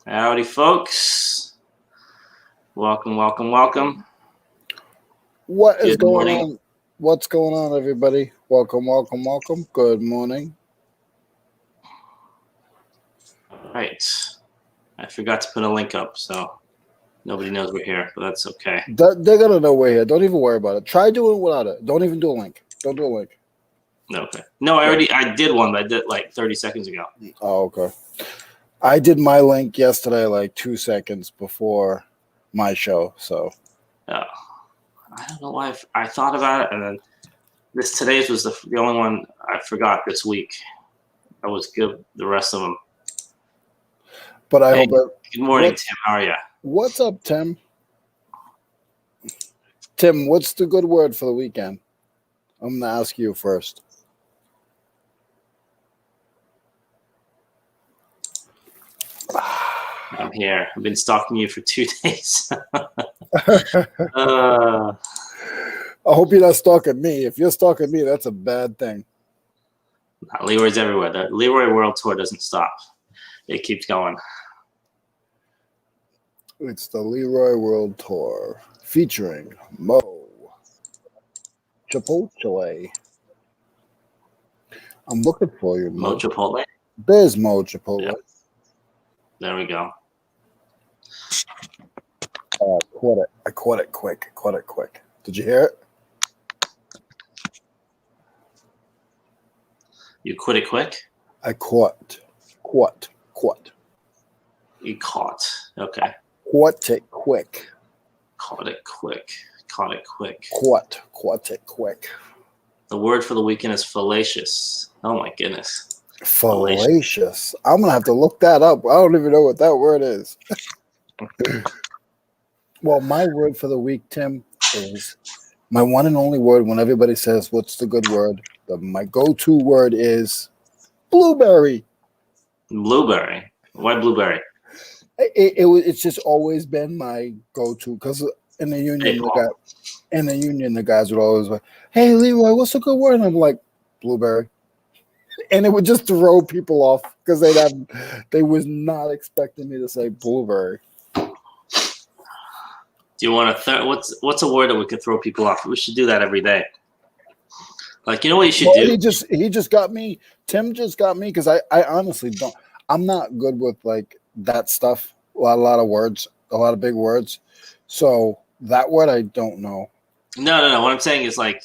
Howdy, folks. Welcome, welcome, welcome. What is Good going morning. on? What's going on, everybody? Welcome, welcome, welcome. Good morning. All right. I forgot to put a link up, so nobody knows we're here, but that's okay. They're going to know we're here. Don't even worry about it. Try doing it without it. Don't even do a link. Don't do a link. Okay. No, I did one, but I did like 30 seconds ago. Oh, okay. I did my link yesterday, like 2 seconds before my show. So I don't know why I thought about it, and then today's was the only one I forgot this week. I was good the rest of them. But I hope good morning, Tim. How are you? What's up, Tim? Tim, what's the good word for the weekend? I'm going to ask you first. I'm here. I've been stalking you for 2 days. I hope you're not stalking me. If you're stalking me, that's a bad thing. Leroy's everywhere. The Leroy World Tour doesn't stop. It keeps going. It's the Leroy World Tour featuring Mo Chipotle. I'm looking for you, Mo Chipotle? There's Mo Chipotle. Yep. There we go. I caught it quick. Did you hear it? You quit it quick? I caught. You caught. Okay. Caught it quick. Caught it quick. Caught it quick. Caught it quick. The word for the weekend is fallacious. Oh my goodness. Fallacious. I'm going to have to look that up. I don't even know what that word is. Well, my word for the week, Tim, is my one and only word when everybody says, what's the good word? My go-to word is blueberry. Blueberry. Why blueberry? It's just always been my go-to because in the union, the guys would always like, "Hey, Leroy, what's a good word?" And I'm like, "Blueberry," and it would just throw people off because they was not expecting me to say blueberry. Do you want to? What's a word that we could throw people off? We should do that every day. Like, you know what you should do? He just got me. Tim just got me because I honestly don't. I'm not good with like that stuff. A lot of words, a lot of big words. So that word I don't know. No. What I'm saying is like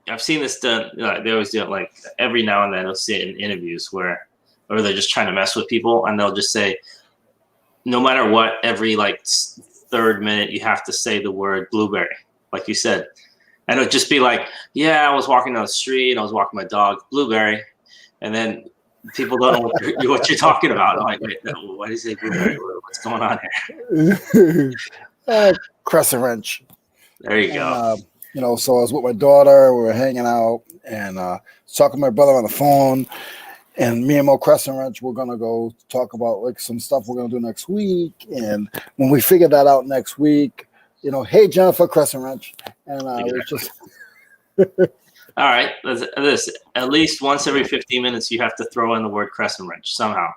I've seen this done. They always do it like every now and then. They'll see it in interviews or they're just trying to mess with people, and they'll just say, no matter what, every like third minute you have to say the word blueberry, like you said, and it'll just be like, yeah, I was walking down the street, I was walking my dog, blueberry, and then people don't know what you're talking about. I'm like, wait, no, why do you say blueberry? What's going on here? Crescent wrench. There you go. So I was with my daughter. We were hanging out and talking to my brother on the phone. And me and Mo Crescent Wrench, we're going to go talk about like some stuff we're going to do next week. And when we figure that out next week, hey, Jennifer Crescent Wrench. And Exactly. it's just... All right. This at least once every 15 minutes, you have to throw in the word crescent wrench somehow.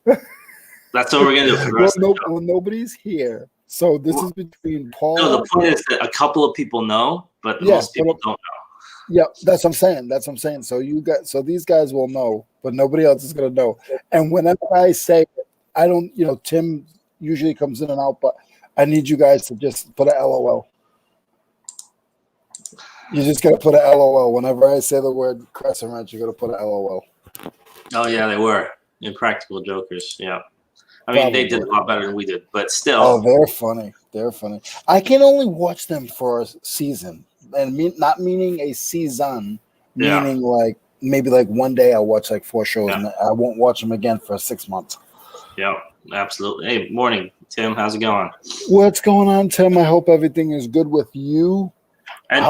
That's what we're going to do for the rest of the show. Well, nobody's here. So this is between Paul. No, the point is that a couple of people know, but most people don't know. Yeah, that's what I'm saying. So these guys will know, but nobody else is going to know. And whenever I say it, I don't, Tim usually comes in and out, but I need you guys to just put a LOL. You just got to put a LOL. Whenever I say the word crescent wrench, you got to put a LOL. Oh, yeah, they were. Impractical Jokers, yeah. I mean, they did a lot better than we did, but still. Oh, they're funny. I can only watch them for a season. And not meaning a season, meaning like maybe like one day I'll watch like 4 shows and I won't watch them again for 6 months. Yeah, absolutely. Hey, morning, Tim. How's it going? What's going on, Tim? I hope everything is good with you. And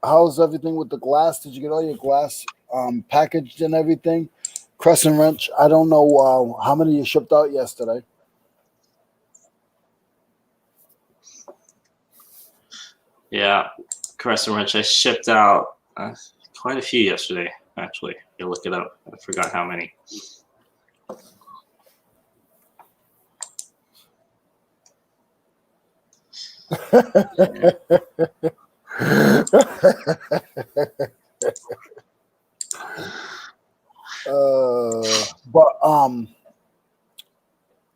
how's everything with the glass? Did you get all your glass packaged and everything? Crescent wrench. I don't know how many you shipped out yesterday. Yeah. Crescent wrench. I shipped out quite a few yesterday, actually. You look it up. I forgot how many. But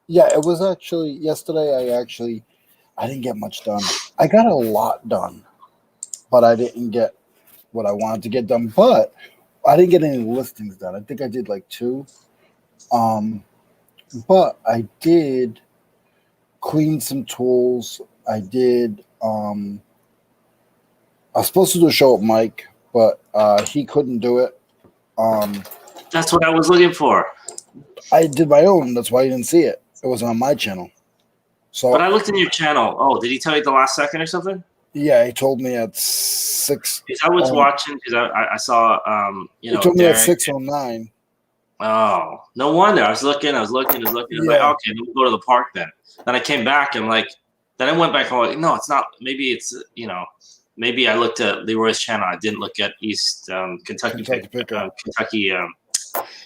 yeah, it was actually yesterday. I didn't get much done. I got a lot done, but I didn't get what I wanted to get done. But I didn't get any listings done. I think I did like 2. But I did clean some tools. I did. I was supposed to do a show with Mike, but he couldn't do it. That's what I was looking for. I did my own. That's why you didn't see it. It was on my channel. So, but I looked in your channel. Oh, did he tell you at the last second or something? Yeah, he told me at 6. Because I was watching. Because I saw He told me at 6:09. Oh, no wonder. I was looking. I was like, okay, we'll go to the park then. Then I came back and then I went back and like, no, it's not. Maybe it's maybe I looked at Leroy's channel. I didn't look at East Kentucky. Kentucky.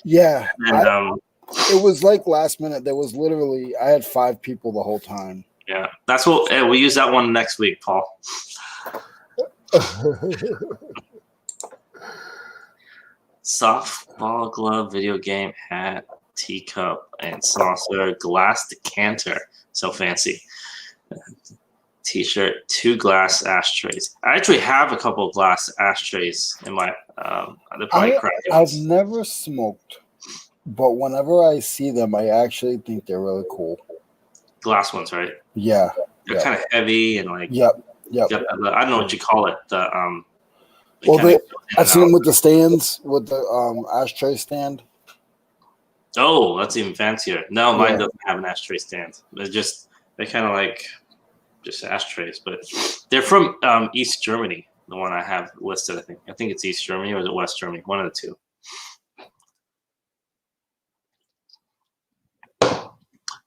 Yeah. And, it was like last minute. There was literally, I had 5 people the whole time. Yeah, that's what we'll use that one next week, Paul. Softball glove, video game, hat, teacup, and saucer, glass decanter. So fancy. T-shirt, 2 glass ashtrays. I actually have a couple of glass ashtrays in my. I've never smoked, but whenever I see them, I actually think they're really cool. Glass ones, right? Yeah. They're kind of heavy and like. Yep. I don't know what you call it. I've seen them with the stands, with the ashtray stand. Oh, that's even fancier. No, mine doesn't have an ashtray stand. They're kind of like just ashtrays, but they're from East Germany. The one I have listed, I think it's East Germany, or is it West Germany? One of the two.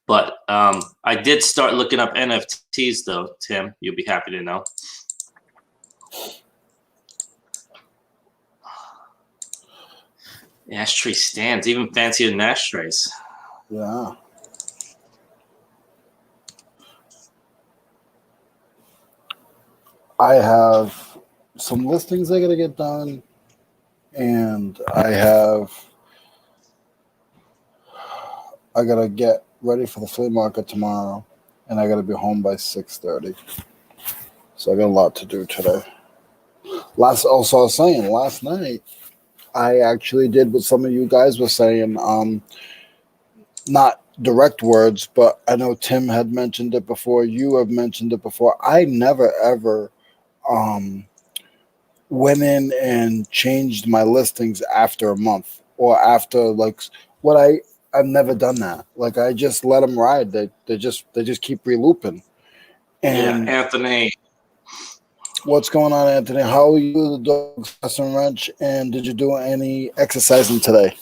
But I did start looking up NFTs, though, Tim. You'll be happy to know. Ashtray stands, even fancier than ashtrays. Yeah. I have some listings I got to get done, and I got to get ready for the flea market tomorrow, and I got to be home by 6:30. So I got a lot to do today. Last night, I actually did what some of you guys were saying. Not direct words, but I know Tim had mentioned it before. You have mentioned it before. I never ever went in and changed my listings after a month or after I've never done that. Like, I just let them ride. They just keep relooping. And yeah, Anthony. What's going on, Anthony? How are you, the dogs, and wrench? And did you do any exercising today?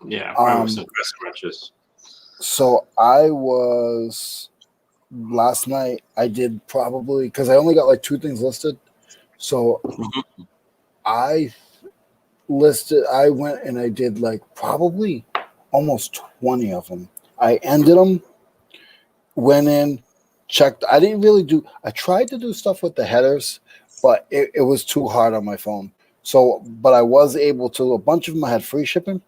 Yeah, probably some crescent wrenches. So I was last night. I did probably, because I only got like 2 things listed. So I went and I did like probably almost 20 of them. I ended them, went in, checked. I didn't really I tried to do stuff with the headers, but it was too hard on my phone. So, but I was able to. A bunch of them I had free shipping.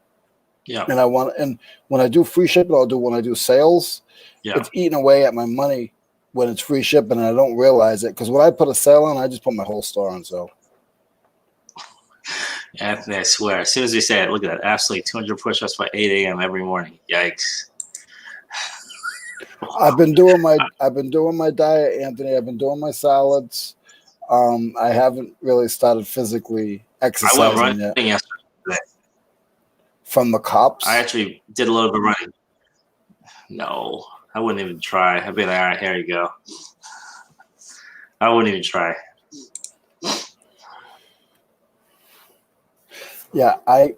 Yeah. And when I do free shipping, when I do sales, it's eating away at my money when it's free shipping, and I don't realize it, because when I put a sale on, I just put my whole store on sale. Anthony, I swear, as soon as you say it, look at that. Absolutely 200 push-ups by 8 a.m. every morning. Yikes. I've been doing my diet, Anthony. I've been doing my salads. I haven't really started physically exercising I went running yesterday. From the cops? I actually did a little bit of running. No, I wouldn't even try. I'd be like, all right, here you go. I wouldn't even try. Yeah, I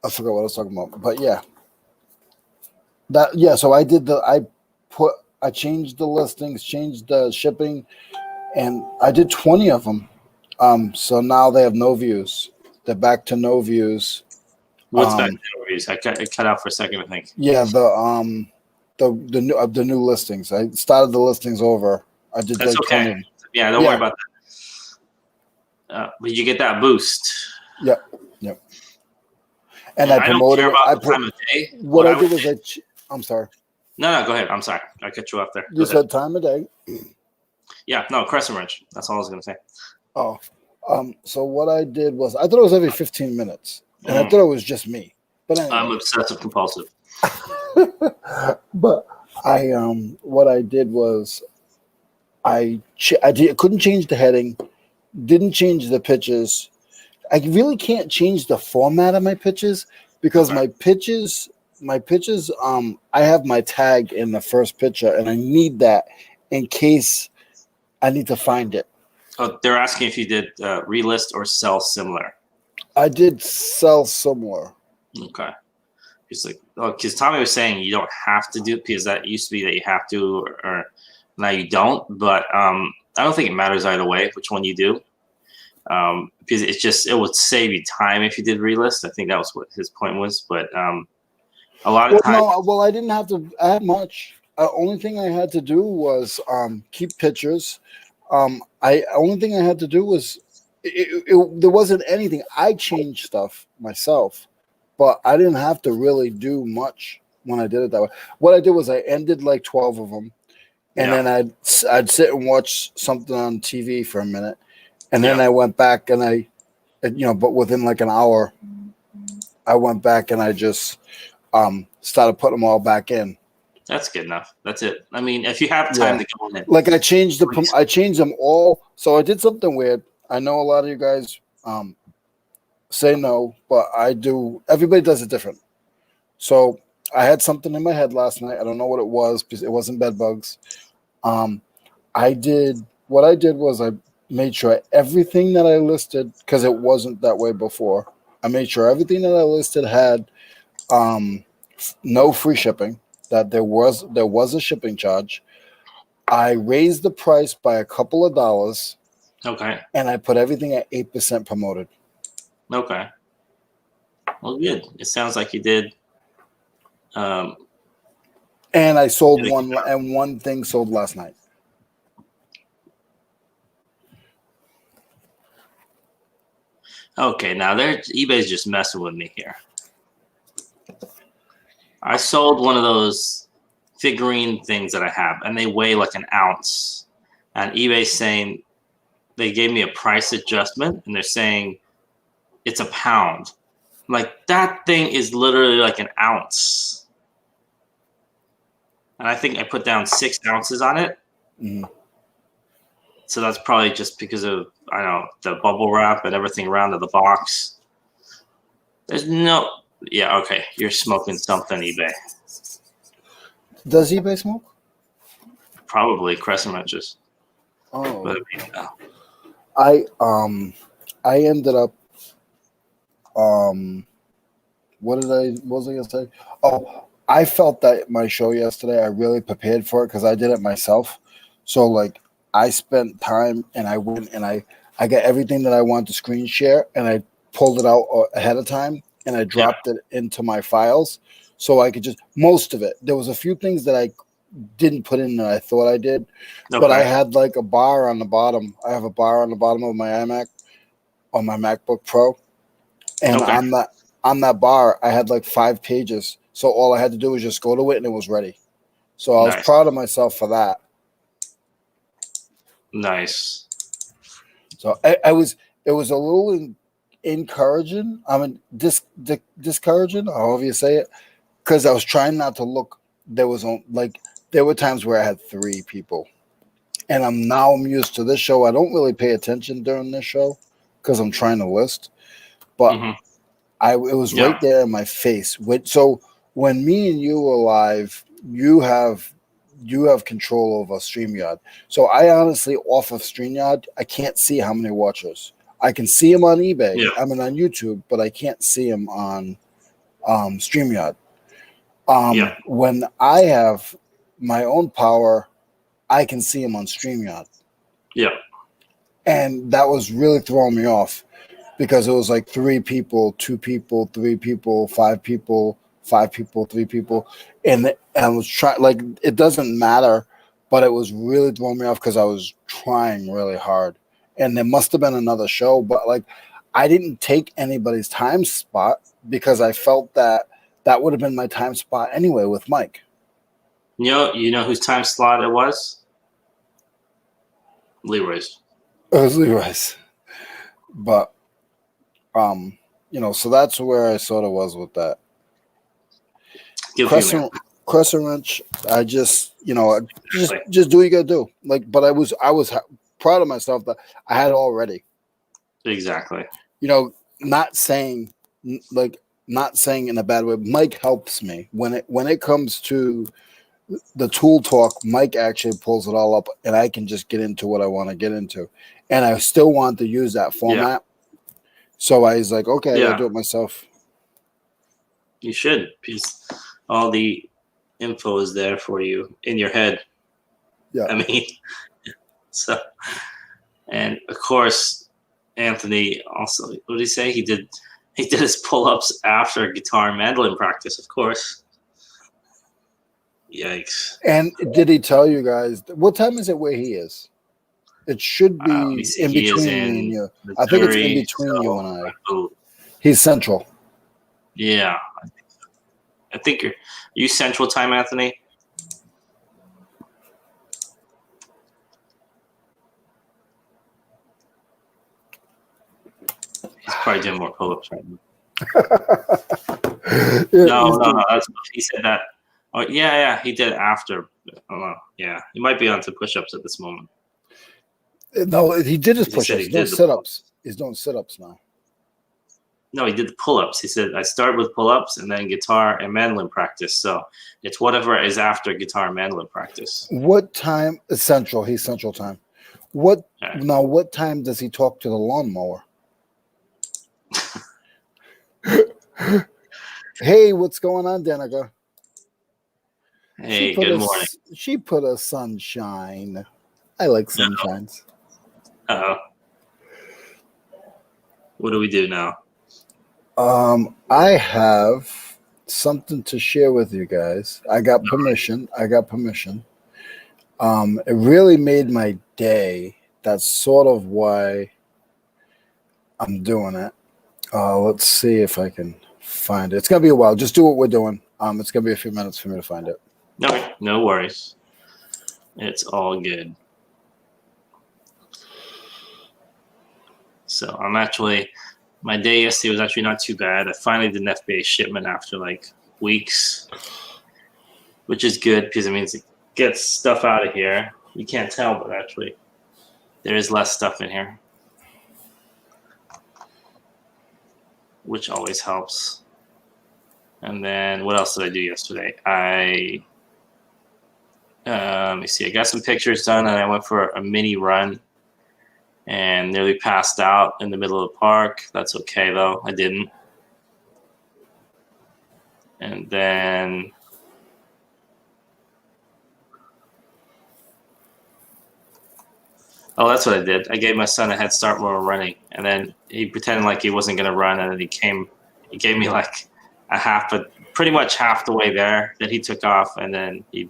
forgot what I was talking about, but yeah. So I changed the listings, changed the shipping, and I did 20 of them. So now they have no views. They're back to no views. What's back to no views? I cut out for a second, I think. Yeah, the new listings. I started the listings over. I did That's like okay. 20. Yeah, don't worry about that. Did you get that boost? Yep. And I don't promoted care it. about the time of day. What I did was I'm sorry. No, go ahead. I'm sorry. I cut you off there. You said time of day. Yeah, no, Crescent Wrench. That's all I was going to say. Oh, so what I did was I thought it was every 15 minutes, and I thought it was just me. But anyway. I'm obsessive compulsive. But what I did was I couldn't change the heading, didn't change the pitches. I really can't change the format of my pitches because my pitches, I have my tag in the first picture, and I need that in case I need to find it. Oh, they're asking if you did relist or sell similar. I did sell similar. Okay. It's like, because Tommy was saying you don't have to do it because that used to be that you have to, or now you don't. But I don't think it matters either way which one you do, because it would save you time if you did relist. I think that was what his point was. But a lot of times, I didn't have to add much. Only thing I had to do was keep pictures. Only thing I had to do was there wasn't anything. I changed stuff myself, but I didn't have to really do much when I did it that way. What I did was I ended like 12 of them, and then I'd sit and watch something on TV for a minute, and then I went back and but within like an hour, I went back and I just started putting them all back in. That's good enough. That's it. I mean, if you have time to go in, like I changed them all. So I did something weird. I know a lot of you guys say no, but I do. Everybody does it different. So I had something in my head last night. I don't know what it was because it wasn't bed bugs. What I did was I made sure everything that I listed, because it wasn't that way before. I made sure everything that I listed had no free shipping. That there was a shipping charge. I raised the price by a couple of dollars. Okay. And I put everything at 8% promoted. Okay. Well, good. It sounds like you did. And I sold one thing sold last night. Okay, now eBay's just messing with me here. I sold one of those figurine things that I have, and they weigh like an ounce. And eBay's saying they gave me a price adjustment, and they're saying it's a pound. Like, that thing is literally like an ounce. And I think I put down 6 ounces on it. Mm-hmm. So that's probably just because of, I don't know, the bubble wrap and everything around the box. There's no... Yeah, okay. You're smoking something, eBay. Does eBay smoke? Probably Crescent Wrenches. Oh. But I mean, no. I ended up what was I gonna say? Oh, I felt that my show yesterday, I really prepared for it because I did it myself. So like I spent time and I went and I got everything that I wanted to screen share and I pulled it out ahead of time and I dropped it into my files so I could just most of it. There was a few things that I didn't put in that I thought I did, but I had like a bar on the bottom. I have a bar on the bottom of my iMac on my MacBook Pro, and on that bar I had like 5 pages. So all I had to do was just go to it and it was ready. So I was proud of myself for that. Nice. So it was a little encouraging. I mean, discouraging, however you say it, because I was trying not to look. There were times where I had 3 people, and I'm used to this show. I don't really pay attention during this show because I'm trying to list, but it was right there in my face. So when me and you are live, you have control over StreamYard. So I honestly, off of StreamYard, I can't see how many watchers. I can see them on eBay. Yeah. I mean on YouTube, but I can't see them on StreamYard. When I have my own power, I can see them on StreamYard. Yeah. And that was really throwing me off because it was like 3 people, 2 people, 3 people, 5 people, 5 people, 3 people, and I was trying. Like it doesn't matter, but it was really throwing me off because I was trying really hard, and there must have been another show, but like I didn't take anybody's time spot because I felt that would have been my time spot anyway with Mike. You know whose time slot it was? Leroy's. It was Leroy's, but so that's where I sort of was with that. Crescent wrench. I just just do what you gotta do. Like, but I was proud of myself that I had it all ready. Exactly. Not saying in a bad way. Mike helps me when it comes to the tool talk. Mike actually pulls it all up, and I can just get into what I want to get into, and I still want to use that format. Yeah. So I was like, okay, I'll do it myself. You should, because all the info is there for you in your head. Yeah. I mean, so, and of course, Anthony also, what did he say? He did his pull-ups after guitar and mandolin practice, of course. Yikes. And did he tell you guys, what time is it where he is? It should be in between me and you. Missouri, I think it's in between you and I. He's Central. Yeah. I think are you Central Time, Anthony? He's probably doing more pull-ups right now. No. He said that. Oh, yeah, he did after. Yeah, he might be onto push-ups at this moment. No, he did his push-ups. He's doing sit-ups. He's doing sit-ups now. No, he did the pull-ups. He said, I start with pull-ups and then guitar and mandolin practice. So it's whatever is after guitar and mandolin practice. What time is Central? He's Central Time. What time does he talk to the lawnmower? Hey, what's going on, Danica? Hey, good morning. She put a sunshine. I like sunshines. Uh-oh. What do we do now? I have something to share with you guys. I got permission. It really made my day. That's sort of why I'm doing it. Let's see if I can find it. It's gonna be a while. Just do what we're doing. It's gonna be a few minutes for me to find it. No worries. It's all good. So my day yesterday was actually not too bad. I finally did an FBA shipment after like weeks, which is good because it means it gets stuff out of here. You can't tell, but actually there is less stuff in here, which always helps. And then what else did I do yesterday? Let me see. I got some pictures done, and I went for a mini run and nearly passed out in the middle of the park. That's okay, though. I didn't. And then that's what I did. I gave my son a head start while we were running, and then he pretended like he wasn't going to run, and then he gave me like pretty much half the way there. Then he took off, and then he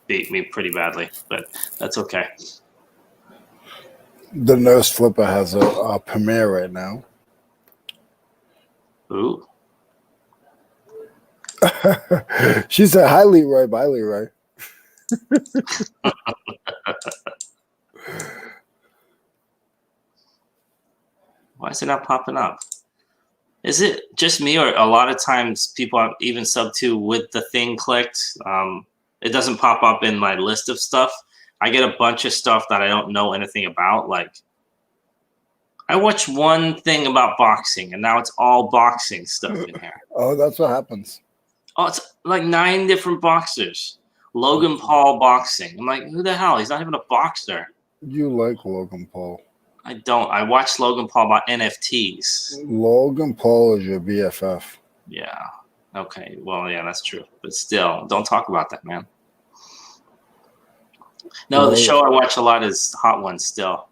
beat me pretty badly, but that's okay. The Nurse Flipper has a premiere right now. Ooh. She said, hi, Leroy. Bye, Leroy. Why is it not popping up? Is it just me, or a lot of times people even sub to with the thing clicked? It doesn't pop up in my list of stuff. I get a bunch of stuff that I don't know anything about. Like, I watched one thing about boxing, and now it's all boxing stuff in here. Oh, that's what happens. Oh, it's like 9 different boxers. Logan Paul boxing. I'm like, who the hell? He's not even a boxer. You like Logan Paul. I don't. I watched Logan Paul about NFTs. Logan Paul is your BFF. Yeah. Okay. Well, yeah, that's true. But still, don't talk about that, man. No, the show I watch a lot is Hot Ones still.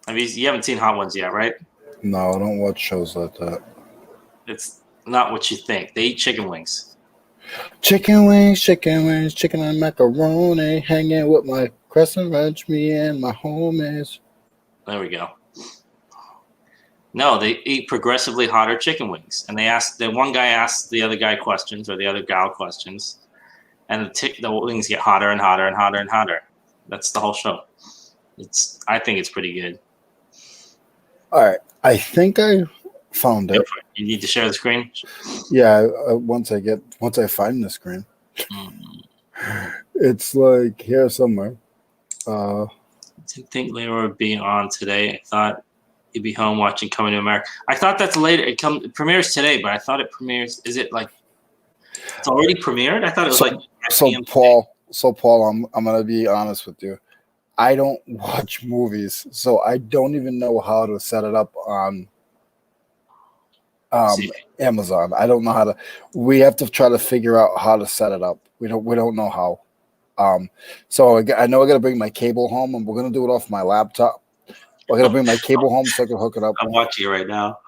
You haven't seen Hot Ones yet, right? No, I don't watch shows like that. It's not what you think. They eat chicken wings. Chicken wings, chicken and macaroni, hanging with my crescent wrench, me and my homies. There we go. No, they eat progressively hotter chicken wings, and the one guy asks the other guy questions, or the other gal questions, and the wings get hotter and hotter and hotter and hotter. That's the whole show. I think it's pretty good. All right, I think I found it. You need to share the screen. Yeah, once I find the screen, it's like here somewhere. I didn't think Leroy would be on today. I thought he'd be home watching Coming to America. I thought that's later. It premieres today, but I thought it premieres. Is it like it's already premiered? I thought it was So Paul, I'm gonna be honest with you. I don't watch movies, so I don't even know how to set it up on Amazon. I don't know how to. We have to try to figure out how to set it up. We don't know how. So I know I got to bring my cable home, and we're gonna do it off my laptop. I got to bring my cable home so I can hook it up. I'm watching it right now.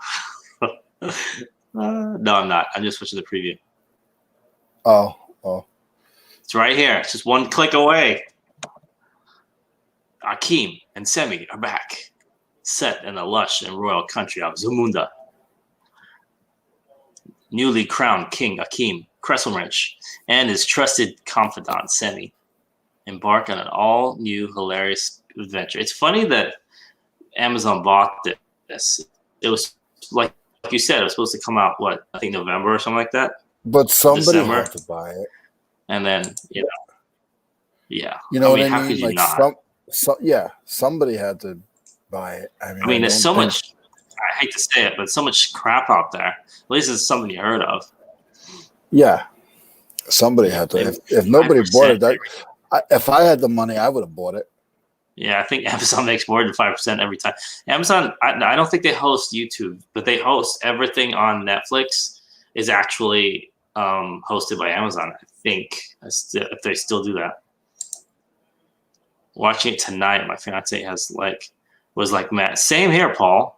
No, I'm not. I'm just switching the preview. Oh. It's right here. It's just one click away. Akeem and Semi are back, set in the lush and royal country of Zamunda. Newly crowned King Akeem Cresselwrench and his trusted confidant Semi embark on an all-new hilarious adventure. It's funny that Amazon bought this. It was like you said, it was supposed to come out I think November or something like that. But somebody had to buy it, and then yeah. You know what I mean? How could you like not? Somebody had to buy it. I mean, there's so much. I hate to say it, but so much crap out there. At least it's something you heard of. Yeah, somebody had to. If nobody bought it, if I had the money, I would have bought it. Yeah, I think Amazon makes more than 5% every time. Amazon, I don't think they host YouTube, but they host everything on Netflix is actually hosted by Amazon. I think if they still do that. Watching it tonight, my fiance was like, Matt, same here, Paul.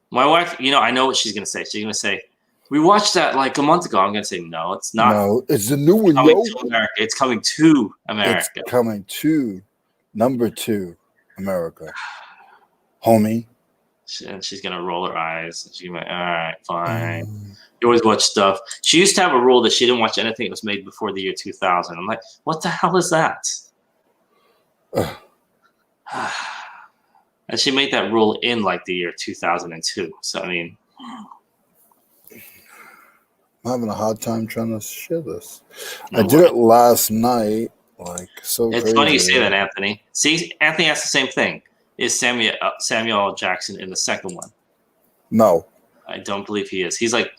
My wife, I know what she's gonna say. She's gonna say, "We watched that like a month ago." I'm gonna say, "No, it's not. No, it's the new one. Coming to America. It's coming to America. It's coming to number 2, America, homie." And she's gonna roll her eyes. She's gonna be like, "All right, fine." You always watch stuff. She used to have a rule that she didn't watch anything that was made before the year 2000. I'm like, what the hell is that? And she made that rule in like the year 2002. So, I mean, I'm having a hard time trying to share this. I did it last night. It's crazy. Funny you say that, Anthony. See, Anthony asked the same thing. Is Samuel Jackson in the second one? No. I don't believe he is. He's like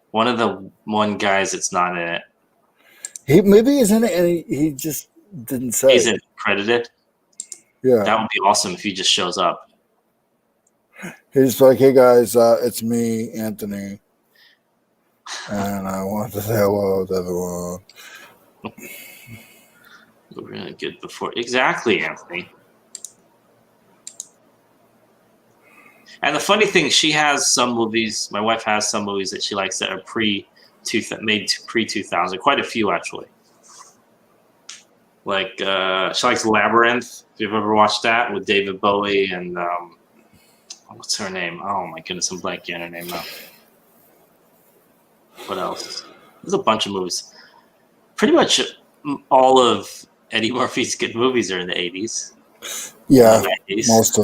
one of the guys that's not in it. Maybe he's in it and he just didn't say. He's credited. Yeah. That would be awesome if he just shows up. He's like, "Hey guys, it's me, Anthony, and I want to say hello to everyone." Really good before. Exactly, Anthony. And the funny thing, she has some movies. My wife has some movies that she likes that are made pre-2000. Quite a few, actually. Like she likes Labyrinth. If you've ever watched that with David Bowie and what's her name? Oh my goodness, I'm blanking on her name now. What else? There's a bunch of movies. Pretty much all of Eddie Murphy's good movies are in the 80s. Yeah, 90s. Most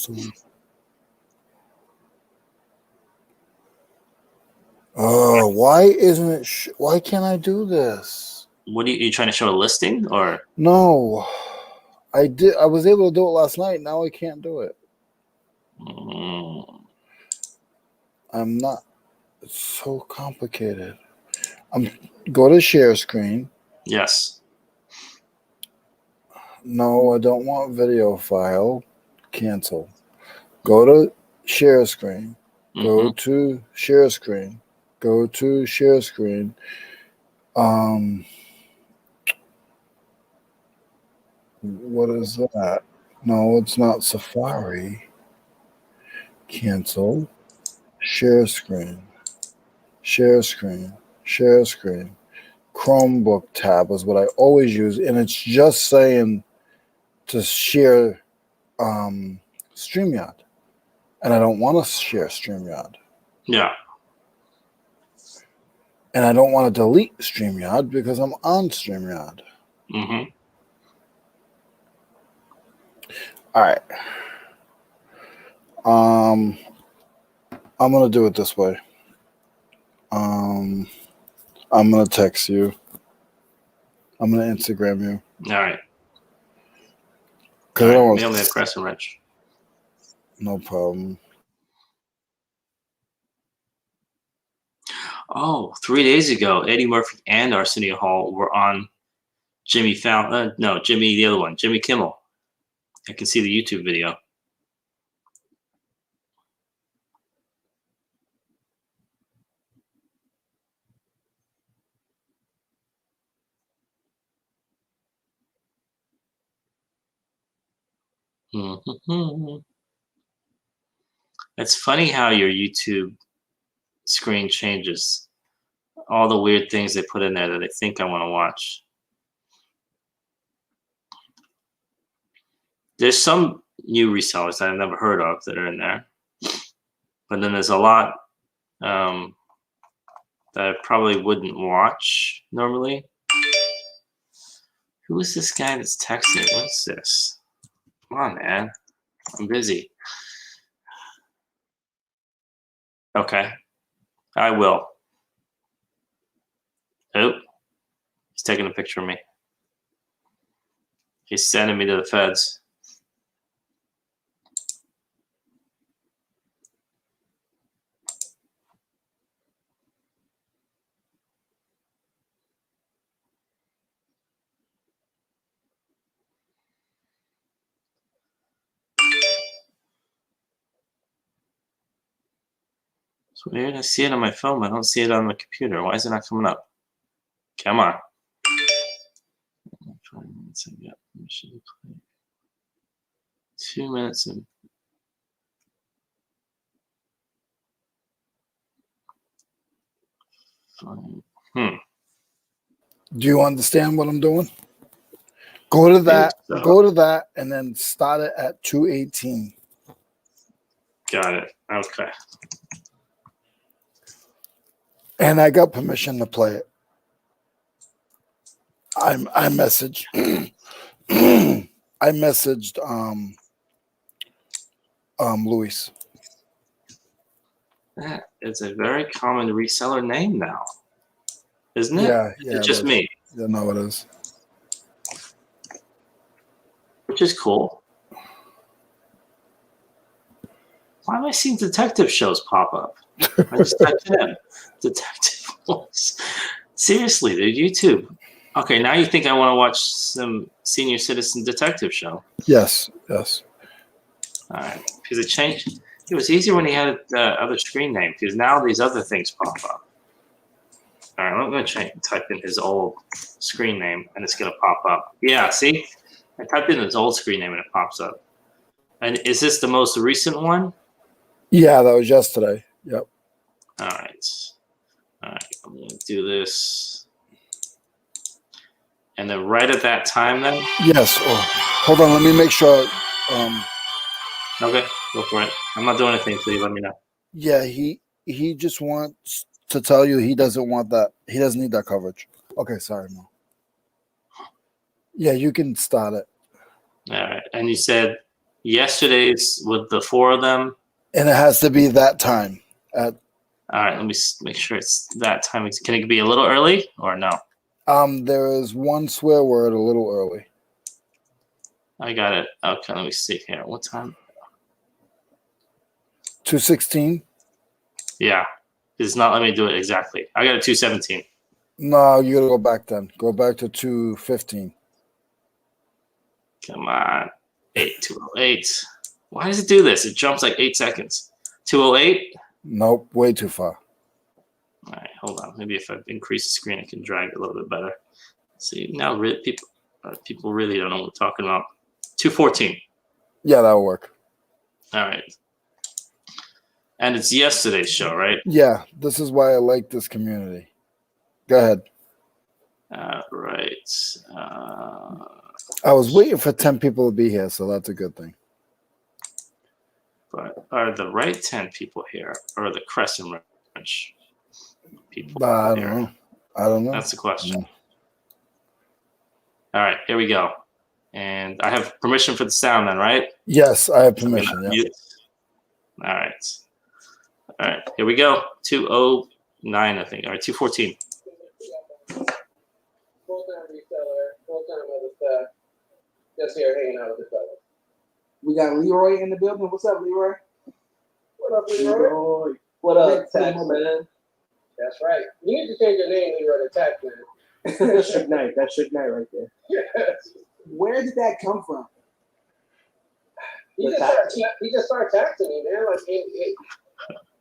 of them. Oh, why isn't it? Why can't I do this? What are you trying to show a listing or? No, I did. I was able to do it last night. Now I can't do it. I'm not. It's so complicated. Go to share screen. Yes. No, I don't want video file. Cancel. Go to share screen. Go to share screen. Go to share screen. What is that? No, it's not Safari. Cancel. Share screen. Share screen. Share screen. Chromebook tab is what I always use, and it's just saying to share StreamYard, and I don't want to share StreamYard. Yeah. And I don't want to delete StreamYard because I'm on StreamYard. Mm-hmm. All right. I'm gonna do it this way. I'm gonna text you. I'm gonna Instagram you. All right. Cause All right. Mail me a crescent wrench. No problem. Oh, 3 days ago, Eddie Murphy and Arsenio Hall were on Jimmy Fallon. No, Jimmy, the other one, Jimmy Kimmel. I can see the YouTube video. Mm-hmm. It's funny how your YouTube screen changes. All the weird things they put in there that I think I want to watch. There's some new resellers that I've never heard of that are in there. But then there's a lot that I probably wouldn't watch normally. Who is this guy that's texting? What's this? Come on, man. I'm busy. Okay. I will. Oh. He's taking a picture of me. He's sending me to the feds. It's weird. I see it on my phone. I don't see it on the computer. Why is it not coming up? Come on. 5 minutes and got permission to play. 2 minutes and Do you understand what I'm doing? Go to that. So. Go to that, and then start it at 2:18. Got it. Okay. And I got permission to play it. I messaged. I messaged Luis. That is a very common reseller name now, isn't it? Yeah. It's just me. Yeah, no, it is. Which is cool. Why am I seeing detective shows pop up? I just typed it in. Detective voice. Seriously, dude, YouTube. Okay, now you think I want to watch some senior citizen detective show? Yes. All right, because it changed. It was easier when he had the other screen name, because now these other things pop up. All right, I'm going to type in his old screen name, and it's going to pop up. Yeah, see? I typed in his old screen name, and it pops up. And is this the most recent one? Yeah, that was yesterday. Yep. All right, I'm going to do this. And then right at that time then? Yes. Oh, hold on, let me make sure. Okay, go for it. I'm not doing anything until you let me know. Yeah, he just wants to tell you he doesn't want that. He doesn't need that coverage. Okay, sorry, Mo. Yeah, you can start it. All right, and you said yesterday's with the 4 of them? And it has to be that time. All right, let me make sure it's that time. Can it be a little early or no? There is one swear word a little early. I got it. Okay, let me see here. What time? 2:16. Yeah, it's not letting me do it exactly. I got a 2:17. No, you gotta go back then. Go back to 2:15. Come on, 2:08. Why does it do this? It jumps like 8 seconds. 2:08. Nope, way too far. All right, hold on. Maybe if I increase the screen, I can drag it a little bit better. See, now people really don't know what we're talking about. 2:14. Yeah, that'll work. All right. And it's yesterday's show, right? Yeah, this is why I like this community. Go ahead. Right. I was waiting for 10 people to be here, so that's a good thing. But are the right 10 people here, or the Crescent Wrench people I here? don't know. I don't know. That's the question. All right, here we go. And I have permission for the sound then, right? Yes, I have permission. Yeah. All right. All right, here we go. 209, I think. All right, 214. Full-time reseller, full-time other stuff. Just here hanging out with the fellas. We got Leroy in the building. What's up, Leroy? What up, Leroy? What up, Taxman? That's right. You need to change your name, Leroy, to Taxman. That's Suge Knight. That's Suge Knight right there. Yes. Where did that come from? He just started taxing me, man. Like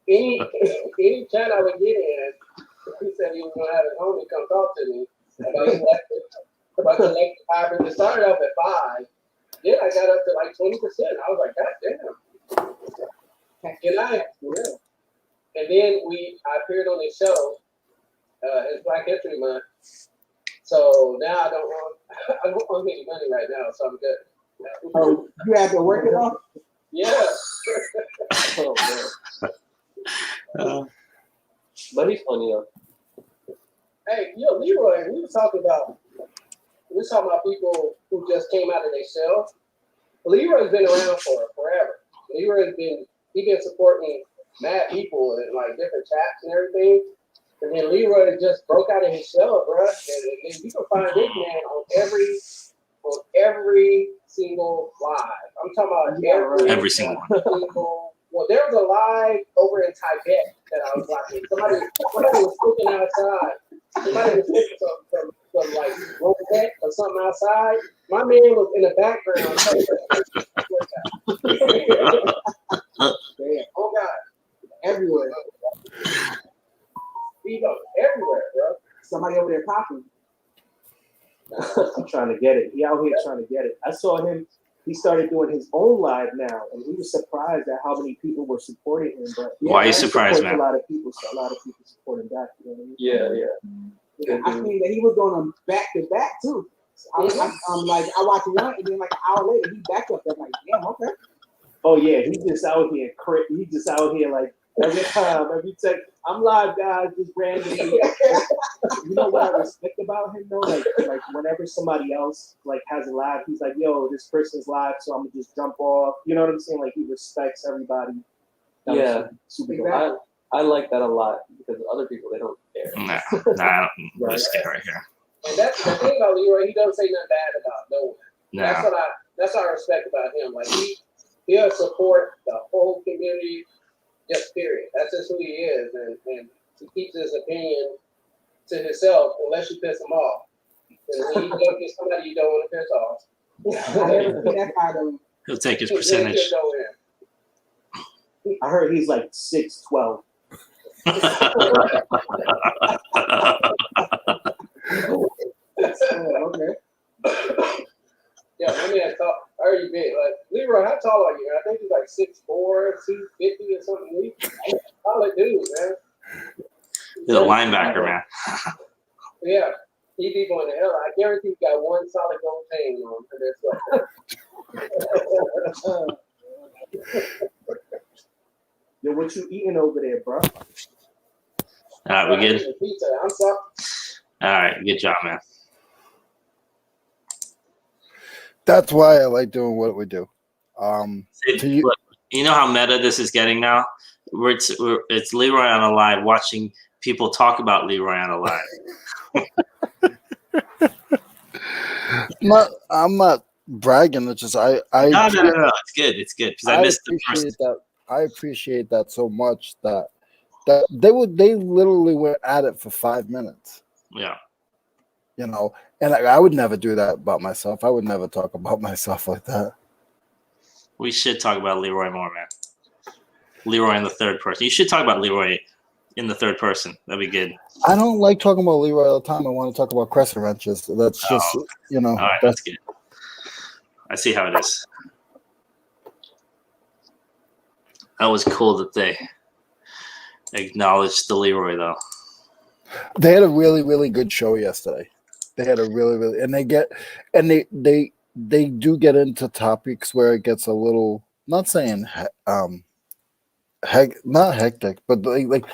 any chat I would get in, he said he was gonna have his homie come talk to me about collective hybrid. It started off at 5. Then I got up to like 20%. I was like, God damn. Yeah. And then I appeared on his show. It's Black History Month. So now I don't want any money right now, so I'm good. Oh, you have to work it off? Yeah. Oh man. But he's funny though. Hey, Leroy, we were talking about people who just came out of their shell. Leroy's been around for forever. Leroy's been supporting mad people in like different chats and everything. And then Leroy just broke out of his shell, bro. And you can find this man on every single live. I'm talking about every single one. Well, there was a live over in Tibet that I was watching. Somebody was cooking outside. Somebody was cooking some like rosette or something outside. My man was in the background. Damn. Oh God. Everywhere. He goes everywhere, bro. Somebody over there popping. I'm trying to get it. He out here trying to get it. I saw him. He started doing his own live now, and he was surprised at how many people were supporting him. But yeah, why are you surprised, man? A lot of people supporting back. You know what I mean? Yeah. I mean that he was going on back to back too. So I'm like, I watched one, and then like an hour later, he backed up. I'm like, damn, okay. Oh yeah, he's just out here. He's just out here like every time, every second. I'm live, guys. Just randomly. You know what I respect about him though? Like whenever somebody else like has a live, he's like, "Yo, this person's live, so I'm gonna just jump off." You know what I'm saying? Like he respects everybody. Yeah, super exactly. I like that a lot because other people they don't care. Nah, I don't really care right here. And that's the thing about Leroy. He doesn't say nothing bad about no one. Nah. That's what I respect about him. Like he'll support the whole community. Just period. That's just who he is, and he keeps his opinion to himself unless you piss him off. And when you go get somebody you don't want to piss off, he'll take his percentage. I heard he's like 6'12". Okay. Yeah, I mean, I already big. Like Leroy, how tall are you? I think he's like 6'4", 250 or something. Solid dude, man. He's a linebacker, man. Yeah, he be going to hell. I guarantee he's got one solid gold chain on for this. Yo, what you eating over there, bro? All right, we good? Pizza. I'm sorry. All right, good job, man. That's why I like doing what we do. Look, you know how meta this is getting now? It's Leroy on a live watching people talk about Leroy on a live. I'm not bragging. It's just I No. It's good. It's good because I missed the first. I appreciate that so much that they literally were at it for 5 minutes. Yeah. You know, and I would never do that about myself. I would never talk about myself like that. We should talk about Leroy more, man. Leroy in the third person. You should talk about Leroy in the third person. That'd be good. I don't like talking about Leroy all the time. I want to talk about Crescent Wrenches. So that's just, you know. All right, that's good. I see how it is. That was cool that they acknowledge the Leroy though. They had a really, really good show yesterday. They had a really, and they do get into topics where it gets a little, not saying not hectic, but like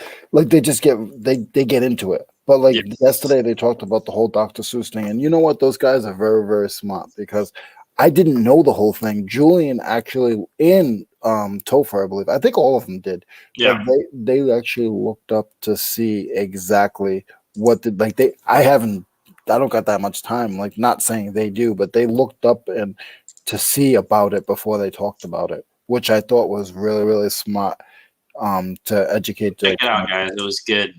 they just they get into it. But like yesterday, they talked about the whole Dr. Seuss thing, and you know what? Those guys are very, very smart because I didn't know the whole thing. Julian actually in Topher, I believe. I think all of them did. Yeah. But they actually looked up to see exactly what did I don't got that much time. Like, not saying they do, but they looked up and to see about it before they talked about it, which I thought was really, really smart. To educate. Check it out, guys. It was good.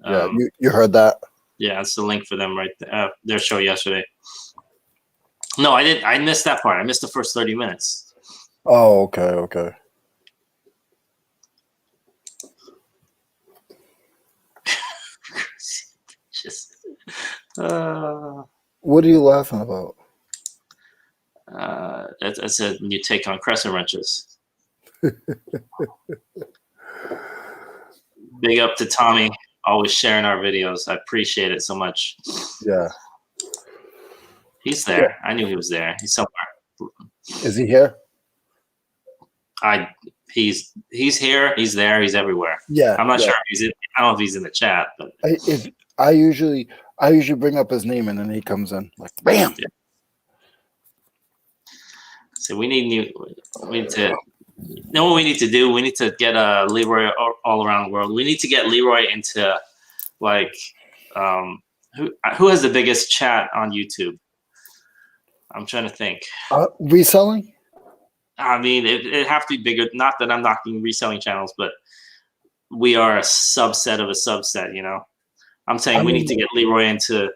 Yeah, you heard that. Yeah, it's the link for them right there. Their show yesterday. No, I didn't. I missed that part. I missed the first 30 minutes. Oh, okay. Just. What are you laughing about? It's a new take on crescent wrenches. Big up to Tommy, always sharing our videos. I appreciate it so much. Yeah. He's there. I knew he was there. He's somewhere. Is he here? He's here. He's there. He's everywhere. Yeah. I'm not sure if he's in. I don't know if he's in the chat, but I usually bring up his name and then he comes in like bam. Yeah. So we need to. You know what we need to do? We need to get Leroy all around the world. We need to get Leroy into like who has the biggest chat on YouTube? I'm trying to think. Reselling? I mean, it have to be bigger. Not that I'm knocking reselling channels, but we are a subset of a subset. You know, I'm saying we need to get Leroy into.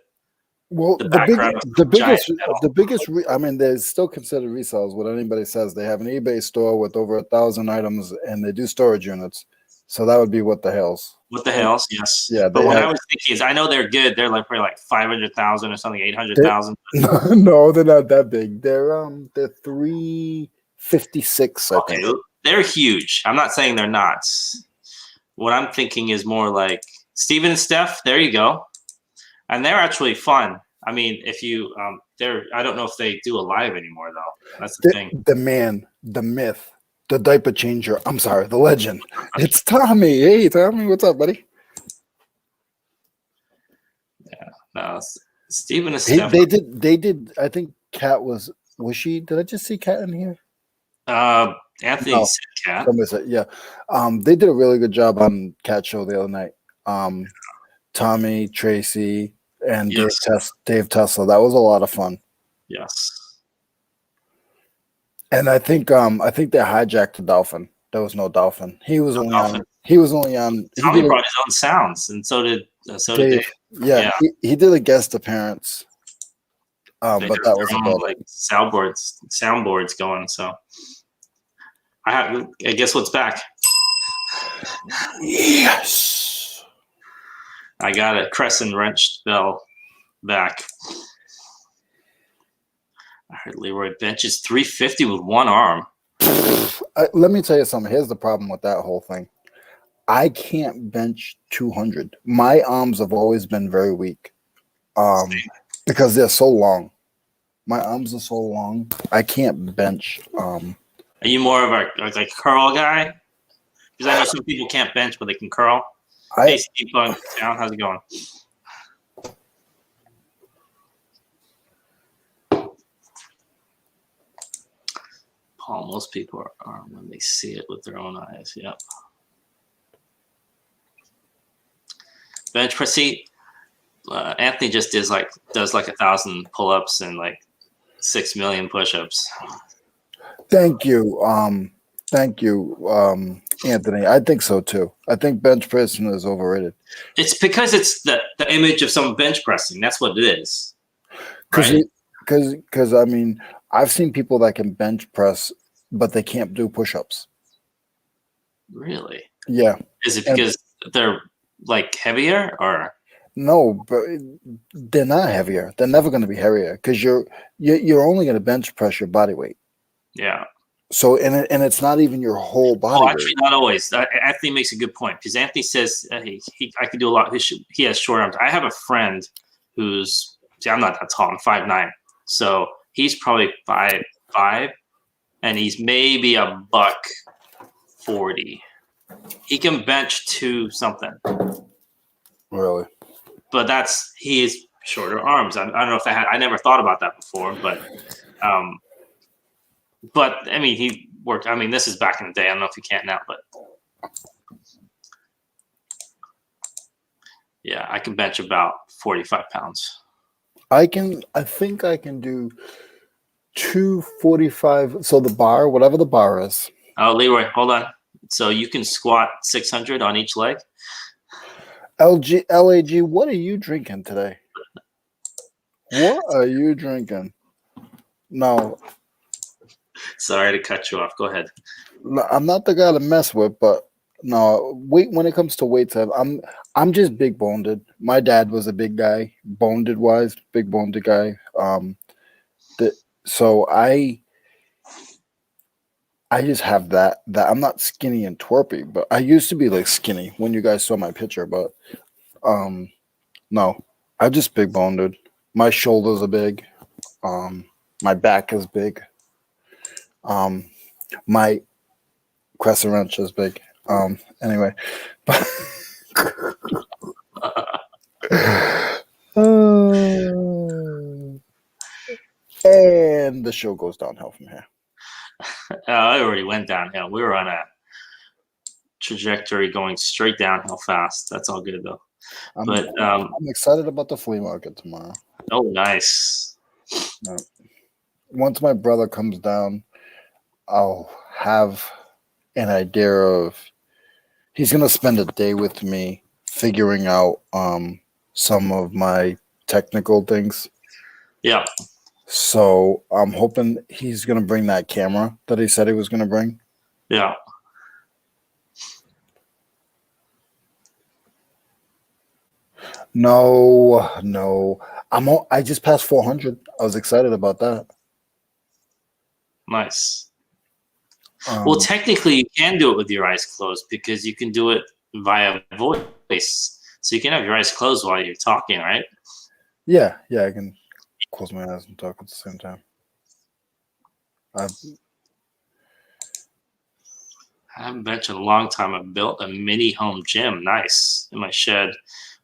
Well, the biggest. I mean, they're still considered resellers. What anybody says, they have an eBay store with over 1,000 items, and they do storage units. So that would be What the Hells. What the Hells, yes. Yeah, but what I was thinking is, I know they're good. They're like probably like 500,000 or something, 800,000. No, they're not that big. They're 356. Okay, I think. They're huge. I'm not saying they're not. What I'm thinking is more like Steven and Steph. There you go. And they're actually fun. I mean, if you, I don't know if they do a live anymore though. That's the thing. The man, the myth, the diaper changer. I'm sorry, the legend. It's Tommy. Hey, Tommy, what's up, buddy? Yeah, no, Steven and Steph. They did. I think Kat was she? Did I just see Kat in here? Anthony said Kat. Somebody said, yeah. They did a really good job on Kat show the other night. Tommy, Tracy, and Dave Tesla. That was a lot of fun. Yes. And I think they hijacked the dolphin. There was no dolphin. He was only on. Tommy brought his own sounds, and so did Dave. Yeah. He did a guest appearance. But that was about like soundboards going. So I guess what's back. Yes. I got a crescent wrench bell back. I heard Leroy benches 350 with one arm. Let me tell you something. Here's the problem with that whole thing. I can't bench 200. My arms have always been very weak because they're so long. My arms are so long. I can't bench. Are you more of a curl guy? Because I know some people can't bench, but they can curl. Hey, Steve Bunk Town, how's it going? Paul, most people are when they see it with their own eyes. Yep. Bench press. See, Anthony just does like 1,000 pull-ups and like 6 million push-ups. Thank you. Anthony. I think so too. I think bench pressing is overrated. It's because it's the image of someone bench pressing. That's what it is. Because I mean, I've seen people that can bench press, but they can't do push-ups. Really? Yeah. Is it because they're like heavier or? No, but they're not heavier. They're never going to be heavier because you're only going to bench press your body weight. Yeah. So and it's not even your whole body Oh, weight. actually, not always. Anthony makes a good point because Anthony says I could do a lot. He has short arms. I have a friend who's I'm not that tall. I'm 5'9", so he's probably 5'5", and he's maybe $140. He can bench 2 something. Really? But he is shorter arms. I don't know if I never thought about that before, but I mean, he worked. I mean, this is back in the day. I don't know if he can't now, but yeah, I can bench about 45 pounds. I think I can do 245. So the bar, whatever the bar is. Oh, Leroy, hold on. So you can squat 600 on each leg? LAG, what are you drinking today? What are you drinking? No, Sorry to cut you off. Go ahead. I'm not the guy to mess with, but no, when it comes to weights, I'm just big boned. My dad was a big guy, boned wise, big boned guy. So I just have that I'm not skinny and twerpy, but I used to be like skinny when you guys saw my picture, but no, I'm just big boned. My shoulders are big. My back is big. My crescent wrench is big. Anyway. And the show goes downhill from here. I already went downhill. We were on a trajectory going straight downhill fast. That's all good though. I'm excited about the flea market tomorrow. Oh, nice. Once my brother comes down, I'll have an idea of he's going to spend a day with me figuring out some of my technical things. Yeah. So I'm hoping he's going to bring that camera that he said he was going to bring. Yeah. No. I just passed 400. I was excited about that. Nice. Well, technically, you can do it with your eyes closed because you can do it via voice. So you can have your eyes closed while you're talking, right? Yeah, I can close my eyes and talk at the same time. I haven't benched in a long time. I've built a mini home gym, nice, in my shed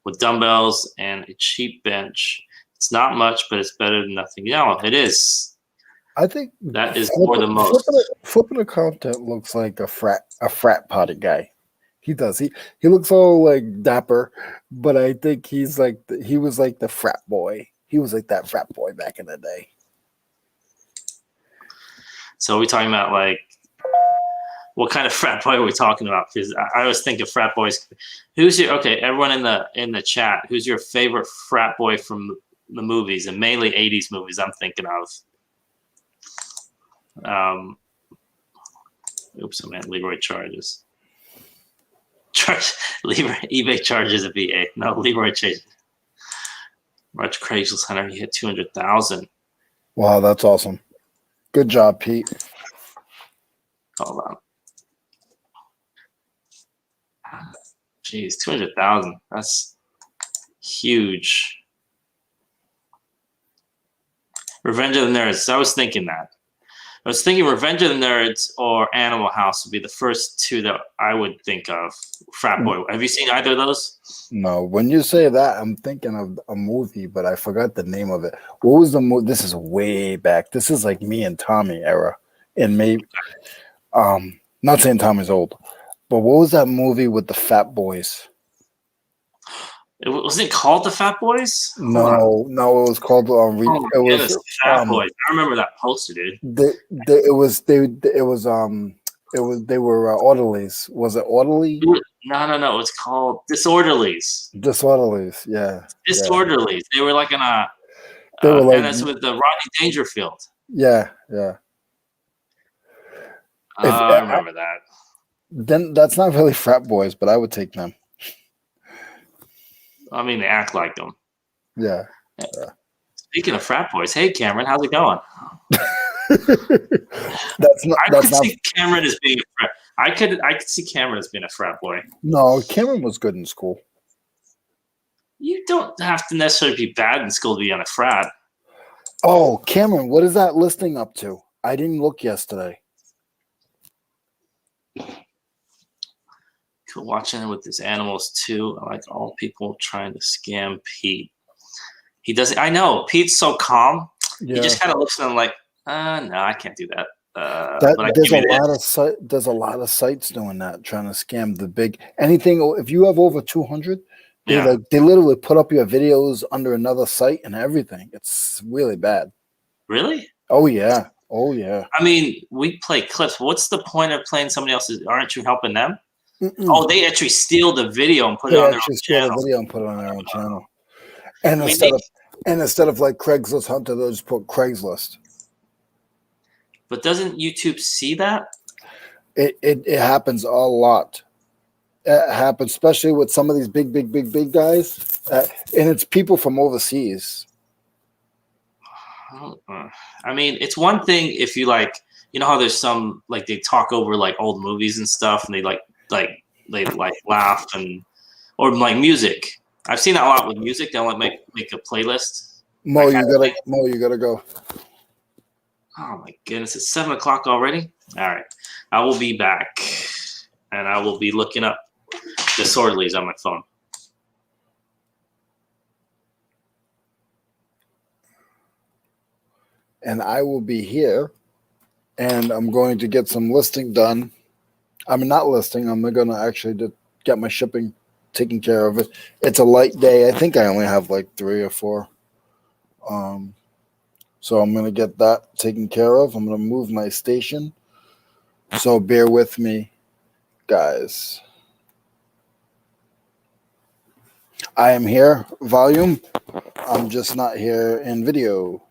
with dumbbells and a cheap bench. It's not much, but it's better than nothing. No, it is. I think that is more than most. Flipping a content looks like a frat party guy. He does. He looks all like dapper, but I think he was like the frat boy. He was like that frat boy back in the day. So are we talking about like what kind of frat boy are we talking about? Because I always think of frat boys. Everyone in the chat, who's your favorite frat boy from the movies, and mainly 80s movies I'm thinking of? Oops, I meant Leroy charges. eBay charges a VA. No, Leroy charges. March Craigslist Hunter, he hit 200,000. Wow, that's awesome. Good job, Pete. Hold on. Jeez, 200,000. That's huge. Revenge of the Nerds. I was thinking that. I was thinking Revenge of the Nerds or Animal House would be the first two that I would think of. Frat Boy. Have you seen either of those? No. When you say that, I'm thinking of a movie, but I forgot the name of it. What was the movie? This is way back. This is like me and Tommy era. And maybe, not saying Tommy's old, but what was that movie with the fat boys? Wasn't it called The Fat Boys? No, it was called. Fat Boys. I remember that poster, dude. They were orderlies. Was it orderly? No. It's called Disorderlies. Disorderlies, yeah. Disorderlies. Yeah. They were like in a. They were like, and that's with the Rodney Dangerfield. Yeah. I remember that. Then that's not really frat boys, but I would take them. I mean, they act like them. Yeah. Speaking of frat boys, hey Cameron, how's it going? That's not. I That's could not. see Cameron as being a frat. I could see Cameron as being a frat boy. No, Cameron was good in school. You don't have to necessarily be bad in school to be on a frat. Oh, Cameron, what is that listing up to? I didn't look yesterday. Cool, watching it with his animals too. I like all people trying to scam Pete. He doesn't. I know Pete's so calm. Yeah. He just kind of looks at him like, no, I can't do that. That but I there's give a you lot this. of there's a lot of sites doing that, trying to scam the big anything. If you have over 200, they literally put up your videos under another site and everything. It's really bad. Really? Oh yeah. Oh yeah. I mean, we play clips. What's the point of playing somebody else's? Aren't you helping them? Mm-mm. Oh, they actually steal the video and put it They on their actually own steal channel. the video and put it on their own channel. And I mean, instead of like Craigslist Hunter, they'll just put Craigslist. But doesn't YouTube see that? It happens a lot. It happens, especially with some of these big guys, and it's people from overseas. I mean, it's one thing if you like, you know how there's some like they talk over like old movies and stuff, and they laugh and or like music. I've seen that a lot with music. They'll like make a playlist. Mo, you gotta go. Oh my goodness, it's 7 o'clock already. All right, I will be back, and I will be looking up disorderlies on my phone. And I will be here, and I'm going to get some listing done. I mean, not listing. I'm going to actually get my shipping taken care of. It's a light day. I think I only have like 3 or 4. So I'm going to get that taken care of. I'm going to move my station. So bear with me, guys. I am here, volume. I'm just not here in video.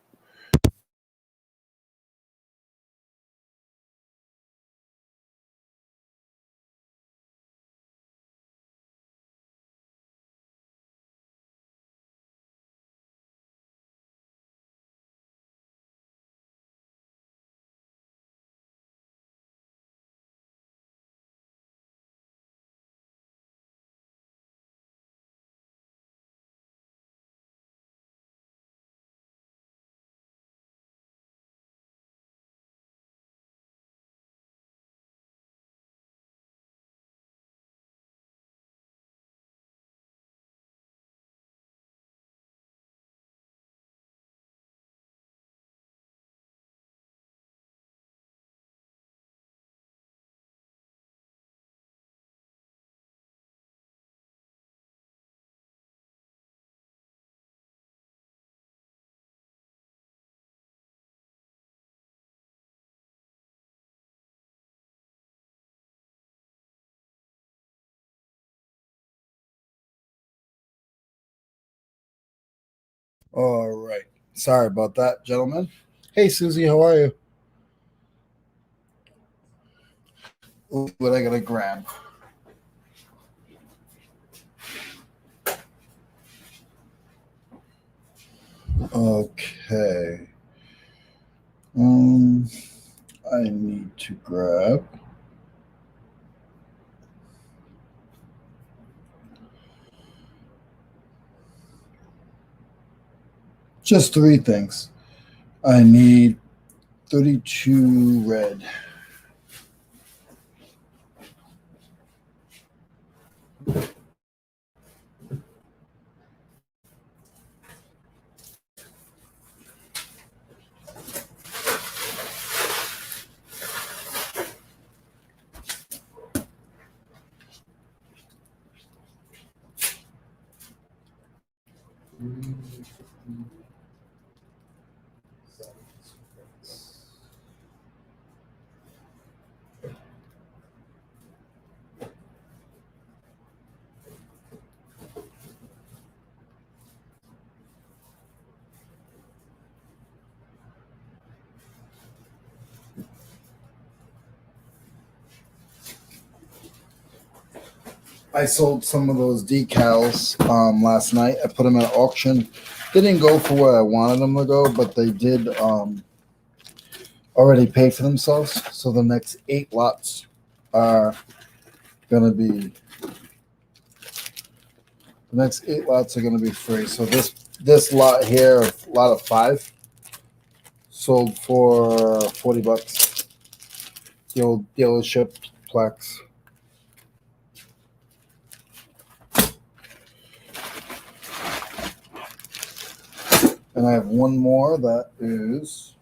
All right. Sorry about that, gentlemen. Hey, Susie, how are you? What I gotta grab? Okay. I need to grab. Just 3 things. I need 32 red. I sold some of those decals last night. I put them at auction. They didn't go for where I wanted them to go, but they did already paid for themselves. So the next 8 lots are gonna be free. So this lot here, lot of 5, sold for $40. The old dealership Plex. And I have one more that is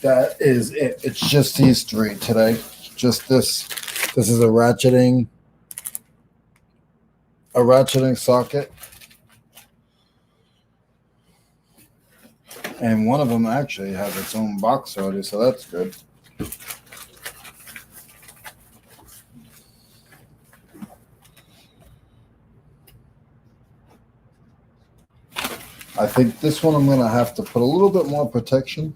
that is it. It's just these 3 today. Just this. This is a ratcheting socket. And one of them actually has its own box already, so that's good. I think this one I'm going to have to put a little bit more protection.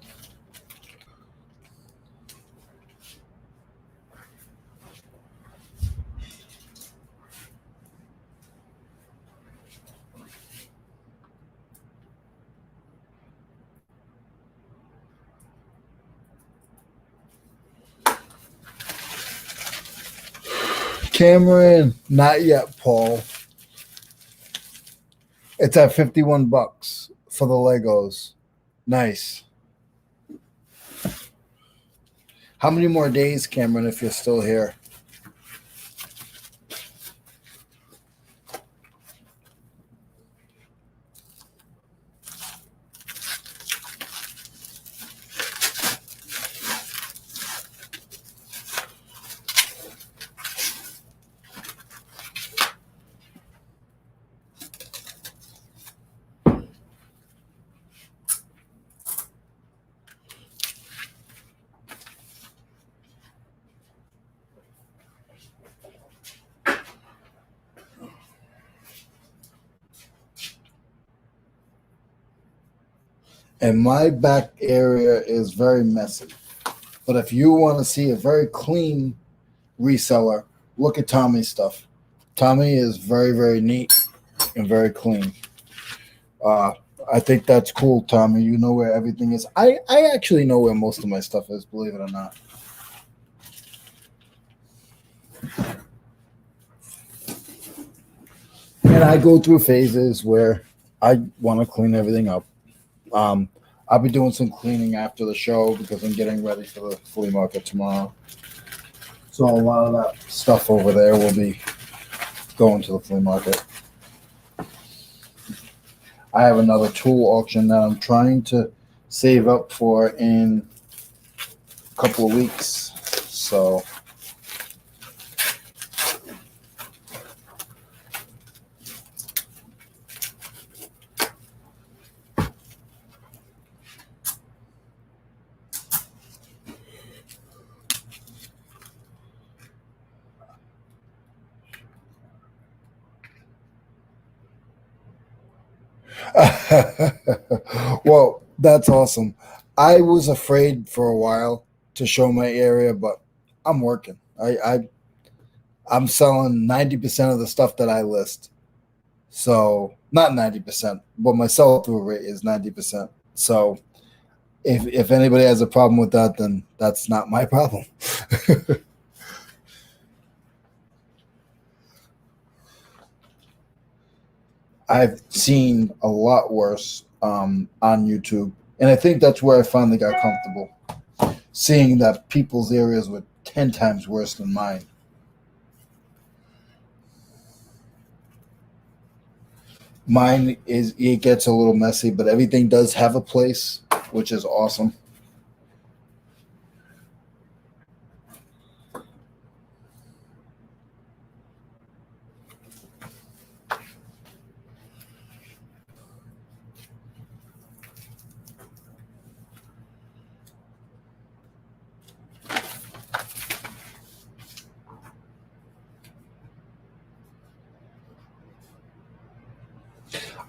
Cameron, not yet, Paul. It's at $51 for the Legos. Nice. How many more days, Cameron, if you're still here? And my back area is very messy. But if you want to see a very clean reseller, look at Tommy's stuff. Tommy is very, very neat and very clean. I think that's cool, Tommy. You know where everything is. I actually know where most of my stuff is, believe it or not. And I go through phases where I want to clean everything up. I'll be doing some cleaning after the show because I'm getting ready for the flea market tomorrow. So a lot of that stuff over there will be going to the flea market. I have another tool auction that I'm trying to save up for in a couple of weeks. So well, that's awesome. I was afraid for a while to show my area, but I'm working. I'm selling 90% of the stuff that I list. So not 90%, but my sell-through rate is 90%. So if anybody has a problem with that, then that's not my problem. I've seen a lot worse on YouTube, and I think that's where I finally got comfortable, seeing that people's areas were 10 times worse than mine. Mine it gets a little messy, but everything does have a place, which is awesome.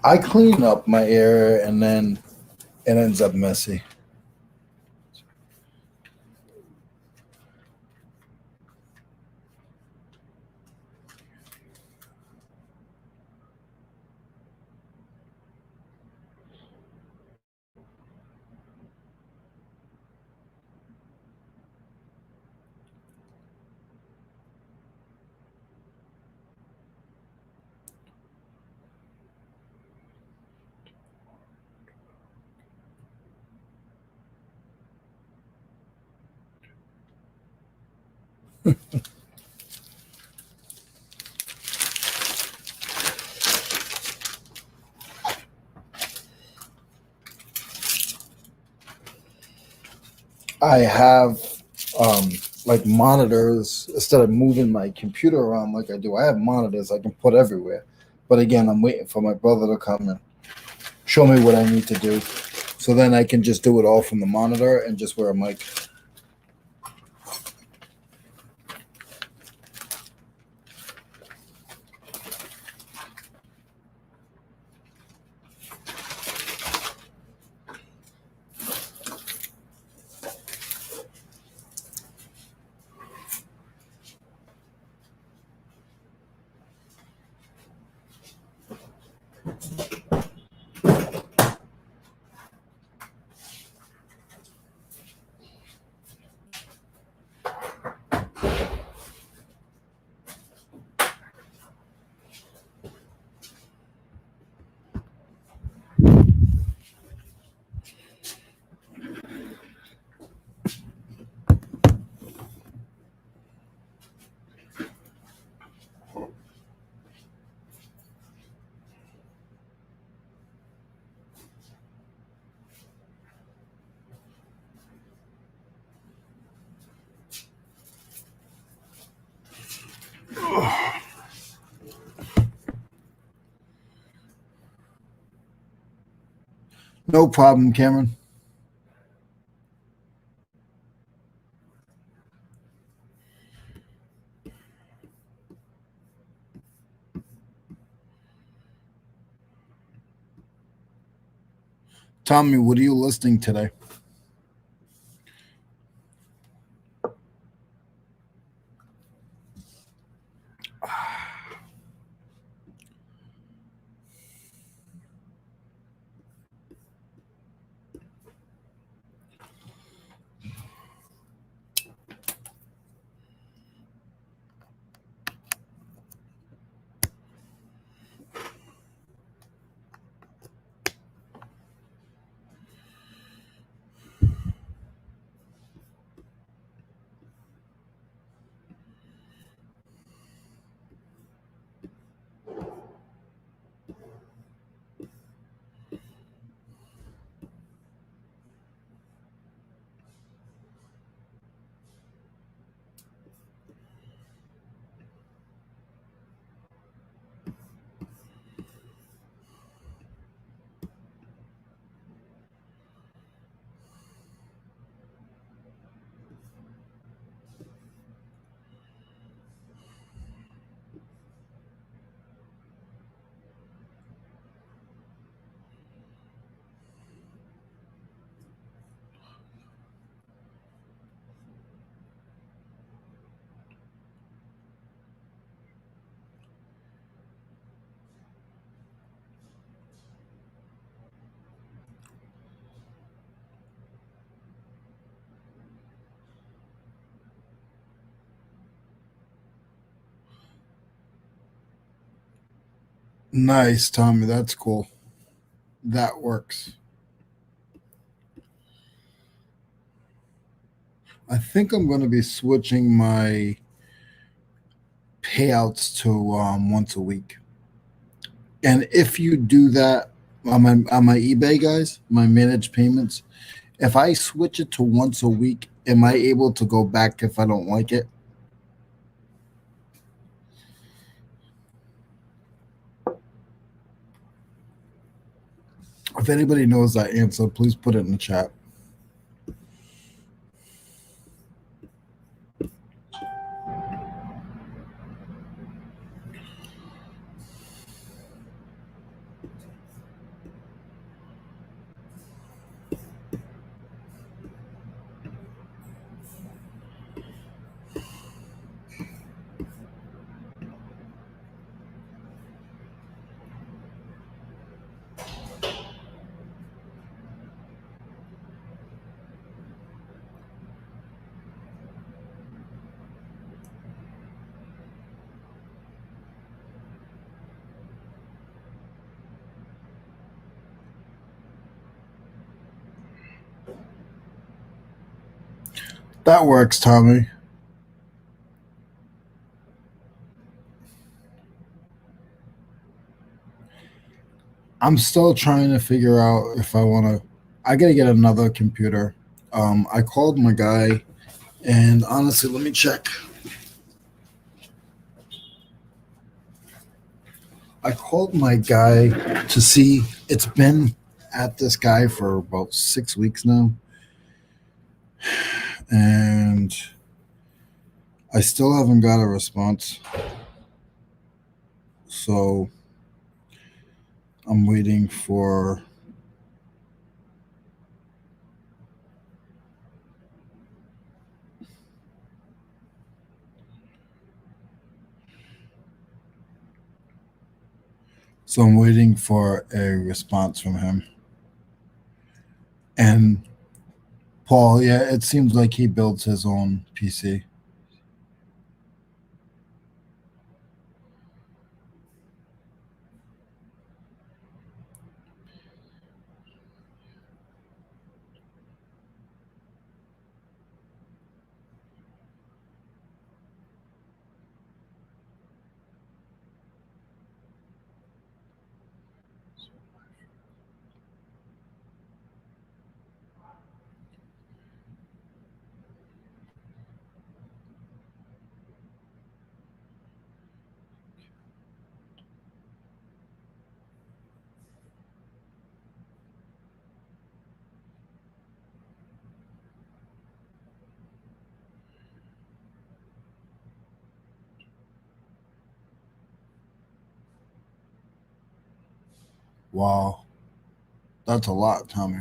I clean up my area and then it ends up messy. I have like monitors instead of moving my computer around like I do. I have monitors I can put everywhere. But again, I'm waiting for my brother to come and show me what I need to do. So then I can just do it all from the monitor and just wear a mic. No problem, Cameron. Tommy, what are you listing today? Nice, Tommy. That's cool. That works. I think I'm going to be switching my payouts to once a week. And if you do that on my eBay guys, my managed payments, if I switch it to once a week, am I able to go back if I don't like it? If anybody knows that answer, please put it in the chat. That works, Tommy. I'm still trying to figure out if I want to. I gotta get another computer. I called my guy, and honestly, let me check. I called my guy to see. It's been at this guy for about 6 weeks now, and I still haven't got a response. So I'm waiting for. So I'm waiting for a response from him. And Paul, yeah, it seems like he builds his own PC. Wow. That's a lot, Tommy.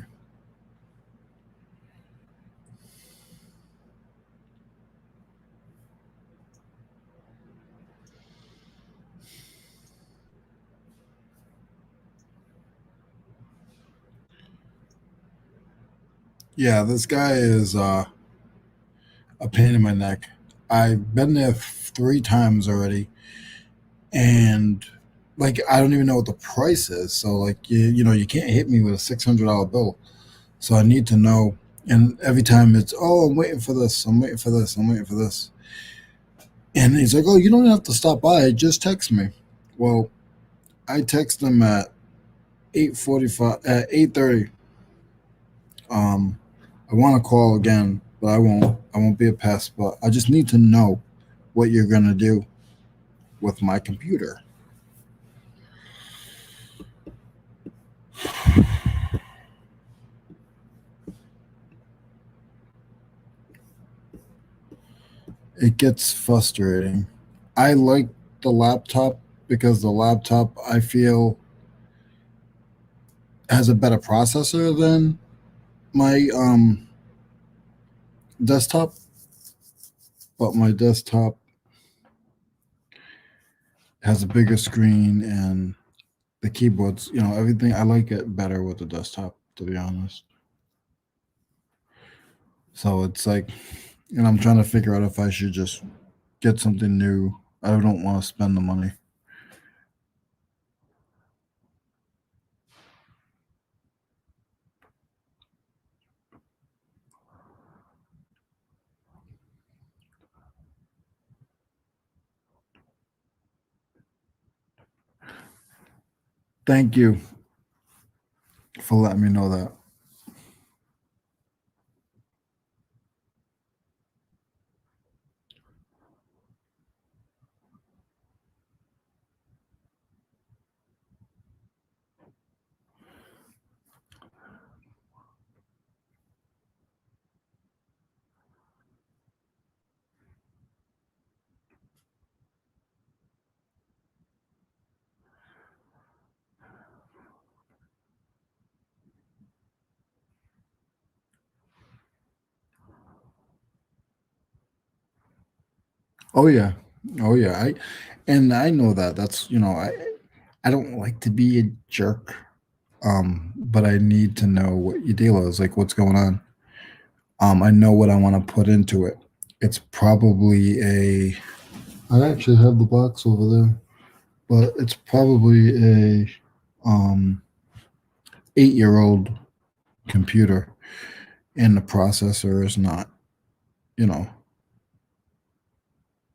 Yeah, this guy is a pain in my neck. I've been there 3 times already, and like I don't even know what the price is. So like you can't hit me with a $600 bill. So I need to know. And every time it's I'm waiting for this. I'm waiting for this. I'm waiting for this. And he's like, oh, you don't have to stop by. Just text me. Well, I text him at 8:45 at 8:30. I want to call again, but I won't. I won't be a pest. But I just need to know what you're gonna do with my computer. It gets frustrating. I like the laptop because the laptop I feel has a better processor than my desktop, but my desktop has a bigger screen and the keyboards, everything. I like it better with the desktop, to be honest. So it's like, and I'm trying to figure out if I should just get something new. I don't want to spend the money. Thank you for letting me know that. Oh yeah. Oh yeah. I know that. That's I don't like to be a jerk. But I need to know what your deal is, like what's going on. I know what I want to put into it. It's probably I actually have the box over there, but it's probably a 8-year-old computer, and the processor is not you know,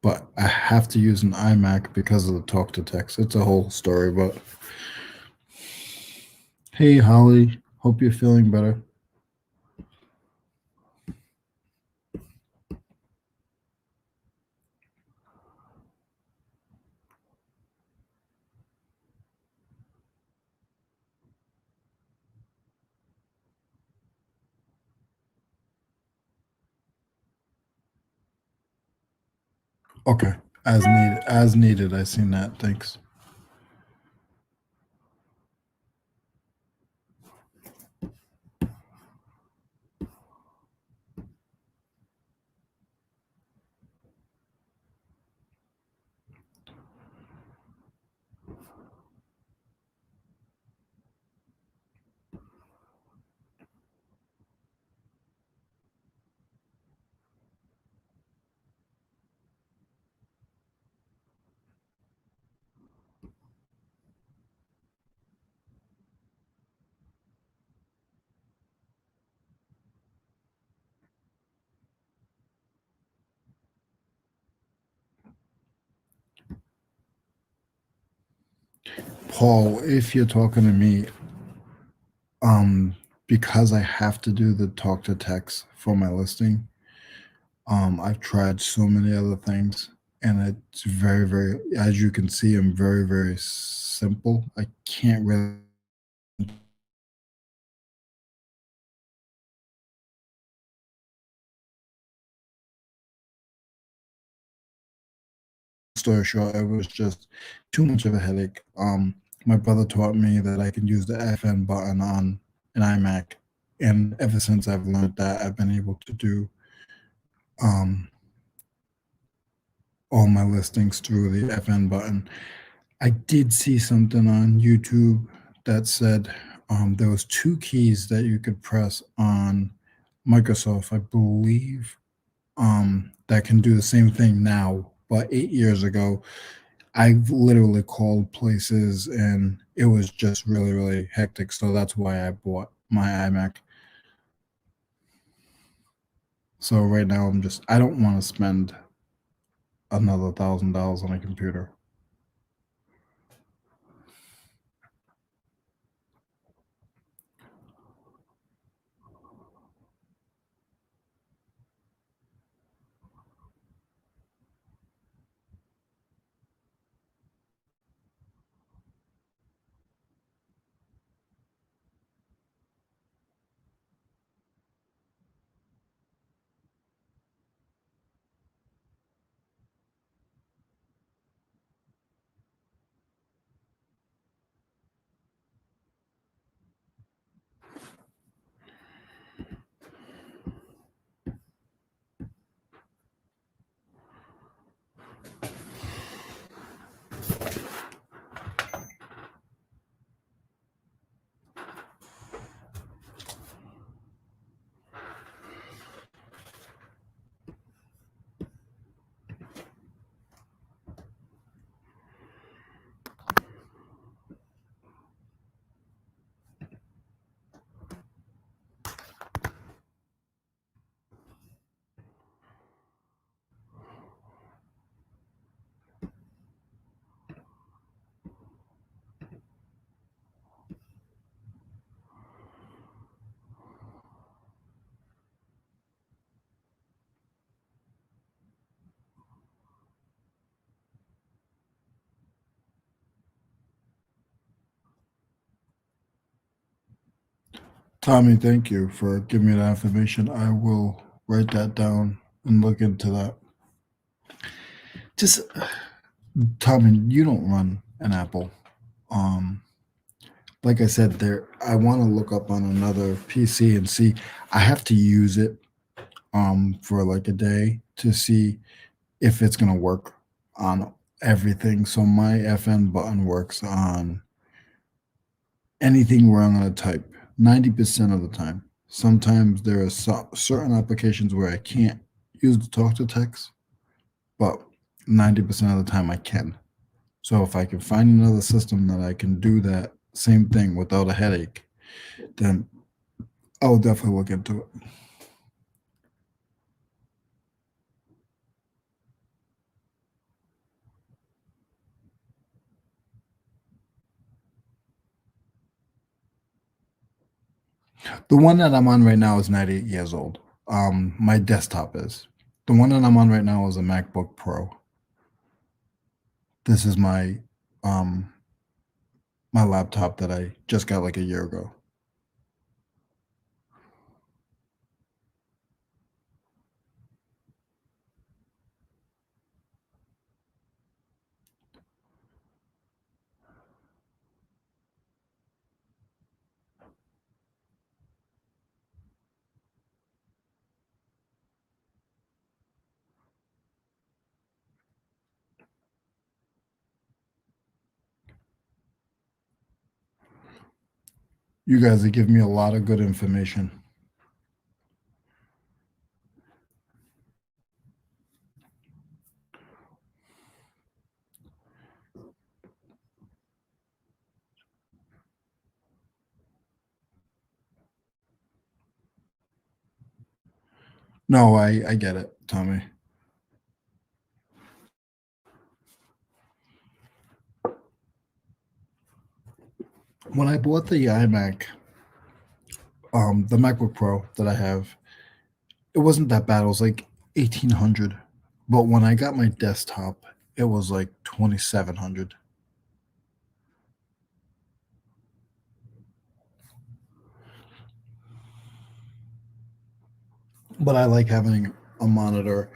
but I have to use an iMac because of the talk to text. It's a whole story, but hey, Holly, hope you're feeling better. Okay, as needed. As needed. I seen that. Thanks. Paul, if you're talking to me, um, because I have to do the talk to text for my listing, I've tried so many other things, and it's very, very, as you can see, I'm very, very simple. I can't really story short, it was just too much of a headache. My brother taught me that I can use the FN button on an iMac, and ever since I've learned that, I've been able to do um, all my listings through the FN button. I did see something on YouTube that said there was two keys that you could press on Microsoft, I believe, that can do the same thing now. But 8 years ago, I've literally called places and it was just really, really hectic. So that's why I bought my iMac. So right now I don't want to spend another $1,000 on a computer. Tommy, thank you for giving me that information. I will write that down and look into that. Just Tommy, you don't run an Apple. Um, like I said, there I want to look up on another PC and see. I have to use it for like a day to see if it's gonna work on everything. So my FN button works on anything where I'm gonna type 90% of the time. Sometimes there are certain applications where I can't use the talk to text, but 90% of the time I can. So if I can find another system that I can do that same thing without a headache, then I'll definitely look into it. The one that I'm on right now is 98 years old. My desktop is. The one that I'm on right now is a MacBook Pro. This is my my laptop that I just got like a year ago. You guys have given me a lot of good information. No, I get it, Tommy. When I bought the iMac, the MacBook Pro that I have, it wasn't that bad. It was like 1,800. But when I got my desktop, it was like 2,700. But I like having a monitor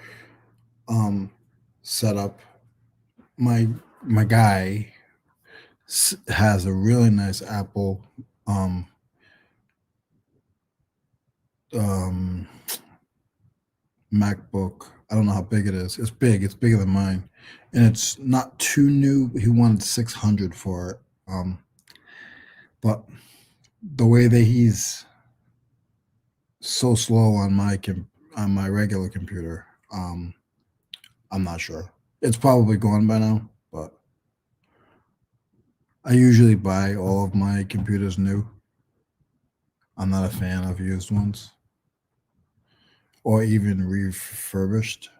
set up. My guy has a really nice Apple MacBook. I don't know how big it is. It's big. It's bigger than mine, and it's not too new. He wanted 600 for it. But the way that he's so slow on my regular computer, I'm not sure. It's probably gone by now, but I usually buy all of my computers new. I'm not a fan of used ones or even refurbished.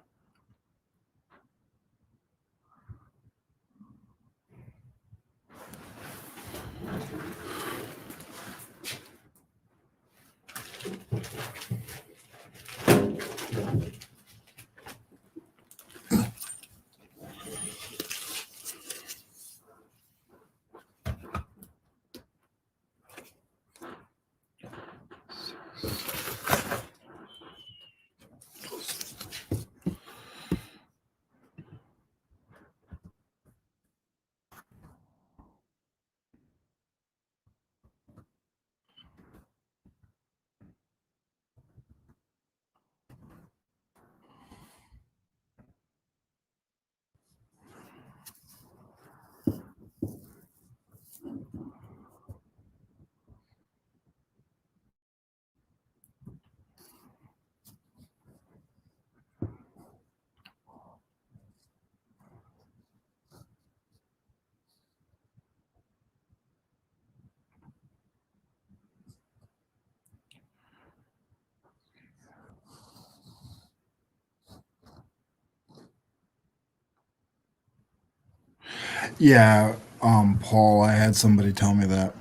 Yeah, Paul, I had somebody tell me that.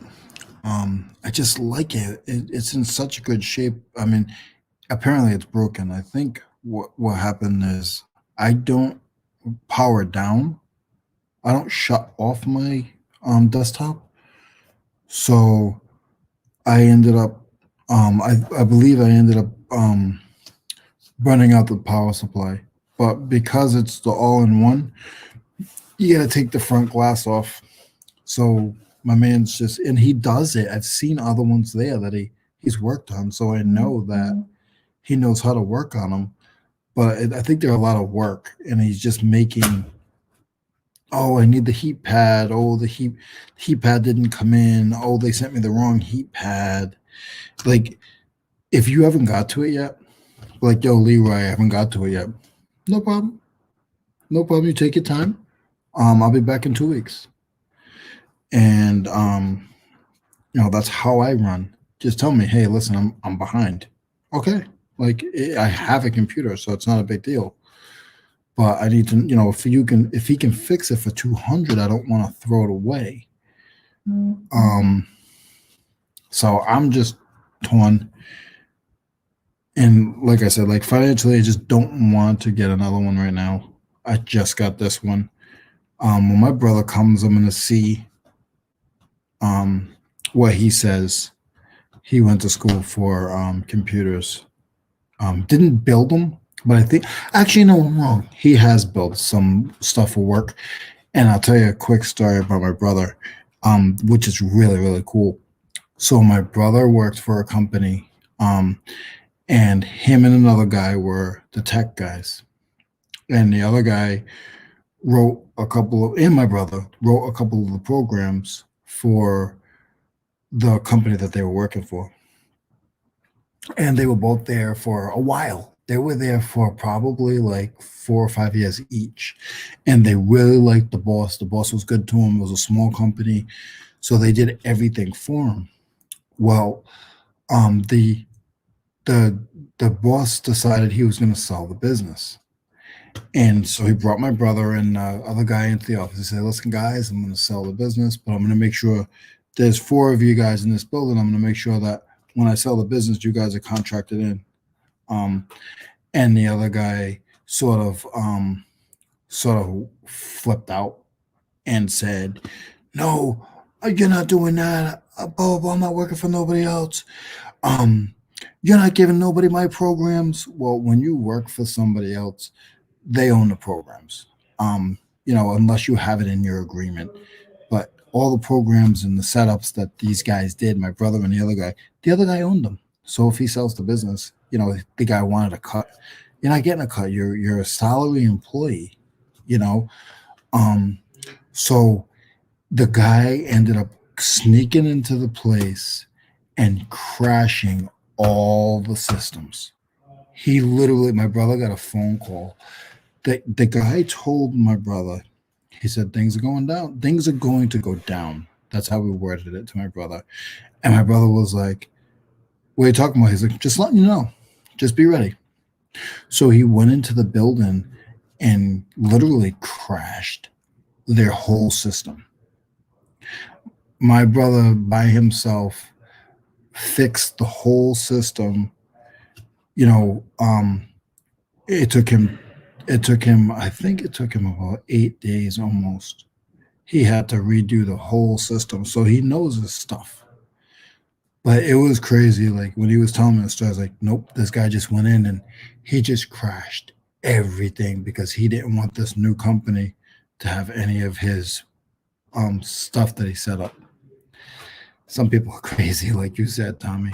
I just like it's in such good shape. I mean, apparently it's broken. I think what happened is I don't power down. I don't shut off my desktop. So I ended up I believe I ended up burning out the power supply. But because it's the all-in-one, you got to take the front glass off. So my man's just, and he does it. I've seen other ones there that he's worked on, so I know that he knows how to work on them. But I think they're a lot of work, and he's just making. Oh, I need the heat pad. Oh, the heat pad didn't come in. Oh, they sent me the wrong heat pad. Like, if you haven't got to it yet, like, yo, Leroy, I haven't got to it yet. No problem. No problem. You take your time. I'll be back in 2 weeks. And that's how I run. Just tell me, hey, listen, I'm behind. Okay, like I have a computer, so it's not a big deal. But I need to, if he can fix it for 200, I don't want to throw it away. So I'm just torn. And like I said, like financially, I just don't want to get another one right now. I just got this one. When my brother comes, I'm gonna see what he says. He went to school for computers. Didn't build them, but I think actually no, I'm wrong. He has built some stuff for work. And I'll tell you a quick story about my brother, which is really, really cool. So my brother worked for a company, and him and another guy were the tech guys. And the other guy and my brother wrote a couple of the programs for the company that they were working for. And they were both there for a while. They were there for probably like 4 or 5 years each. And they really liked the boss. The boss was good to them. It was a small company. So they did everything for him. Well, the boss decided he was going to sell the business. And so he brought my brother and other guy into the office. He said, listen, guys, I'm going to sell the business, but I'm going to make sure there's 4 of you guys in this building. I'm going to make sure that when I sell the business, you guys are contracted in. And the other guy sort of flipped out and said, no, you're not doing that. Blah, blah, blah, I'm not working for nobody else. You're not giving nobody my programs. Well, when you work for somebody else, they own the programs, unless you have it in your agreement. But all the programs and the setups that these guys did, my brother and the other guy owned them. So if he sells the business, the guy wanted a cut. You're not getting a cut. You're a salary employee, So the guy ended up sneaking into the place and crashing all the systems. He literally, my brother got a phone call. The guy told my brother, he said, things are going down. Things are going to go down. That's how we worded it to my brother. And my brother was like, what are you talking about? He's like, just letting you know. Just be ready. So he went into the building and literally crashed their whole system. My brother by himself fixed the whole system. It took him, I think it took him about 8 days almost. He had to redo the whole system. So he knows his stuff. But it was crazy. Like when he was telling me the story, I was like, nope, this guy just went in and he just crashed everything because he didn't want this new company to have any of his stuff that he set up. Some people are crazy, like you said, Tommy.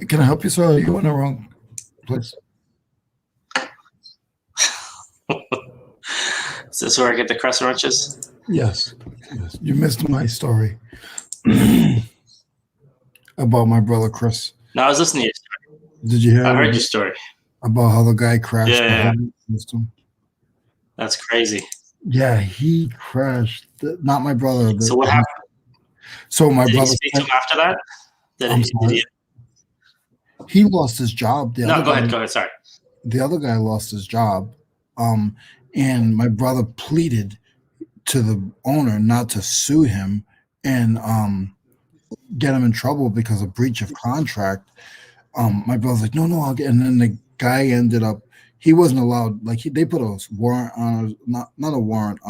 Can I help you, sir? Are you in the wrong place? Is this where I get the crescent wrenches? Yes. You missed my story about my brother Chris. No, I was listening to your story. Did you hear? I heard your story. About how the guy crashed Yeah. the whole system. That's crazy. Yeah, he crashed. Not my brother. So what happened? So my Did brother. he speak to him after that? He lost his job. Go ahead. Sorry. The other guy lost his job, and my brother pleaded to the owner not to sue him and get him in trouble because of breach of contract. My brother's like, no, I'll get. And then the guy ended up. He wasn't allowed. Like they put a warrant on, not a warrant.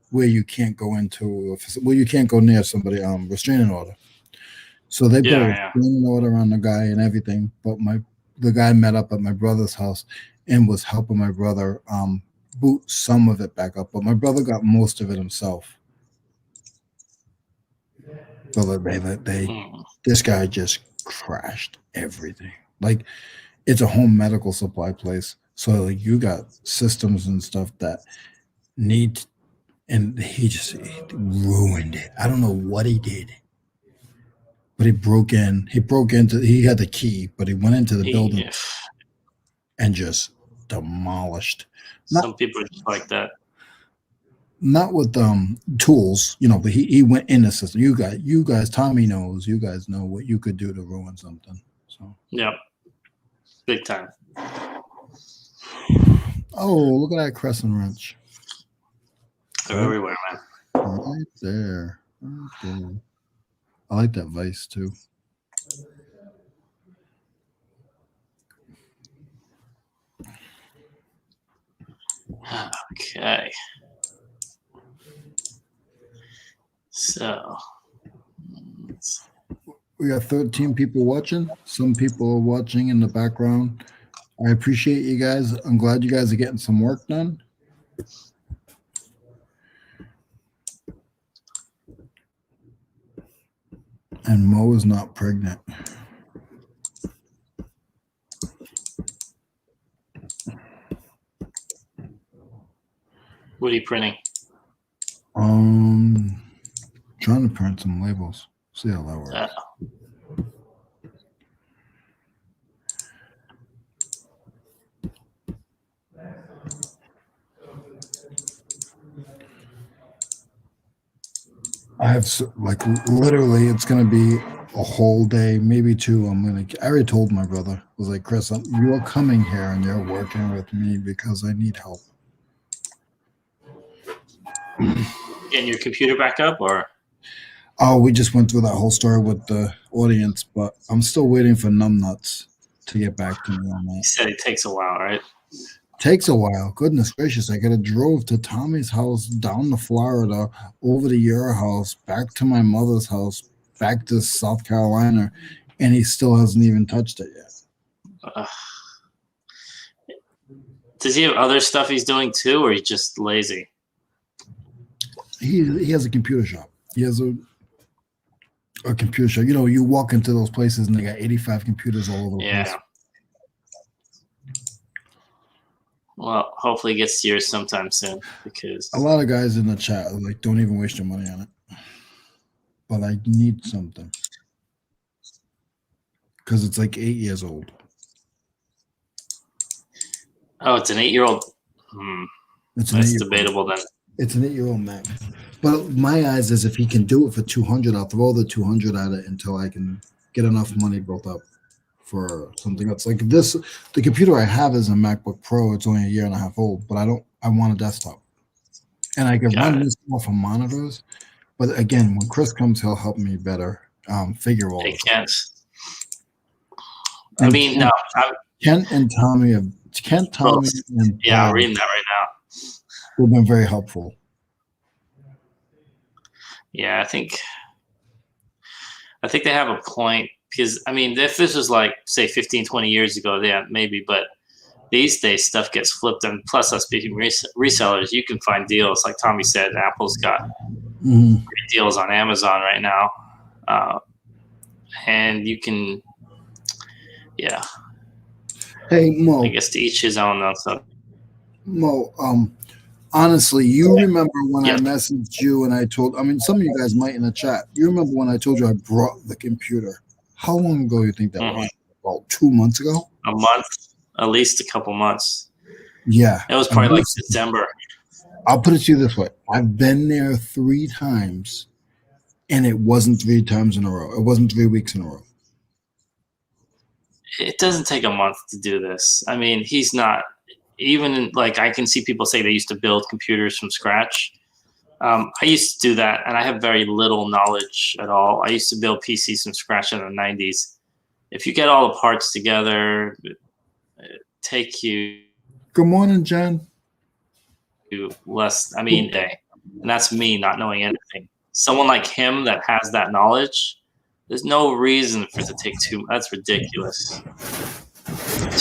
Where you can't go into, where you can't go near somebody. Restraining order. So they put Yeah, a yeah. restraining order on the guy and everything. But the guy met up at my brother's house and was helping my brother boot some of it back up. But my brother got most of it himself. So this guy just crashed everything. Like, it's a home medical supply place. So like you got systems and stuff that need, and he ruined it. I don't know what he did. But he broke into, he had the key, but he went into the building and just demolished. Some people are just like that. Not with tools, but he went in the system. You guys, Tommy knows, you guys know what you could do to ruin something. So Yep. Big time. Oh, look at that crescent wrench. They're everywhere, man. Right there. Right there. I like that vise too. Okay. So we got 13 people watching. Some people are watching in the background. I appreciate you guys. I'm glad you guys are getting some work done. And Mo is not pregnant. What are you printing? Trying to print some labels. See how that works. I have literally, it's gonna be a whole day, maybe two. I already told my brother. I was like, Chris, you're coming here and you're working with me because I need help. Getting your computer back up, or? Oh, we just went through that whole story with the audience, but I'm still waiting for Numbnuts to get back to me on that. You said it takes a while, right? Takes a while. Goodness gracious. I gotta drove to Tommy's house, down to Florida, over to your house, back to my mother's house, back to South Carolina, and he still hasn't even touched it yet. Does he have other stuff he's doing too, or he's just lazy? He has a computer shop. He has a computer shop. You walk into those places and they got 85 computers all over the place. Well, hopefully it gets to yours sometime soon, because a lot of guys in the chat are like, don't even waste your money on it. But I need something. Because it's like 8 years old. Oh, it's an 8-year-old. That's debatable then. It's an 8-year-old Mac. But my eyes is if he can do it for 200, I'll throw the 200 at it until I can get enough money built up for something else. Like this, the computer I have is a MacBook Pro. It's only a year and a half old, but I want a desktop. And I can run this off of monitors. But again, when Chris comes, he'll help me better figure all this out. I mean, no. Kent and Tommy and I'm reading that right now. Who've been very helpful. Yeah, I think they have a point, because I mean, if this was like, say, 15, 20 years ago, yeah, maybe, but these days stuff gets flipped, and plus us being resellers, you can find deals. Like Tommy said, Apple's got great deals on Amazon right now, and you can, yeah. Hey Mo, I guess to each his own though. So Mo, honestly, you remember when I messaged you and I told, some of you guys might in the chat, you remember when I told you I brought the computer? How long ago do you think that was? About 2 months ago? A month, at least a couple months. Yeah. It was probably like December. I'll put it to you this way. I've been there 3 times, and it wasn't 3 times in a row. It wasn't 3 weeks in a row. It doesn't take a month to do this. I mean, he's not even like, I can see people say they used to build computers from scratch. I used to do that, and I have very little knowledge at all. I used to build PCs from scratch in the 90s. If you get all the parts together, it take you. Good morning, Jen. Less, day. And that's me not knowing anything. Someone like him that has that knowledge, There's no reason for it to take that's ridiculous.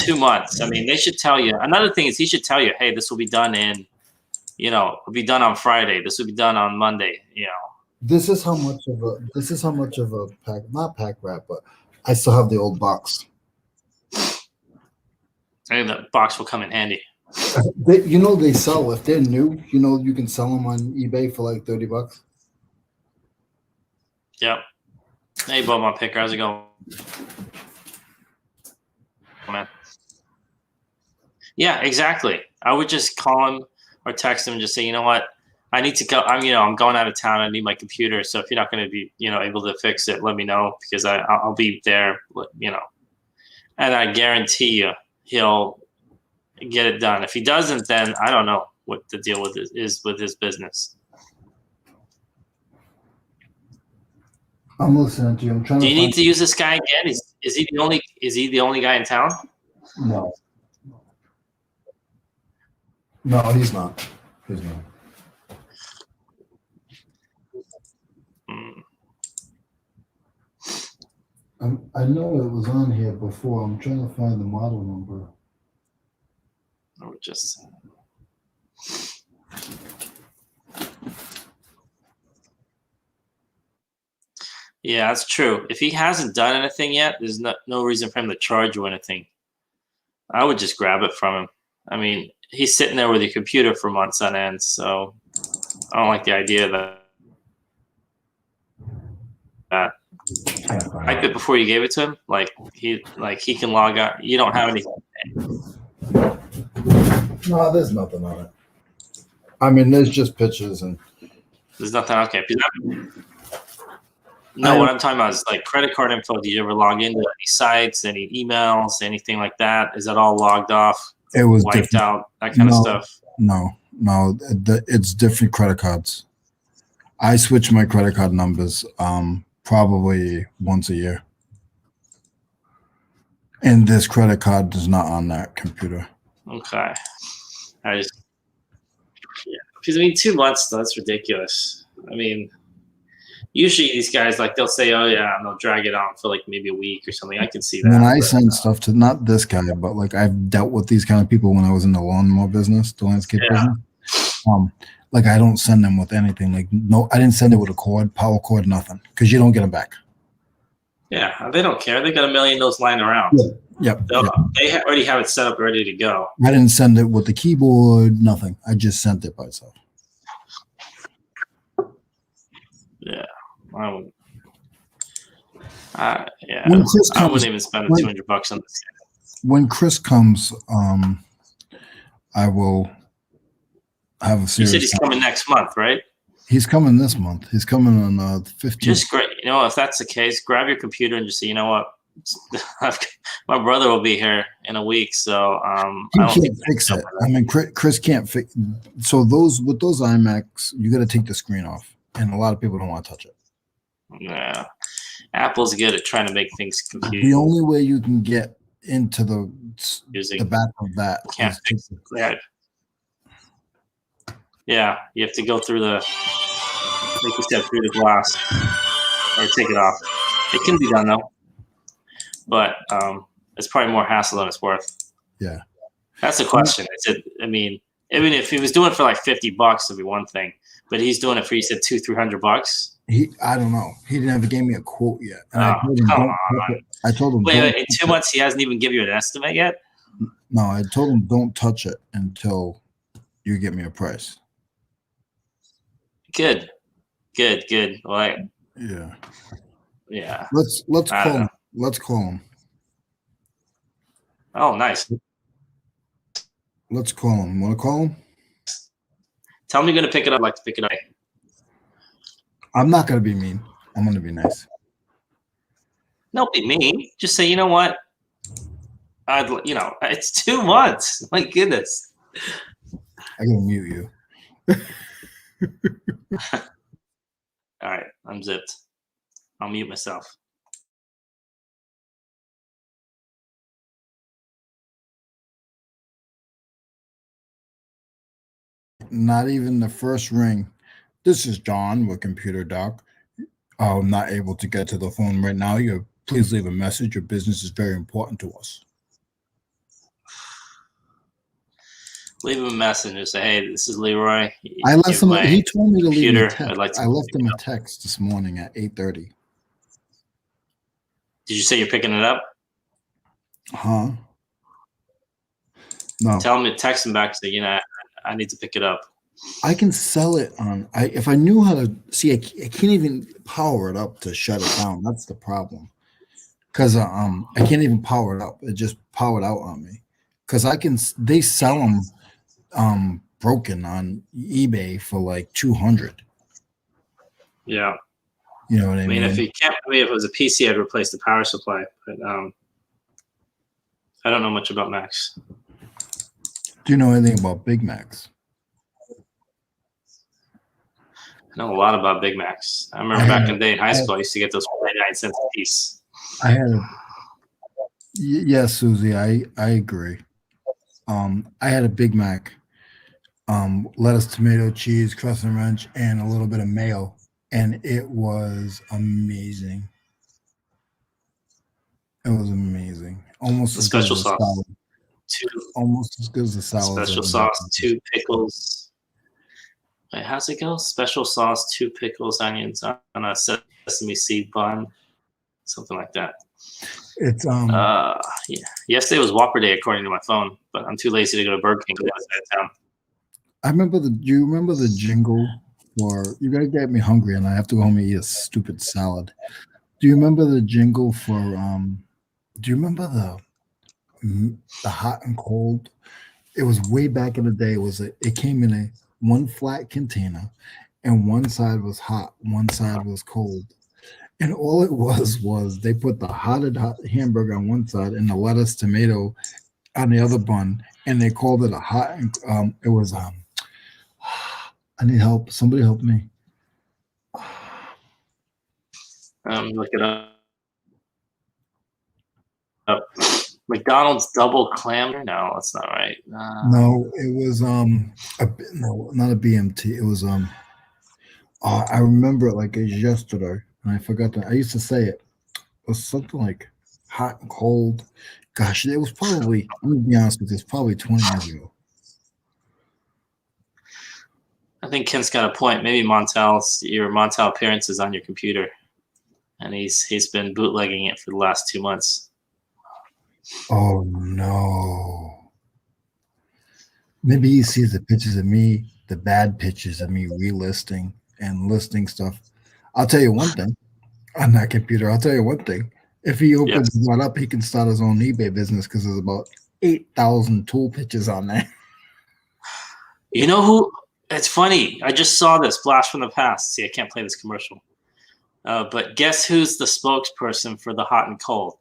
2 months. I mean, they should tell you. Another thing is he should tell you, hey, this will be done in, it'll be done on Friday. This will be done on Monday, This is how much of a pack, not pack wrap, but I still have the old box. I think the box will come in handy. They sell, if they're new, you can sell them on eBay for like $30. Yep. Hey, Bob, my picker. How's it going? Man. Yeah, exactly. I would just call him or text him and just say, you know what? I need to go. I'm going out of town. I need my computer. So if you're not going to be, able to fix it, let me know because I'll be there, And I guarantee you he'll get it done. If he doesn't, then I don't know what the deal is with his business. I'm listening to you. I'm trying. Do you need to use this guy again? Is he the only guy in town? No. No, he's not. He's not. I know it was on here before. I'm trying to find the model number. Or just. Yeah, that's true. If he hasn't done anything yet, there's no reason for him to charge you anything. I would just grab it from him. I mean, he's sitting there with your computer for months on end, so I don't like the idea of that. Type it before you gave it to him. Like he can log out. You don't have anything. No, there's nothing on it. I mean, there's just pictures and. There's nothing. Okay. No, what I'm talking about is like credit card info. Do you ever log into any sites, any emails, anything like that? Is that all logged off? It was wiped different. out. That kind of stuff. No. It's different credit cards. I switch my credit card numbers probably once a year, and this credit card is not on that computer. Okay. Because 2 months, that's ridiculous. I mean, usually these guys, they'll say, oh, yeah, and they'll drag it on for maybe a week or something. I can see that. When I send stuff to, not this guy, but I've dealt with these kind of people when I was in the lawnmower business, the landscape business. I don't send them with anything. No, I didn't send it with a cord, power cord, nothing, because you don't get them back. Yeah, they don't care. They got a million of those lying around. Yeah. They already have it set up, ready to go. I didn't send it with the keyboard, nothing. I just sent it by itself. Yeah, I wouldn't. I wouldn't even spend $200 on this. When Chris comes, I will have a serious. You said he's coming next month, right? He's coming this month. He's coming on the 15th. Just great. If that's the case, grab your computer and just say, you know what, my brother will be here in a week, so he can't fix it. I mean, Chris can't fix. So with those iMacs, you got to take the screen off, and a lot of people don't want to touch it. Yeah, Apple's good at trying to make things confusing. The only way you can get into the back of that can't fix it. Yeah, you have to go through like you said, through the glass or take it off. It can be done though, but it's probably more hassle than it's worth. Yeah, that's the question. Even if he was doing it for $50, it'd be one thing, but he's doing it for, you said $200-300. I don't know. He never gave me a quote yet. And I told him. Wait, in 2 months he hasn't even given you an estimate yet? No, I told him don't touch it until you get me a price. Good. Well, yeah. Let's call him. Let's call him. Oh, nice. Let's call him. Want to call him? Tell him you're gonna pick it up. I'd like to pick it up. I'm not gonna be mean. I'm gonna be nice. Don't be mean. Just say, you know what? It's 2 months. My goodness. I gotta mute you. All right, I'm zipped. I'll mute myself. Not even the first ring. This is John with Computer Doc. I'm not able to get to the phone right now. Please leave a message. Your business is very important to us. Leave him a message and say, "Hey, this is Leroy. I left him. He told me to leave me a computer. text. I'd like to I left him a text this morning at 8:30. Did you say you're picking it up? Huh? No. Tell him to text him back and say, you know, I need to pick it up. I can sell it on. If I knew how to see, I can't even power it up to shut it down. That's the problem. Because I can't even power it up. It just powered out on me. Because they sell them broken on eBay for like 200. Yeah. You know what I mean? If you can't, if it was a PC, I'd replace the power supply. But I don't know much about Macs. Do you know anything about Big Macs? I know a lot about Big Macs. I remember back in the day in high school, I used to get those 49 cents a piece. Yes, Susie, I agree. I had a Big Mac, lettuce, tomato, cheese, crust and ranch, and a little bit of mayo, and it was amazing. It was amazing. Almost as special good as sauce. Almost as good as the salad. Special sauce, 2 pickles. Wait, how's it go? Special sauce, 2 pickles, onions on a sesame seed bun, something like that. It's yeah. Yesterday was Whopper Day according to my phone, but I'm too lazy to go to Burger King because I was out of town. I remember do you remember the jingle for you gotta get me hungry and I have to go home and eat a stupid salad? Do you remember the jingle for do you remember the hot and cold? It was way back in the day. It came in one flat container and one side was hot, one side was cold. And all it was they put the hot hamburger on one side and the lettuce, tomato on the other bun, and they called it a hot. It was I need help. Somebody help me. Look it up. McDonald's double clam. No, that's not right. No, it was no, not a BMT. It was I remember it like it's yesterday. And I forgot that. I used to say it. It was something like hot and cold. Gosh, it was probably, let me be honest with you, it's probably 20 years ago. I think Kent's got a point. Maybe your Montel appearance is on your computer. And he's been bootlegging it for the last 2 months. Oh, no. Maybe he sees the pictures of me, the bad pictures of me relisting and listing stuff. I'll tell you one thing on that computer. I'll tell you one thing. If he opens that up, he can start his own eBay business because there's about 8,000 tool pictures on there. You know who? It's funny. I just saw this blast from the past. See, I can't play this commercial. But guess who's the spokesperson for the hot and cold?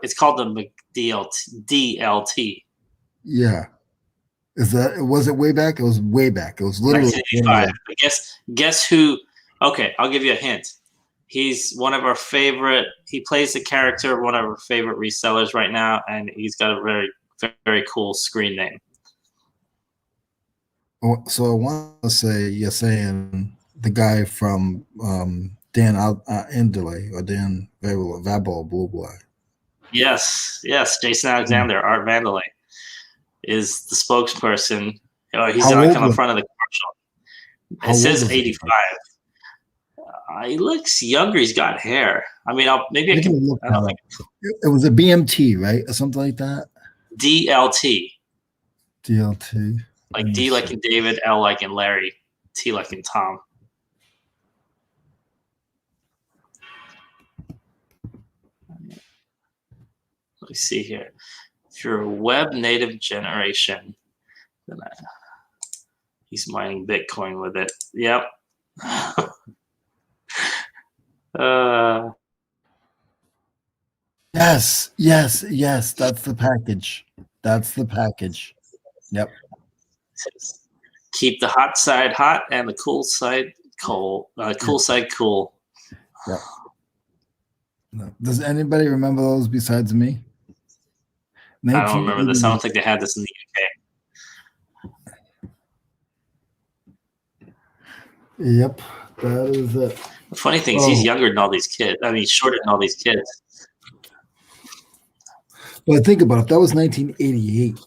It's called the DLT. Yeah. Was it way back? It was way back. It was literally 1985. Guess who? Okay, I'll give you a hint. He's one of our favorite. He plays the character of one of our favorite resellers right now, and he's got a very, very cool screen name. So I want to say you're saying the guy from Dan Endeley or Dan Vabel Blue Boy. Yes, Jason Alexander, Art Vandelay, is the spokesperson. He's like on the front of the commercial. It says 85. He looks younger. He's got hair. I mean, maybe I can look. It was a BMT, right, or something like that. DLT. DLT. Like D like in David, L like in Larry, T like in Tom. Let me see here. If you're a web native generation, then he's mining Bitcoin with it. Yep. Yes. That's the package. Yep. Keep the hot side hot and the cool side cold. Cool side cool. Yep. Does anybody remember those besides me? I don't remember this. I don't think they had this in the UK. Yep, that is it. The funny thing is, he's younger than all these kids. I mean, he's shorter than all these kids. But think about it. If that was 1988,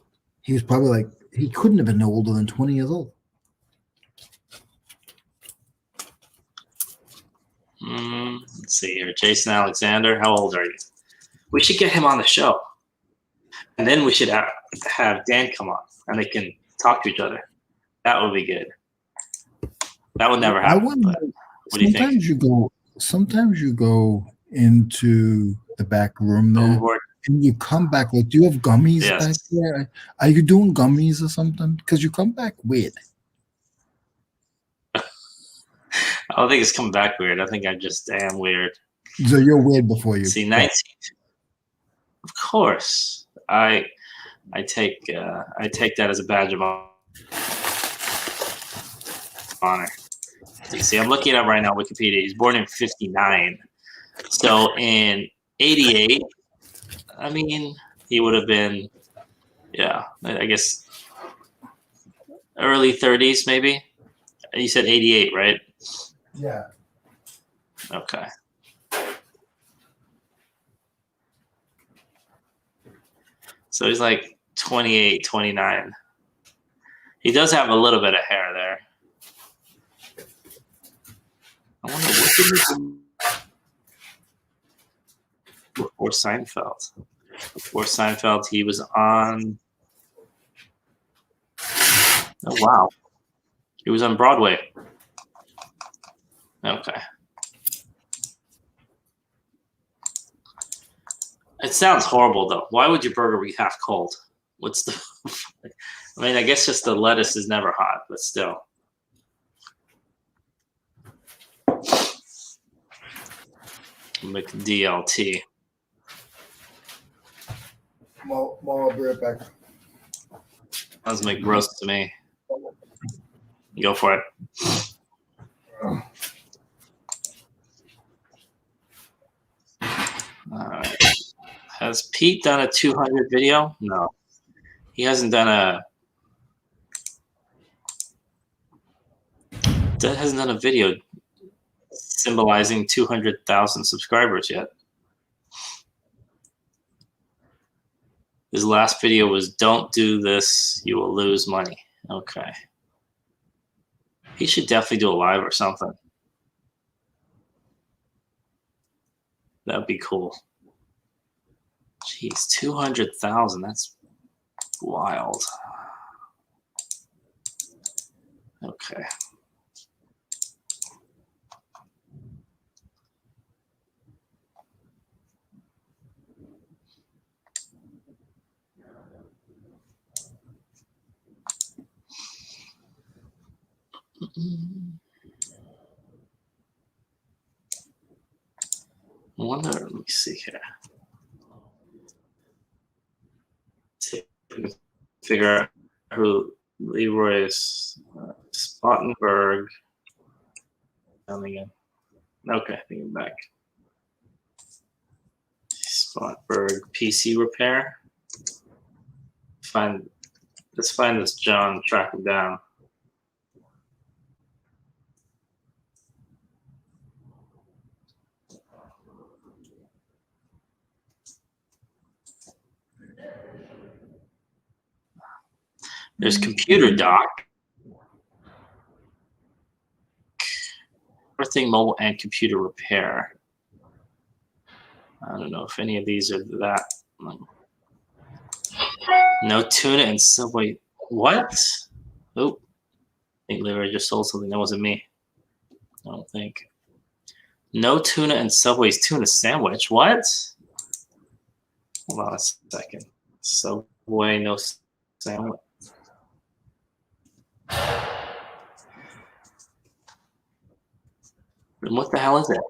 he was probably like, he couldn't have been no older than 20 years old. Let's see here. Jason Alexander, how old are you? We should get him on the show. And then we should have Dan come on, and they can talk to each other. That would be good. That would never happen. What do you think? Sometimes you go into the back room there, Overboard. and you come back. Like, do you have gummies back there? Are you doing gummies or something? Because you come back weird. I don't think it's coming back weird. I think I just am weird. So you're weird before you see 19. Of course, I take that as a badge of honor. See, I'm looking it up right now. Wikipedia. He's born in '59, so in '88, I mean, he would have been, I guess, early 30s maybe. You said '88, right? Yeah. Okay. So he's like 28, 29. He does have a little bit of hair there. I wonder what did he do before Seinfeld. Before Seinfeld, he was on. Oh wow, he was on Broadway. Okay. It sounds horrible though. Why would your burger be half cold? What's the? I mean, I guess just the lettuce is never hot, but still. McDLT. I'll be right back. Sounds like roast to me. Go for it. All right. Has Pete done a 200 video? No. He hasn't done a video symbolizing 200,000 subscribers yet. His last video was "Don't do this, you will lose money." Okay. He should definitely do a live or something. That'd be cool. Jeez, 200,000. That's wild. Okay. I wonder, let me see here. See if we can figure out who Leroy is. Spartanburg. Down again. Okay, I think I'm back. Spartanburg PC repair. Let's find this John, track him down. There's Computer Doc, Everything Mobile, and Computer Repair. I don't know if any of these are that. No tuna and Subway. What? Oh, I think Leroy just sold something. That wasn't me. I don't think. No tuna and Subway's tuna sandwich. What? Hold on a second. Subway, no sandwich. What the hell is it?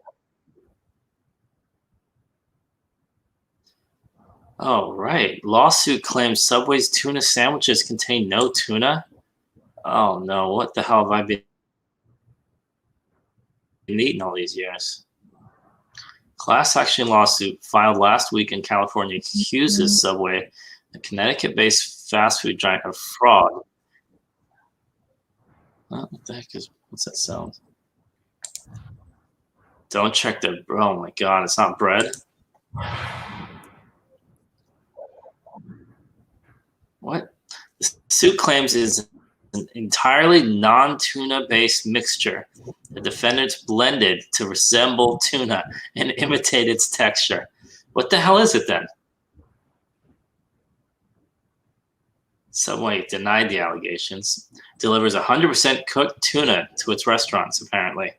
Oh, right. Lawsuit claims Subway's tuna sandwiches contain no tuna. Oh, no. What the hell have I been eating all these years? Class action lawsuit filed last week in California accuses Subway, a Connecticut-based fast food giant, of fraud. What the heck is, what's that sound? Don't check the. Oh my God! It's not bread. What? The suit claims is an entirely non-tuna based mixture. The defendants blended to resemble tuna and imitate its texture. What the hell is it then? Subway denied the allegations. Delivers 100% cooked tuna to its restaurants, apparently.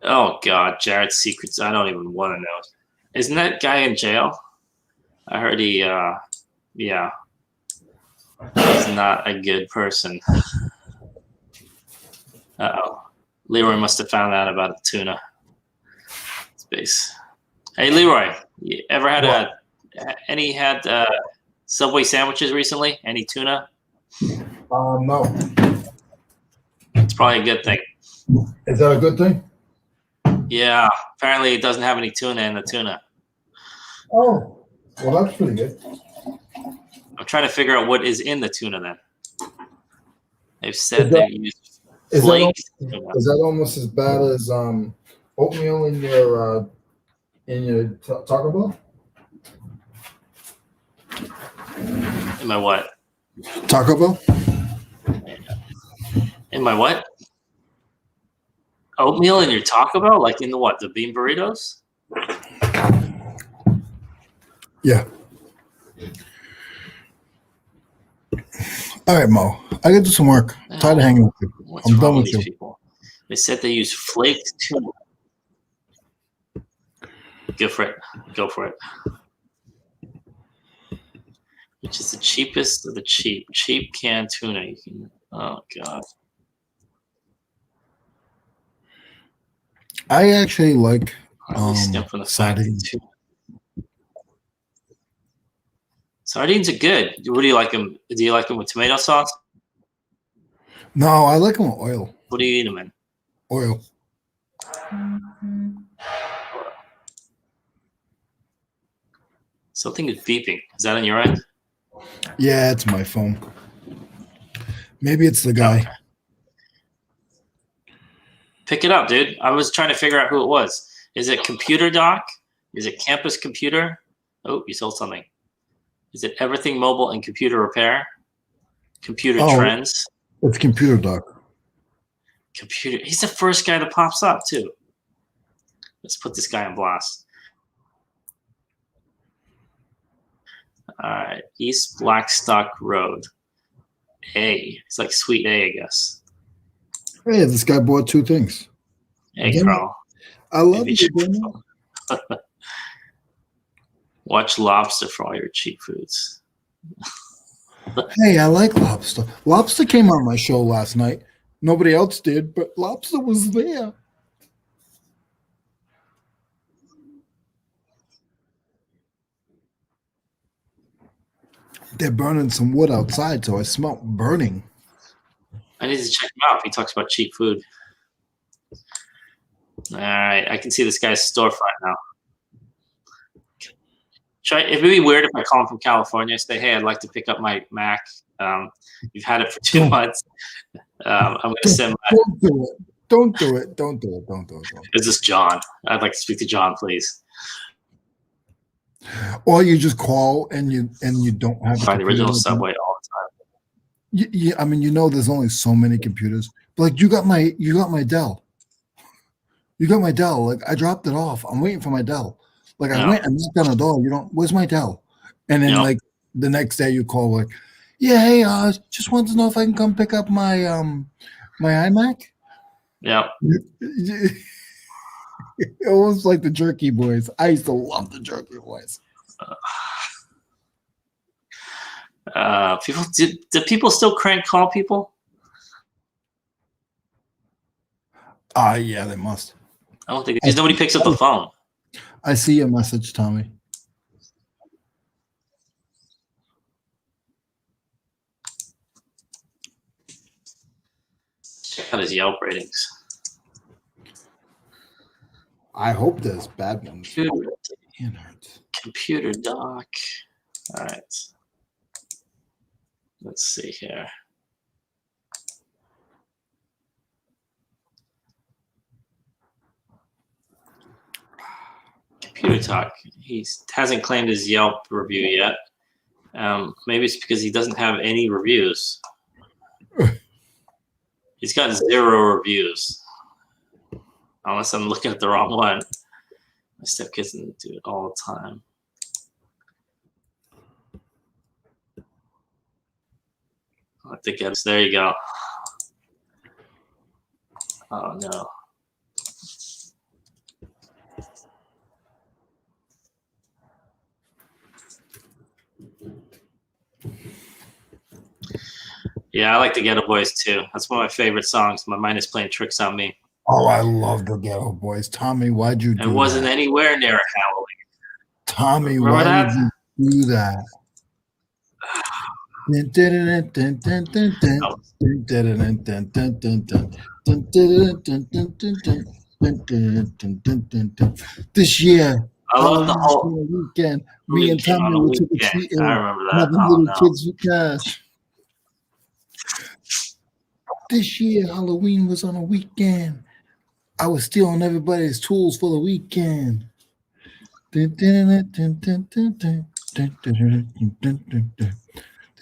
Oh, God, Jared's secrets. I don't even want to know. Isn't that guy in jail? I heard he, yeah. He's not a good person. Uh-oh. Leroy must have found out about the tuna. Space. Hey, Leroy, you ever had Subway sandwiches recently? Any tuna? No. It's probably a good thing. Is that a good thing? Yeah, apparently it doesn't have any tuna in the tuna. Oh, well, that's pretty good. I'm trying to figure out what is in the tuna then. They've said they use flaked tuna. Is that almost as bad as oatmeal in your Taco Bell? In my what? Taco Bell? In my what? Oatmeal in your Taco Bell? Like in the what? The bean burritos? Yeah. All right, Mo. I got to do some work. I'm tired of hanging with you. What's I'm wrong done with with these you. people? They said they use flaked tuna. Go for it. Go for it. Which is the cheapest of the cheap? Cheap canned tuna. You can. Oh God. I actually like sardines. Sardines are good. What do you like them? Do you like them with tomato sauce? No, I like them with oil. What do you eat them in? Oil. Something is beeping. Is that on your end? Yeah, it's my phone. Maybe it's the guy. Okay. Pick it up, dude. I was trying to figure out who it was. Is it Computer Doc? Is it Campus Computer? Oh, you sold something. Is it Everything Mobile and Computer Repair? Computer Trends? It's Computer Doc. Computer. He's the first guy that pops up, too. Let's put this guy on blast. All right. East Blackstock Road. A. It's like Sweet A, I guess. Hey, this guy bought two things. Hey, Carl. I love you. Watch Lobster for all your cheap foods. Hey, I like Lobster. Lobster came on my show last night. Nobody else did, but Lobster was there. They're burning some wood outside, so I smell burning. I need to check him out if he talks about cheap food. All right, I can see this guy's storefront now. It'd be weird if I call him from California, say, hey, I'd like to pick up my Mac. You've had it for 2 months. I'm going to send my... Don't do it. Is this John? I'd like to speak to John, please. Or you just call and you don't have Find the original Subway all the time. Yeah, I mean, there's only so many computers. But like, you got my Dell. You got my Dell. Like, I dropped it off. I'm waiting for my Dell. Like, I went and knocked on the door. Where's my Dell? And then like the next day you call like, yeah, hey, just want to know if I can come pick up my my iMac. Yeah. It was like the Jerky Boys. I used to love the Jerky Boys. Do people still crank call people? Yeah, they must. I don't think because nobody picks up the phone. I see your message, Tommy. Check out his Yelp ratings. I hope there's bad ones. Computer Doc. All right. Let's see here. Computer Talk. He hasn't claimed his Yelp review yet. Maybe it's because he doesn't have any reviews. He's got 0 reviews. Unless I'm looking at the wrong one. My stepkids do it all the time. I think it's there. You go. Oh no. Yeah, I like the Ghetto Boys too. That's one of my favorite songs. My mind is playing tricks on me. Oh, I love the Ghetto Boys. Tommy, why'd you do that? It wasn't anywhere near Halloween. Tommy, Remember why that? did you do that? This year, I love the whole weekend. Me and weekend on Tommy a were trick or weekend. treating. I remember that. Having Oh little no. kids with cash. This year, Halloween was on a weekend. I was stealing everybody's tools for the weekend.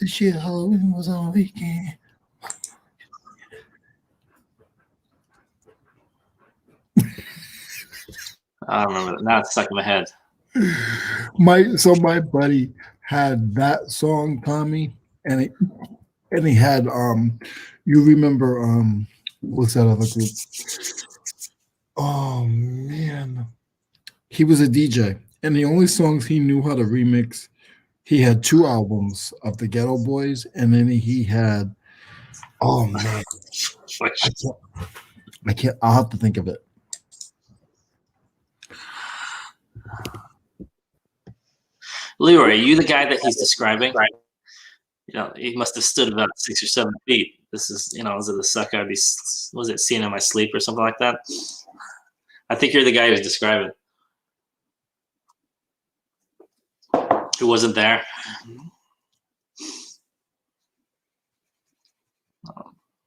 This year, Halloween was on a weekend. I remember that. Now it's stuck in my head. My buddy had that song, Tommy, and he had you remember what's that other group? Oh man, he was a DJ, and the only songs he knew how to remix, he had 2 albums of the Ghetto Boys, and then he had, oh man, I can't. I'll have to think of it. Leroy, are you the guy that he's describing? You know, he must have stood about 6 or 7 feet. This is, you know, is it the sucker I'd be, was it Seeing in My Sleep or something like that? I think you're the guy who's describing. Who wasn't there?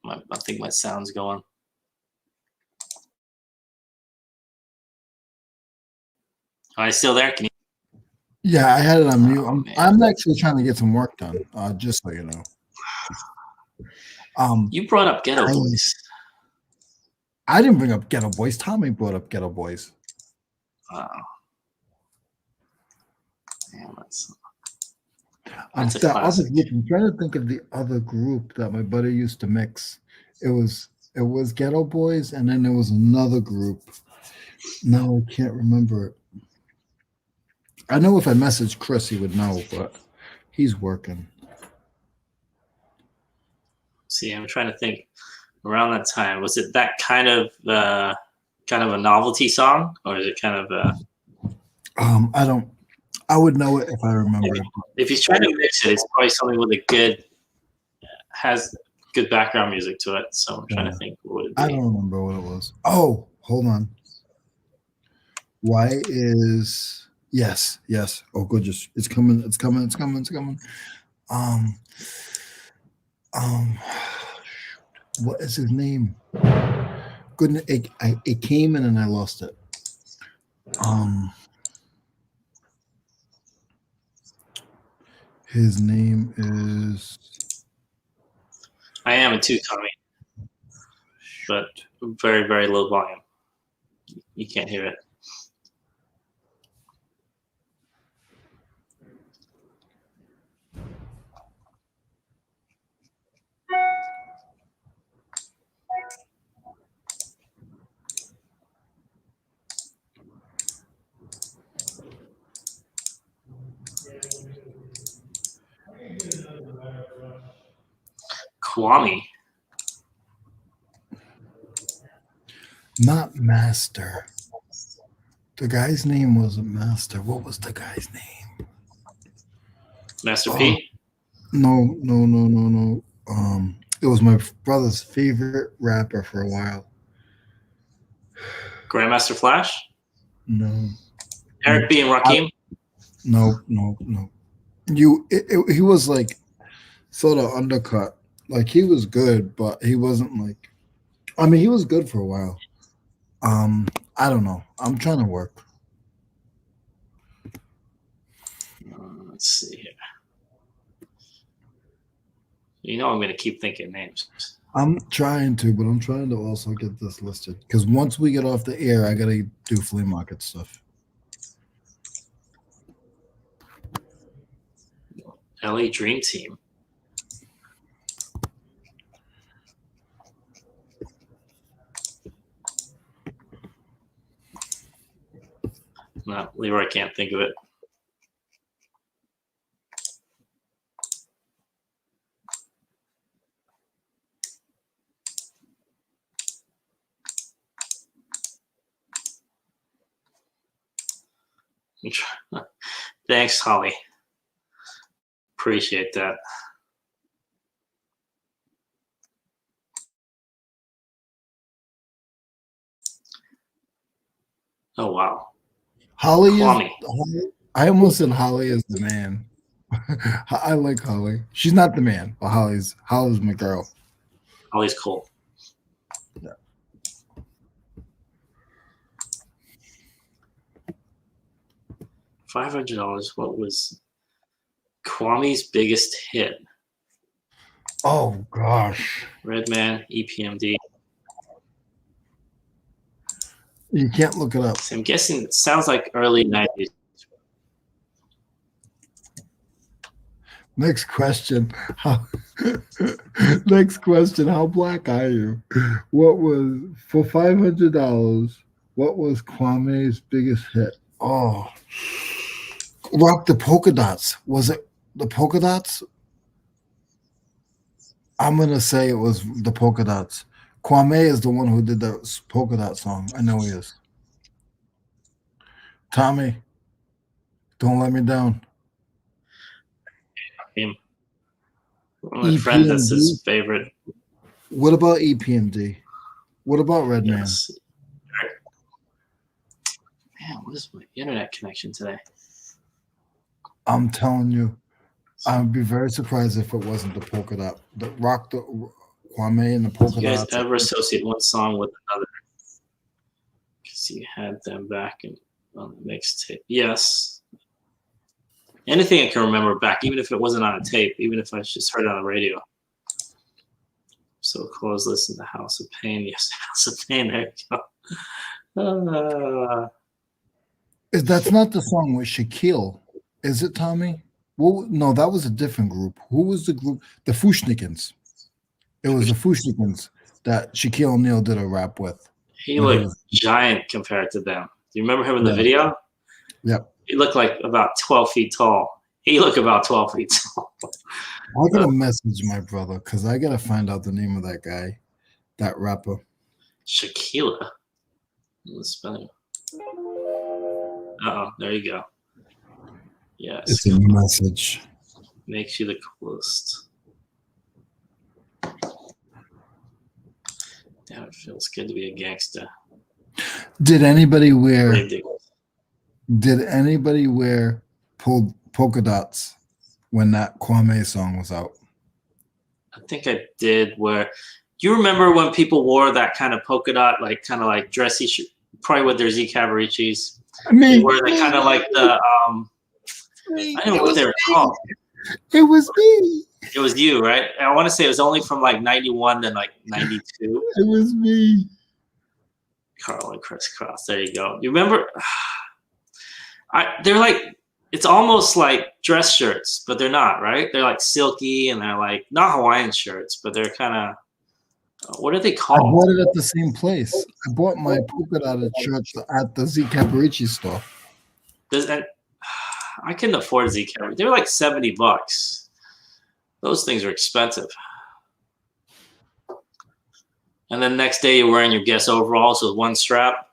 I think my sound's going. Am I still there? Can you? Yeah, I had it on mute. Oh, I'm actually trying to get some work done, just so you know. You brought up Ghetto Boys. I didn't bring up Ghetto Boys. Tommy brought up Ghetto Boys. Wow. Damn, I'm trying to think of the other group that my buddy used to mix. It was Ghetto Boys, and then there was another group. No, I can't remember it. I know if I messaged Chris, he would know, but he's working. See, I'm trying to think. Around that time, was it that kind of a novelty song, or is it kind of? I don't. I would know it if I remember it. If he's trying to mix it, it's probably something with a good, has good background music to it. So I'm trying to think what would it be. I don't remember what it was. Oh, hold on. Why is yes. Oh, good. Just it's coming. What is his name? Goodness, it came in and I lost it. His name is. I am a 2 Tommy, but very, very low volume. You can't hear it. Kwame. Not Master. The guy's name wasn't Master. What was the guy's name? Master P? No. It was my brother's favorite rapper for a while. Grandmaster Flash? No. Eric B. and Rakim? No. He was like sort of undercut. Like he was good, but he wasn't like. I mean, he was good for a while. I don't know. I'm trying to work. Let's see here. You know I'm going to keep thinking names. I'm trying to, but I'm trying to also get this listed because once we get off the air, I gotta do flea market stuff. LA Dream Team. No, Leroy can't think of it. Thanks, Holly. Appreciate that. Oh, wow. Holly Kwame. I almost said Holly is the man. I like Holly. She's not the man, but Holly's my girl. Holly's cool. Yeah. $500. What was Kwame's biggest hit? Oh gosh. Redman, EPMD. You can't look it up. So I'm guessing it sounds like early 90s. Next question. Next question. How black are you? What was for $500? What was Kwame's biggest hit? Oh, Rock the Polka Dots. Was it the Polka Dots? I'm gonna say it was the Polka Dots. Kwame is the one who did the polka dot song. I know he is. Tommy, don't let me down. Him. My friend, that's his favorite. What about EPMD? What about Redman? Yes. Man, what is my internet connection today? I'm telling you, I'd be very surprised if it wasn't the polka dot. The Rock the Kwame and the polka Did you guys dots. ever associate one song with another? Because you had them back on the mixtape. Yes. Anything I can remember back, even if it wasn't on a tape, even if I just heard it on the radio. So close, listen to House of Pain. Yes, House of Pain. There you go. That's not the song with Shaquille, is it, Tommy? Well, no, that was a different group. Who was the group? The Fushnikins. It was the Fushnikins that Shaquille O'Neal did a rap with. He looked giant compared to them. Do you remember him in the video? Yep. He looked like about 12 feet tall. He looked about 12 feet tall. I gotta message my brother because I gotta find out the name of that guy, that rapper. Shaquilla. Let's spell it. Oh, there you go. Yes. It's a message. Makes you the coolest. Damn, it feels good to be a gangster. Did anybody wear? Ridiculous. Did anybody wear polka dots when that Kwame song was out? I think I did. Where do you remember when people wore that kind of polka dot, like kind of like dressy, probably with their Z Cavaricis? I mean, they were kind of like the I don't know what they were called. It was me. It was you, right? I want to say it was only from like 91 to like 92. It was me. Carl and Chris Cross. There you go. You remember? They're like, it's almost like dress shirts, but they're not, right? They're like silky and they're like not Hawaiian shirts, but they're kind of, what are they called? I bought it at the same place. I bought my polka dotted shirt at the Z Caparici store. I couldn't afford Z Caparici. They were like $70. Those things are expensive. And then next day you're wearing your Guess overalls with one strap.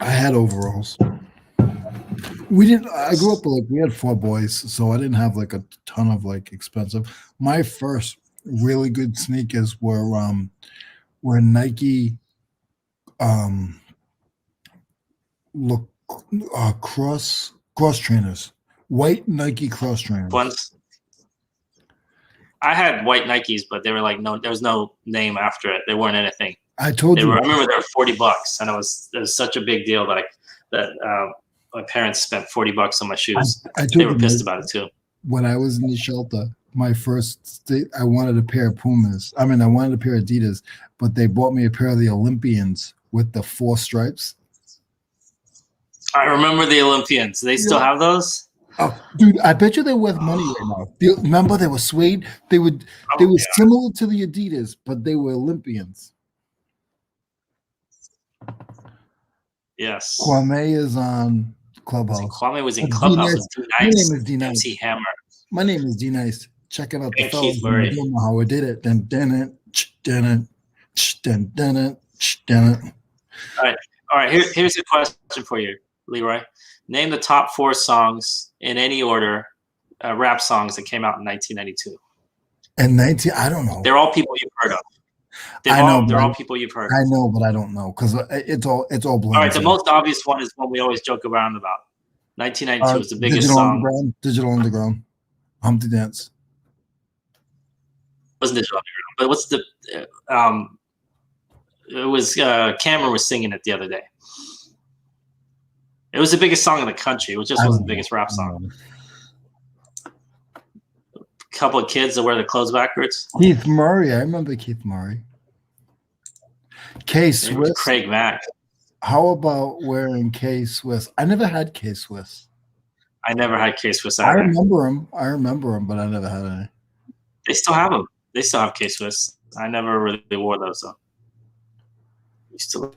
I had overalls. We didn't. I grew up like we had 4 boys, so I didn't have like a ton of like expensive. My first really good sneakers were Nike cross trainers, white Nike cross trainers. Once I had white Nikes, but they were like there was no name after it. They weren't anything. I told you. I remember they were $40, and it was such a big deal that that my parents spent $40 on my shoes. I They told were you pissed about it too. when I was in the shelter, my first I wanted a pair of Pumas. I mean, I wanted a pair of Adidas, but they bought me a pair of the Olympians with the 4 stripes. I remember the Olympians. They still have those? Oh, dude, I bet you they're worth money right now. Remember, they were suede. They were similar to the Adidas, but they were Olympians. Yes. Kwame is on Clubhouse. Kwame was in It's Clubhouse D-Nice. with My D-Nice. name is D-Nice. MC Hammer. My name is D-Nice. Checking out the And fellas. Keith Murray. I don't know how I did it. Dun. All right. Here's a question for you, Leroy. Name the top 4 songs in any order, rap songs that came out in 1992. And 19, I don't know. They're all people you've heard of. They're all people you've heard of. I know, but I don't know because it's all blended. All right, the most obvious one is one we always joke around about. 1992 was the biggest song. Digital Underground. Humpty Dance. It wasn't Digital Underground, but what's the it was Cameron was singing it the other day. It was the biggest song in the country. It just wasn't the biggest rap song. A couple of kids that wear the clothes backwards. Keith Murray. I remember Keith Murray. K-Swiss. Craig Mack. How about wearing K-Swiss? I never had K-Swiss. I never had K-Swiss either. I remember them, but I never had any. They still have them. They still have K-Swiss. I never really wore those though. Used to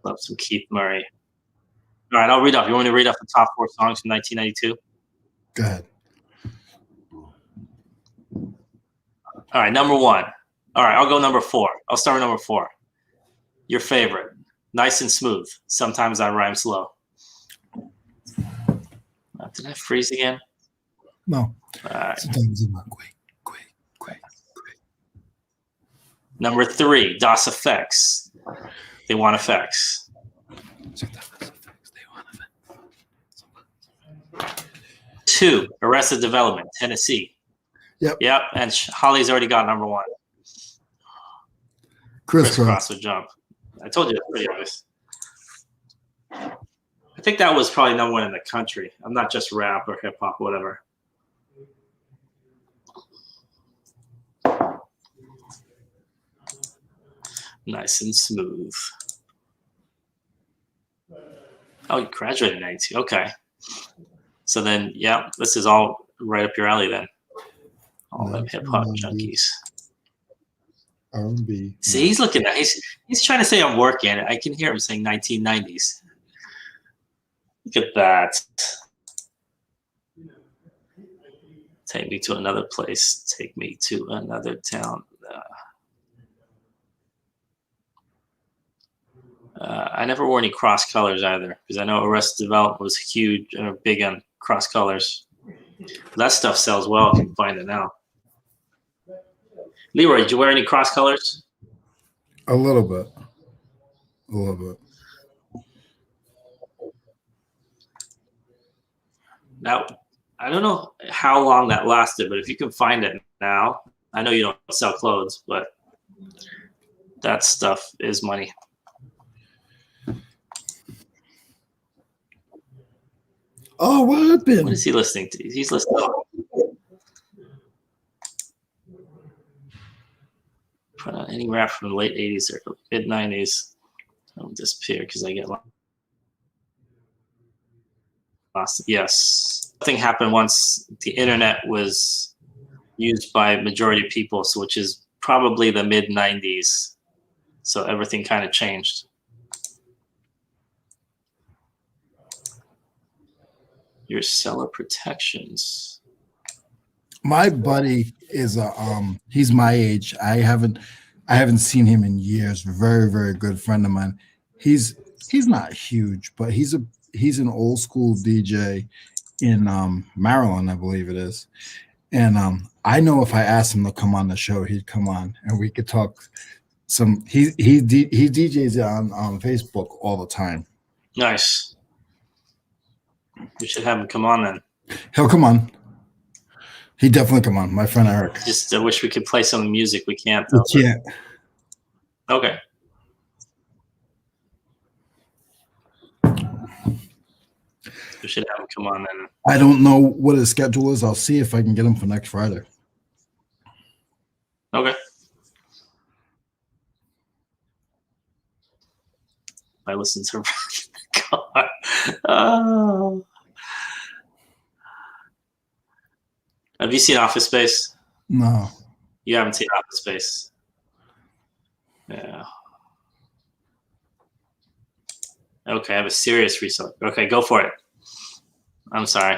love some Keith Murray. All right, I'll read off. You want me to read off the top 4 songs from 1992? Go ahead. All right, number 1. All right, I'll go number 4. I'll start with number 4. Your favorite, Nice and Smooth. Sometimes I rhyme slow. Did I freeze again? No. All right. Sometimes I'm not quick. Number 3, DOS Effects. They want effects. 2, Arrested Development, Tennessee. Yep. And Holly's already got number 1. Crisscross with Jump. I told you it's pretty obvious. I think that was probably number 1 in the country. I'm not just rap or hip hop, whatever. Nice and Smooth. Oh, you graduated in 92. Okay. So then, yeah, this is all right up your alley then. All them hip hop junkies. R&B. See, he's looking at he's trying to say I'm working. I can hear him saying 1990s. Look at that. Take me to another place. Take me to another town. I never wore any cross colors either because I know Arrested Development was huge and big on cross colors. That stuff sells well if you can find it now. Leroy, did you wear any cross colors? A little bit. Now, I don't know how long that lasted, but if you can find it now, I know you don't sell clothes, but that stuff is money. Oh, what happened? What is he listening to? He's listening to put on any rap from the late 80s or mid 90s. I'll disappear because I get lost. Yes. Something happened once the internet was used by majority of people, so which is probably the mid 90s. So everything kind of changed. Your seller protections. My buddy is he's my age. I haven't seen him in years. Very, very good friend of mine. He's not huge, but he's an old school DJ in Maryland, I believe it is. And I know if I asked him to come on the show, he'd come on and we could talk some. He DJs on Facebook all the time. Nice. We should have him come on then. He'll come on. He definitely come on. My friend Eric. Just wish we could play some music. We can't though. We can't. Okay. We should have him come on then. I don't know what his schedule is. I'll see if I can get him for next Friday. Okay. I listen to the car. Oh. Have you seen Office Space? No. You haven't seen Office Space. Yeah. Okay, I have a serious reseller. Okay, go for it. I'm sorry.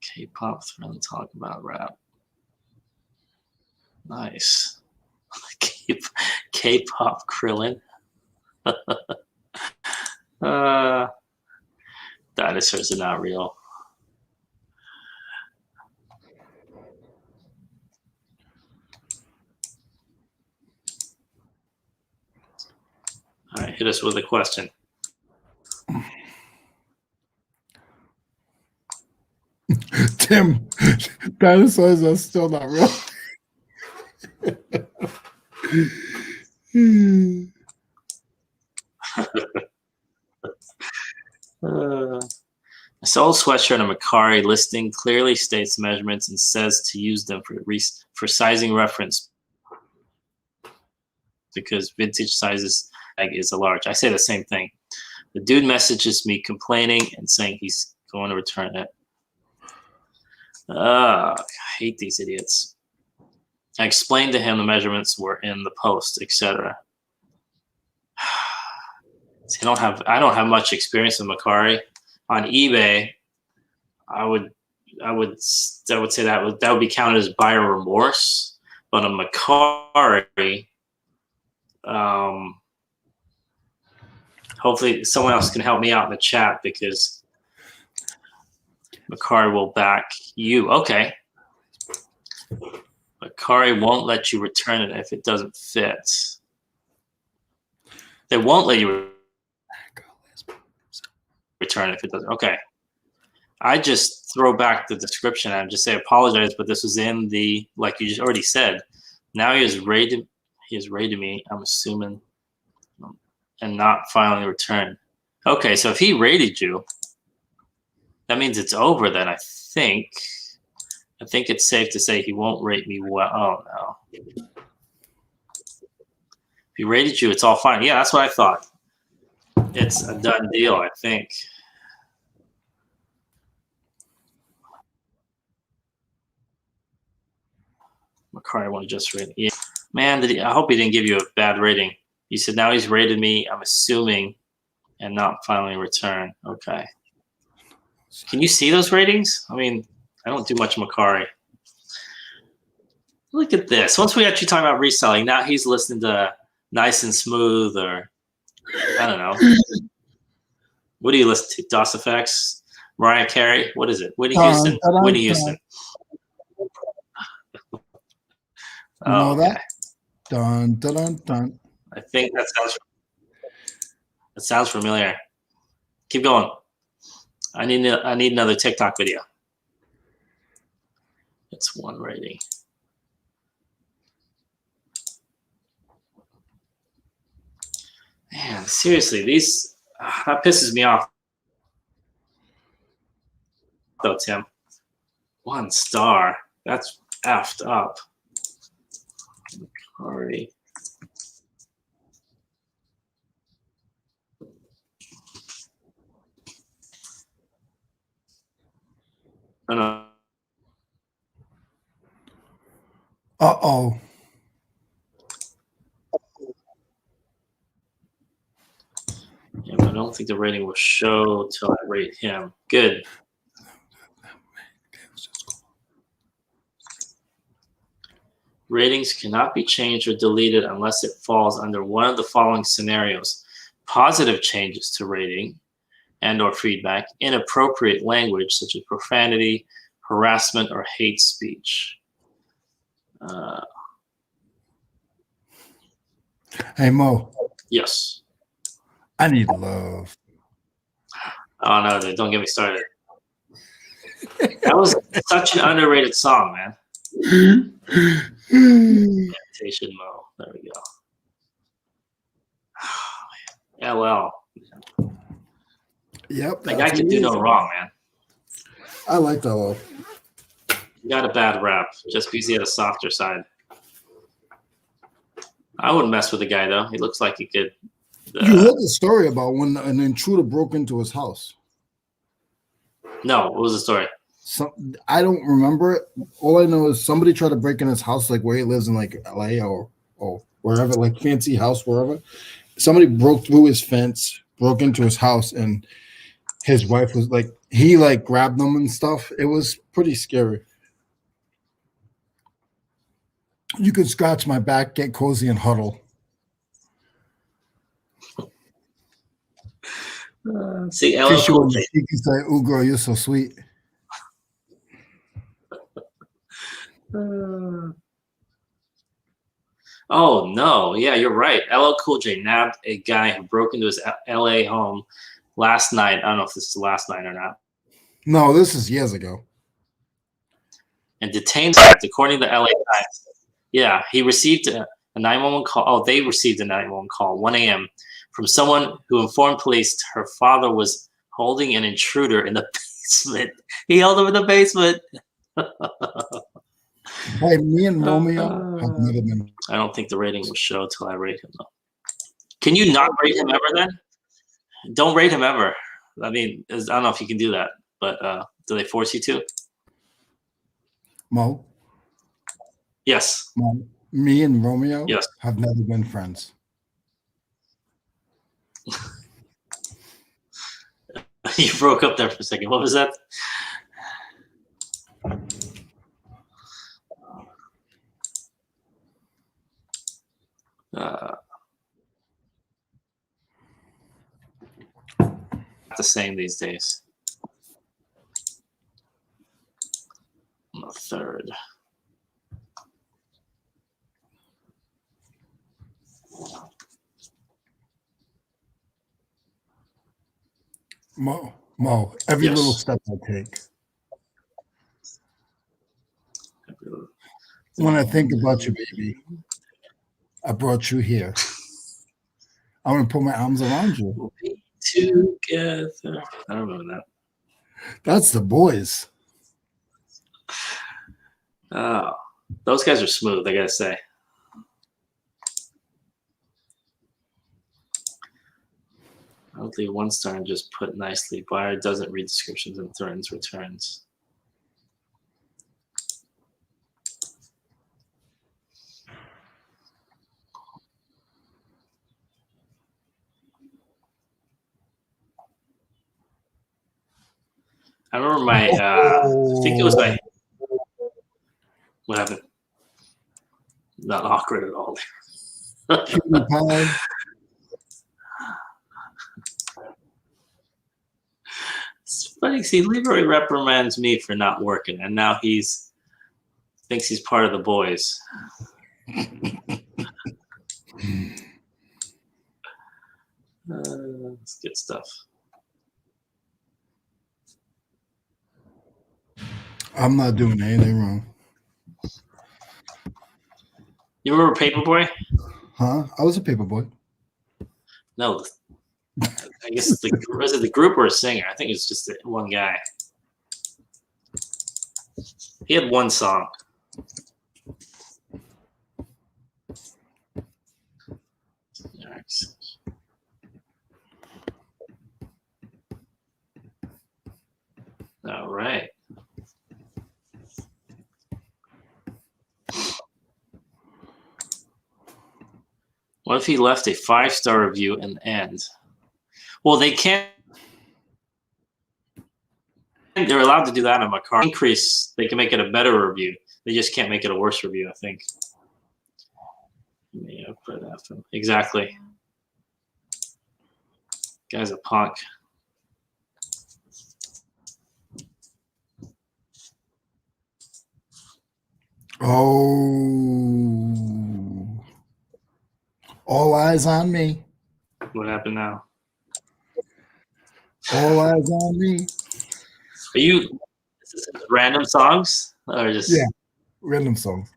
K-pop thriller, talk about rap. Nice. K-pop Krillin. Dinosaurs are not real. All right, hit us with a question. Tim, dinosaurs are still not real. I sold a sweatshirt on Macari. Listing clearly states measurements and says to use them for sizing reference because vintage sizes is a large. I say the same thing. The dude messages me complaining and saying he's going to return it. I hate these idiots. I explained to him the measurements were in the post, etc. I don't have much experience with Macari. On eBay, I would say that would be counted as buyer remorse. But on Macari, hopefully someone else can help me out in the chat because Macari will back you. Okay. Macari won't let you return it if it doesn't fit. They won't let you return it if it doesn't. Okay. I just throw back the description and just say apologize, but this was in the, like you just already said. Now he has rated me, I'm assuming, and not filing a return. Okay, so if he rated you, that means it's over then, I think. I think it's safe to say he won't rate me well. Oh, no. If he rated you, it's all fine. Yeah, that's what I thought. It's a done deal, I think. Macari won't just rate. Yeah. Man, I hope he didn't give you a bad rating. You said now he's rated me, I'm assuming, and not filing a return. Okay. Can you see those ratings? I mean, I don't do much Macari. Look at this. Once we actually talk about reselling, now he's listening to Nice and Smooth or, I don't know. What do you listen to? DOS Effects? Mariah Carey? What is it? Whitney Houston? Whitney Houston. You know that? Dun, dun, dun, dun. I think that sounds familiar. Keep going. I need another TikTok video. It's one rating. Man, seriously, that pisses me off. Though, Tim. 1 star. That's effed up. Sorry. No. Uh-oh. Yeah, but I don't think the rating will show till I rate him. Good. Ratings cannot be changed or deleted unless it falls under one of the following scenarios. Positive changes to rating and or feedback, inappropriate language such as profanity, harassment, or hate speech. Hey, Mo. Yes. I need love. Oh, no, don't get me started. That was such an underrated song, man. Meditation Mo. There we go. Oh, LL. Yep. That guy can do no wrong, man. I like LL. He got a bad rap just because he had a softer side. I wouldn't mess with the guy though. He looks like he could. You heard the story about when an intruder broke into his house. No, what was the story? I don't remember it. All I know is somebody tried to break in his house, like where he lives in like LA or wherever, like fancy house, wherever. Somebody broke through his fence, broke into his house, and his wife was like, he like grabbed them and stuff. It was pretty scary. You could scratch my back, get cozy, and huddle. See, LL Cool J. You can say, "Ooh, girl, you're so sweet." Oh no, yeah, you're right. LL Cool J nabbed a guy who broke into his LA home last night. I don't know if this is last night or not. No, this is years ago. And detained suspect, according to LA Times. Yeah, he received a 911 call. Oh, they received a 911 call 1 a.m. from someone who informed police her father was holding an intruder in the basement. He held him in the basement. Hey, me and Romeo have never been. I don't think the rating will show till I rate him though. Can you not rate him ever then? Don't rate him ever. I mean, I don't know if you can do that, but do they force you to? Mo? Yes. Mo, me and Romeo yes. have never been friends. You broke up there for a second. What was that? The same these days. On the third. Mo, every little step I take. When I think about you, baby, I brought you here. I'm gonna put my arms around you. We'll be together. I don't remember that. That's the boys. Oh, those guys are smooth, I gotta say. I'll leave 1 star and just put nicely. Buyer doesn't read descriptions and threatens returns. I remember my, I think it was my, what happened? Not awkward at all. It's funny. See, Leroy reprimands me for not working, and now he's thinks he's part of the boys. It's good stuff. I'm not doing anything wrong. You remember Paperboy? Huh? I was a paperboy. No, I guess was it the group or a singer? I think it's just one guy. He had one song. All right. What if he left a 5-star review in the end? Well, they can't. They're allowed to do that on my car. Increase. They can make it a better review. They just can't make it a worse review, I think. Yeah, exactly. Guy's a punk. Oh. All eyes on me. What happened now? All eyes on me. Are you is this random songs or just random songs?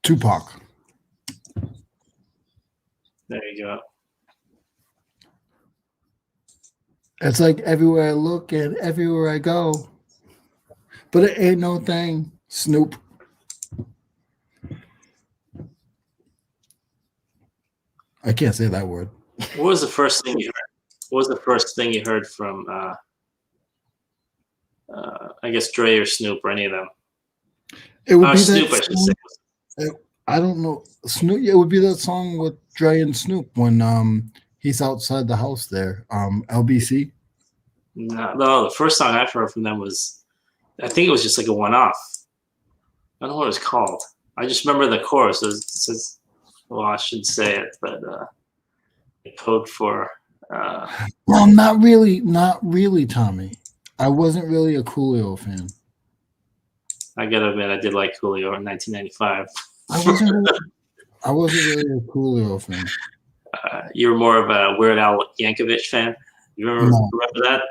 Tupac. go. It's like everywhere I look and everywhere I go. But it ain't no thing. Snoop. I can't say that word. What was the first thing you heard? What was the first thing you heard from, I guess, Dre or Snoop or any of them? It would be Snoop, that I should say. I don't know. Snoop. It would be that song with Dre and Snoop when he's outside the house there. LBC. No, the first song I've heard from them was, I think it was just like a one-off. I don't know what it was called. I just remember the chorus. It says, well, I should say it, but code for. Well, not really, Tommy. I wasn't really a Coolio fan. I gotta admit, I did like Coolio in 1995. I wasn't really a Coolio fan. You were more of a Weird Al Yankovic fan. You remember that?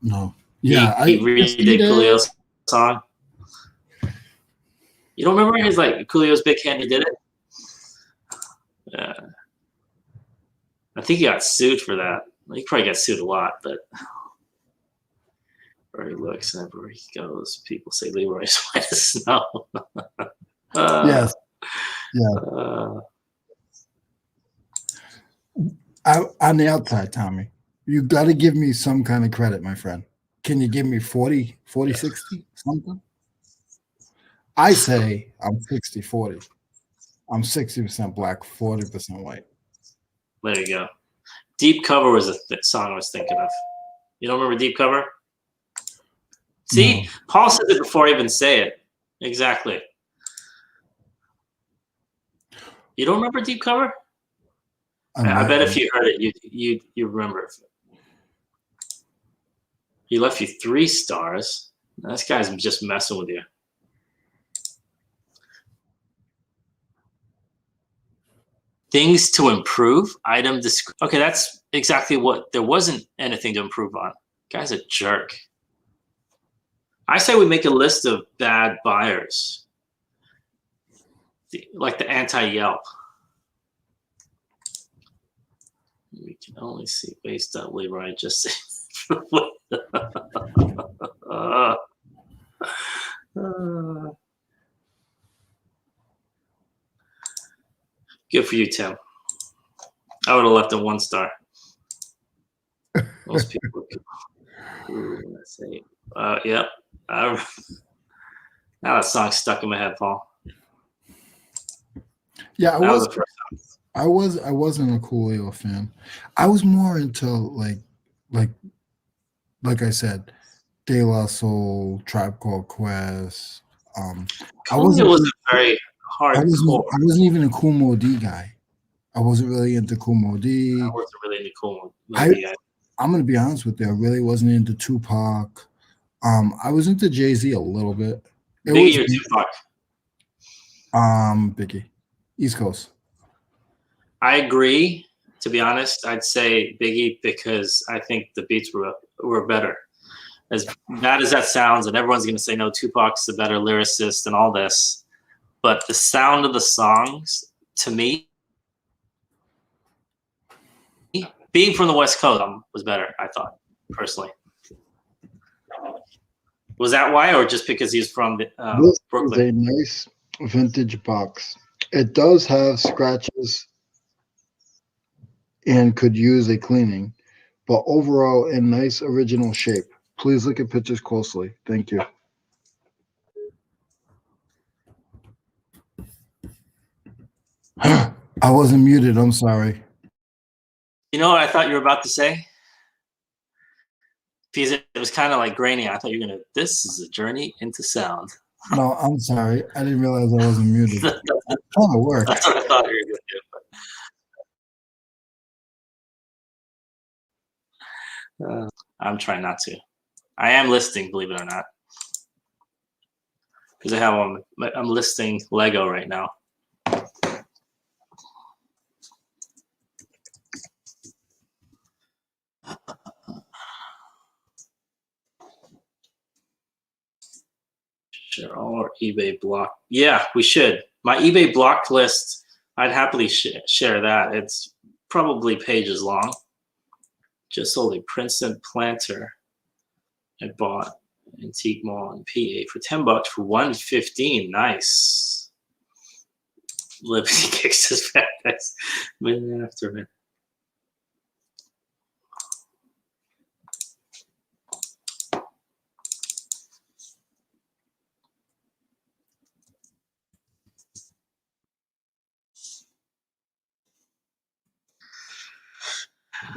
No. Yeah, he redid Coolio's song. You don't remember? He's like Coolio's Big Hand. He did it. I think he got sued for that. He probably got sued a lot, but where he looks and everywhere he goes, people say Leroy's white as snow. Yes. Yeah. On the outside, Tommy, you got to give me some kind of credit, my friend. Can you give me 40, 60, something? I say I'm 60-40. I'm 60% black, 40% white. There you go. Deep Cover was a song I was thinking of. You don't remember Deep Cover? See, no. Paul said it before I even say it. Exactly. You don't remember Deep Cover? I bet if you heard it, you remember it. He left you 3 stars. This guy's just messing with you. Things to improve. Item description. Okay, that's exactly what. There wasn't anything to improve on. Guy's a jerk. I say we make a list of bad buyers, like the anti-Yelp. We can only see based on Leroy just say. Good for you, Tim. I would have left a 1 star. Most people would. Let's see. Yep. Now that song's stuck in my head, Paul. Yeah, I wasn't a Coolio fan. I was more into like I said, De La Soul, Tribe Called Quest. Coolio was a very hard. I wasn't even a Kool Moe Dee guy. I wasn't really into Kool Moe Dee. I wasn't really into Kool Moe Dee. I'm gonna be honest with you. I really wasn't into Tupac. I was into Jay-Z a little bit. Biggie or Tupac? Biggie. East Coast. I agree. To be honest, I'd say Biggie because I think the beats were better. As bad as that sounds, and everyone's going to say, no, Tupac's the better lyricist and all this. But the sound of the songs, to me, being from the West Coast was better, I thought, personally. Was that why, or just because he's from Brooklyn? This is a nice vintage box. It does have scratches and could use a cleaning, but overall in nice original shape. Please look at pictures closely. Thank you. I wasn't muted. I'm sorry. You know what I thought you were about to say? Because it was kind of like grainy. I thought you were going to, this is a journey into sound. No, I'm sorry. I didn't realize I wasn't muted. It's trying to work. That's what I thought you were going to do. I'm trying not to. I am listing, believe it or not. Because I'm listing Lego right now. Share all our eBay block. Yeah, we should. My eBay block list, I'd happily share that. probably pages long. Just sold a Princeton planter I bought Antique Mall in PA for $10 for $115. Nice. Liberty kicks his back. That's minute after minute.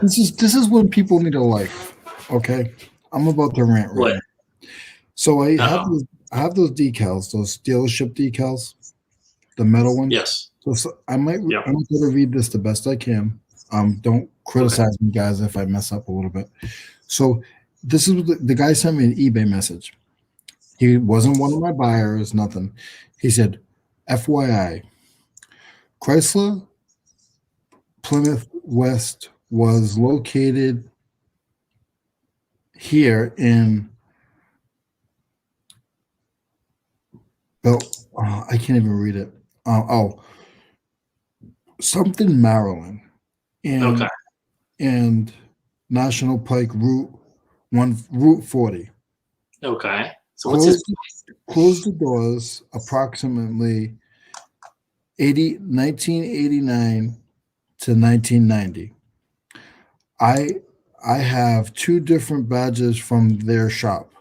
This is when people need a life. Okay, I'm about to rant right What? now. So I Uh-oh. have those decals, those dealership decals, the metal ones. Yes. So I might Yeah. I'm going to read this the best I can. Don't criticize me, guys, if I mess up a little bit. So this is what the guy sent me an eBay message. He wasn't one of my buyers, nothing. He said, FYI, Chrysler Plymouth West was located here in I can't even read it. Something Maryland Okay. and National Pike Route 40. Okay. So what's his Closed the doors approximately 1989 to 1990. I have two different badges from their shop.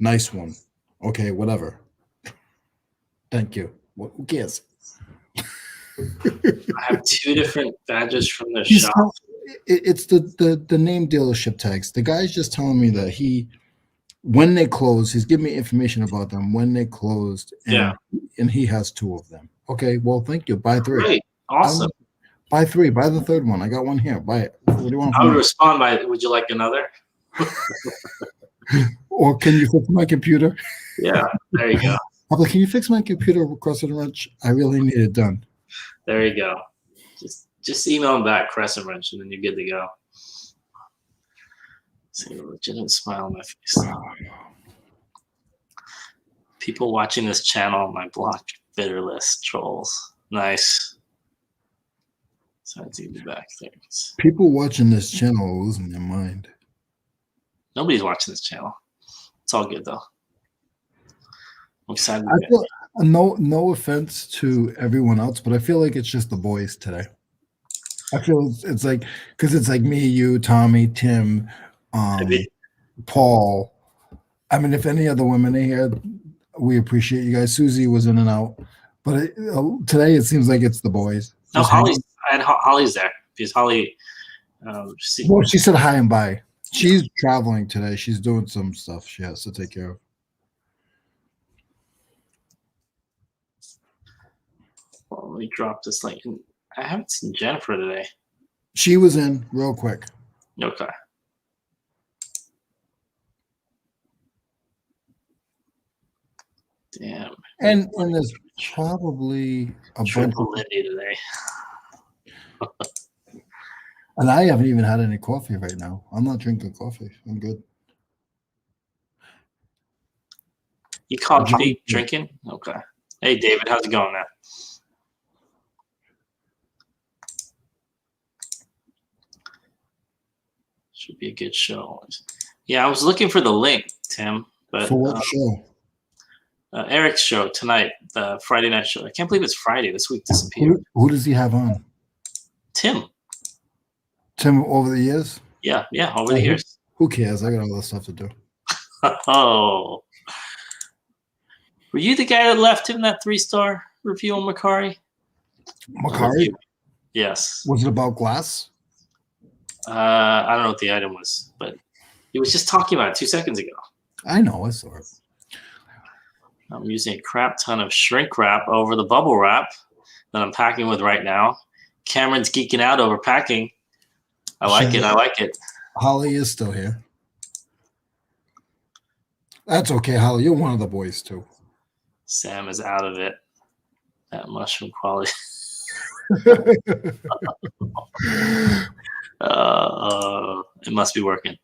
Nice one. Okay, whatever. Thank you. Who cares? I have two different badges from the He's shop. It's the name dealership tags. The guy's just telling me that when they close, he's giving me information about them when they closed, and he has two of them. Okay, well, thank you. Buy three. Great. Awesome. Buy three. Buy the third one. I got one here. Buy it. What do you want? I would respond by, would you like another? Or can you fix my computer? Yeah, there you go. I'm like, can you fix my computer with Crescent Wrench? I really need it done. There you go. Just email him back, Crescent Wrench, and then you're good to go. See a legitimate smile on my face. People watching this channel, my blocked bitter list trolls. Nice. So I to be back there. People watching this channel are losing their mind. Nobody's watching this channel. It's all good though. I'm excited. I feel, no offense to everyone else, but I feel like it's just the boys today. I feel it's like because it's like me, you, Tommy, Tim, Paul. I mean, if any other women are here, we appreciate you guys. Susie was in and out, but today it seems like it's the boys. No, Holly's there because Holly. Well, she said hi and bye. She's traveling today. She's doing some stuff she has to take care of. Well, let me drop this link. I haven't seen Jennifer today. She was in real quick. Okay. Damn. And there's probably a bunch of Lindy today. And I haven't even had any coffee right now. I'm not drinking coffee. I'm good. You coffee drinking? Okay. Hey, David, how's it going, man? Should be a good show. Yeah, I was looking for the link, Tim. But, for what show? Eric's show tonight, the Friday night show. I can't believe it's Friday. This week disappeared. Who does he have on? Tim. Tim over the years? Yeah, over the years. Who cares? I got other stuff to do. Oh. Were you the guy that left him that 3-star review on Macari? Macari? Yes. Was it about glass? I don't know what the item was, but he was just talking about it 2 seconds ago. I know, I saw it. I'm using a crap ton of shrink wrap over the bubble wrap that I'm packing with right now. Cameron's geeking out over packing. I like it. Holly is still here. That's okay, Holly. You're one of the boys, too. Sam is out of it. That mushroom quality. It must be working.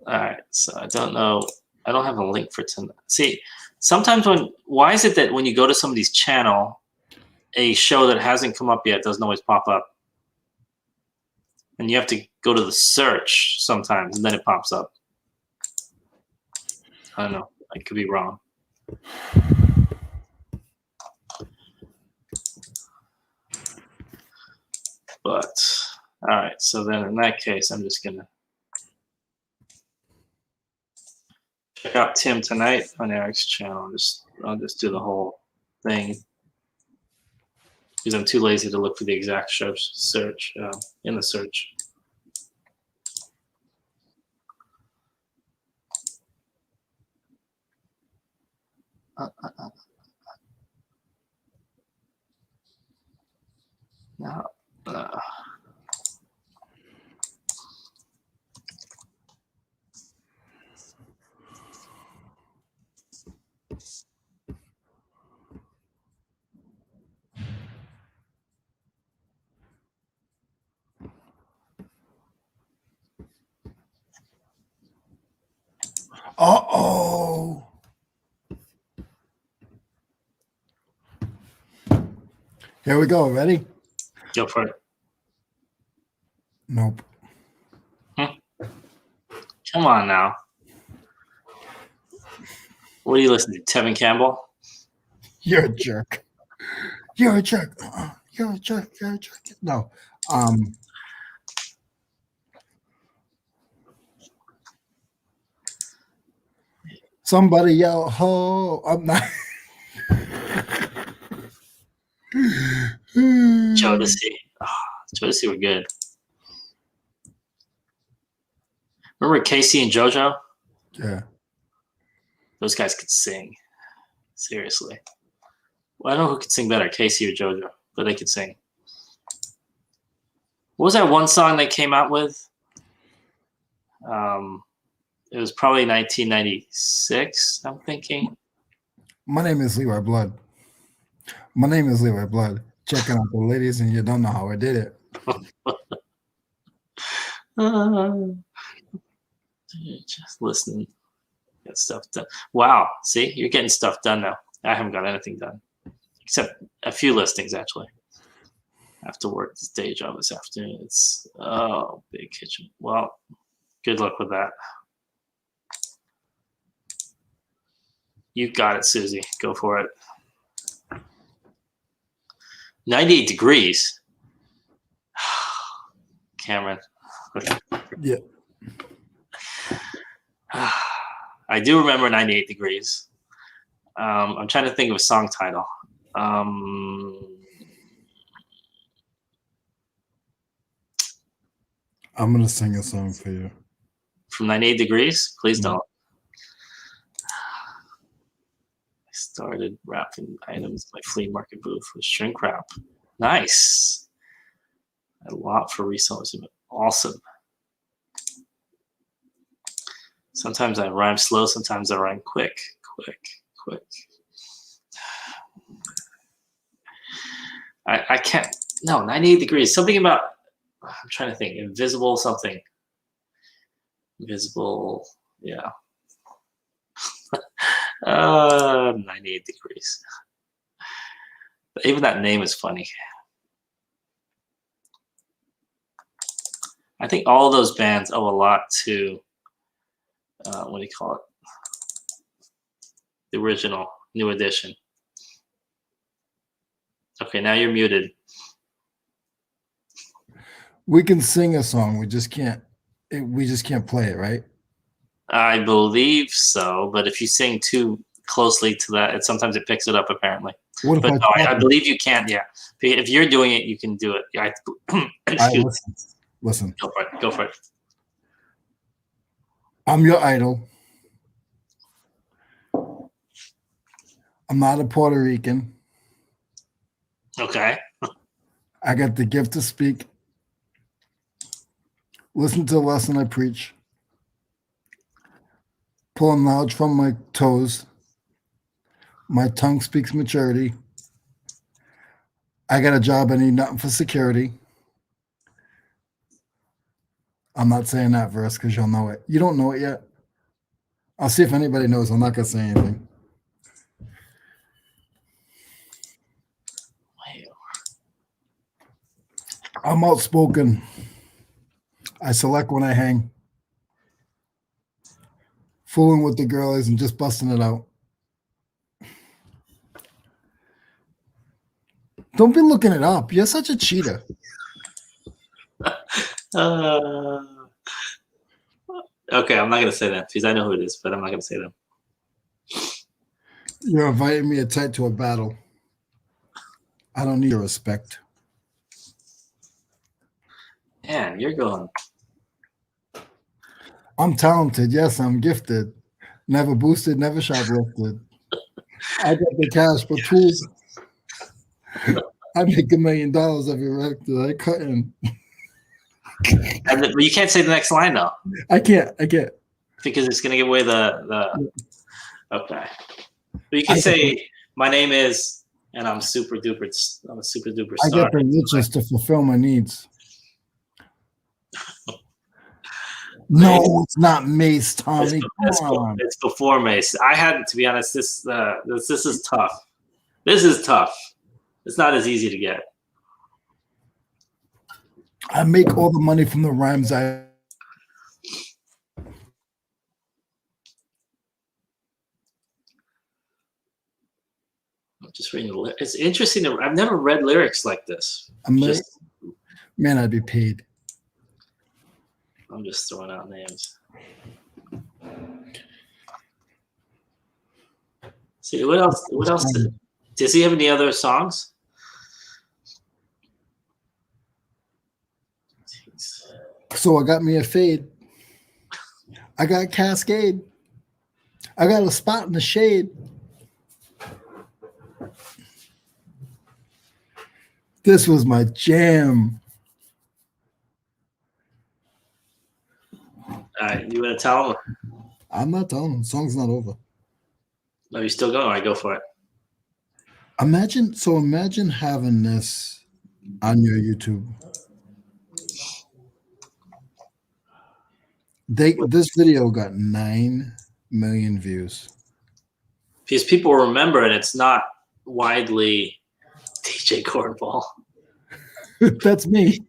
All right, so I don't know. I don't have a link for tonight. See, sometimes why is it that when you go to somebody's channel, a show that hasn't come up yet doesn't always pop up? And you have to go to the search sometimes, and then it pops up. I don't know. I could be wrong. But, all right. So then in that case, I'm just going to check out Tim tonight on Eric's channel. I'll just do the whole thing. Because I'm too lazy to look for the exact search in the search. No. Uh-oh. Here we go. Ready? Go for it. Nope. Come on now. What are you listening to? Tevin Campbell? You're a jerk. You're a jerk. You're a jerk. You're a jerk. No. Somebody yell, ho. I'm not. Jodeci. Oh, Jodeci were good. Remember Casey and JoJo? Yeah. Those guys could sing. Seriously. Well, I don't know who could sing better, Casey or JoJo, but they could sing. What was that one song they came out with? It was probably 1996, I'm thinking. My name is Leroy Blood. My name is Leroy Blood. Checking out the ladies, and you don't know how I did it. Just listening. Get stuff done. Wow. See, you're getting stuff done now. I haven't got anything done. Except a few listings, actually. I have to work this day job this afternoon. It's, big kitchen. Well, good luck with that. You got it, Susie. Go for it. 98 degrees. Cameron. Yeah. I do remember 98 degrees. I'm trying to think of a song title. I'm going to sing a song for you. From 98 degrees? Please don't. I started wrapping items in my flea market booth with shrink wrap. Nice. A lot for resellers. Awesome. Sometimes I rhyme slow, sometimes I rhyme quick. I can't. No, 98 degrees. Something about, I'm trying to think. Invisible something. Invisible, yeah. 98 degrees. But even that name is funny. I think all those bands owe a lot to, what do you call it? The original, new edition. Okay, now you're muted. We can sing a song. We just can't play it, right? I believe so, but if you sing too closely to that, sometimes it picks it up apparently. What if But no, I believe you can, yeah. If you're doing it, you can do it. Listen. Go for it. I'm your idol. I'm not a Puerto Rican. Okay. I got the gift to speak. Listen to the lesson I preach. Pulling knowledge from my toes. My tongue speaks maturity. I got a job. I need nothing for security. I'm not saying that verse because you'll know it. You don't know it yet. I'll see if anybody knows. I'm not going to say anything. I'm outspoken. I select when I hang. Fooling with the girlies and just busting it out. Don't be looking it up. You're such a cheater. Okay, I'm not gonna say that because I know who it is, but I'm not gonna say them. You're inviting me to a battle. I don't need your respect. Man, you're going. I'm talented. Yes, I'm gifted. Never boosted, never shoplifted. I got the cash for tools. I make $1 million every rec that I cut in. But you can't say the next line though. I can't. Because it's gonna give away the. Okay. But you can say my name is, and I'm super duper. I'm a super duper I star. get the riches to fulfill my needs. No, it's not Mace, Tommy. It's before Mace. I had to be honest. This is tough. This is tough. It's not as easy to get. I make all the money from the rhymes I. I'm just reading the lyrics. It's interesting. I've never read lyrics like this. Man, I'd be paid. I'm just throwing out names. See what else? What else? Does he have any other songs? So I got me a fade. I got Cascade. I got a spot in the shade. This was my jam. All right, you want to tell him? I'm not telling him. The song's not over. Are you still going? All right, go for it. Imagine having this on your YouTube. This video got 9 million views. Because people remember it. It's not widely DJ Cornball. That's me.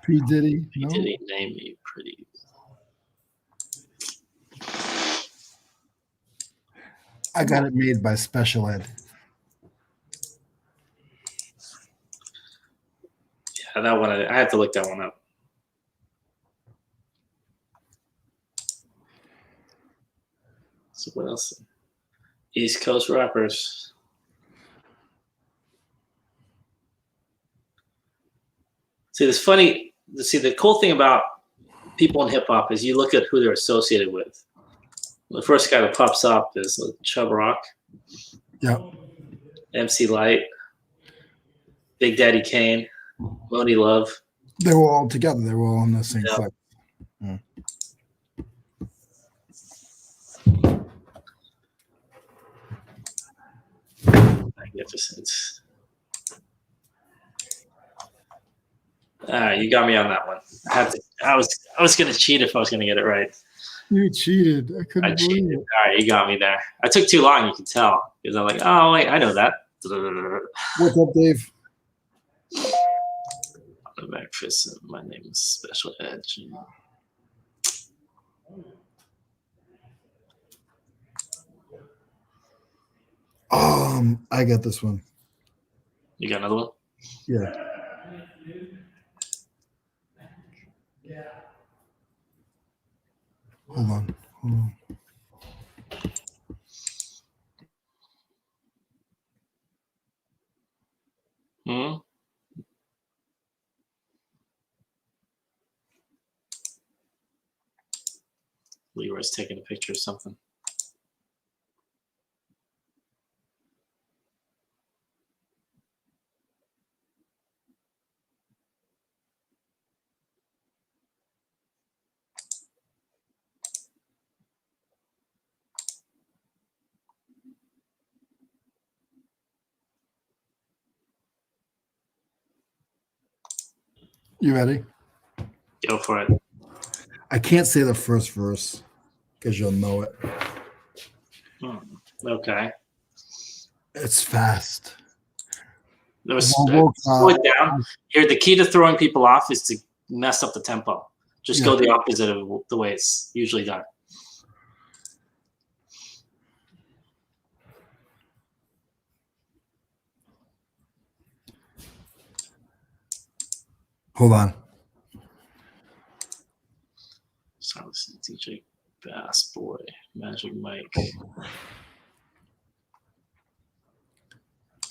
P. Diddy. P. Diddy, name me pretty. I got it made by Special Ed. Yeah, that one. I have to look that one up. So what else? East Coast rappers. See, it's funny. See, the cool thing about people in hip hop is you look at who they're associated with. The first guy that pops up is Chubb Rock. Yep. MC Light. Big Daddy Kane. Money Love. They were all together. They were all on the same Yep. clip. Yeah. Magnificent. You got me on that one. I was gonna cheat if I was gonna get it right. You cheated. I couldn't I believe cheated. it. All right, you got me there. I took too long. You can tell because I'm like, oh wait, I know that. What's up, Dave? Breakfast. My name is Special Edge. I got this one. You got another one? Yeah. Hold on. Hmm. Leroy's taking a picture of something. You ready? Go for it. I can't say the first verse because you'll know it. Okay. It's fast. There was Well, slow it down. Here, the key to throwing people off is to mess up the tempo. Just go the opposite of the way it's usually done. Hold on. So listen to DJ Bass Boy, Magic Mike.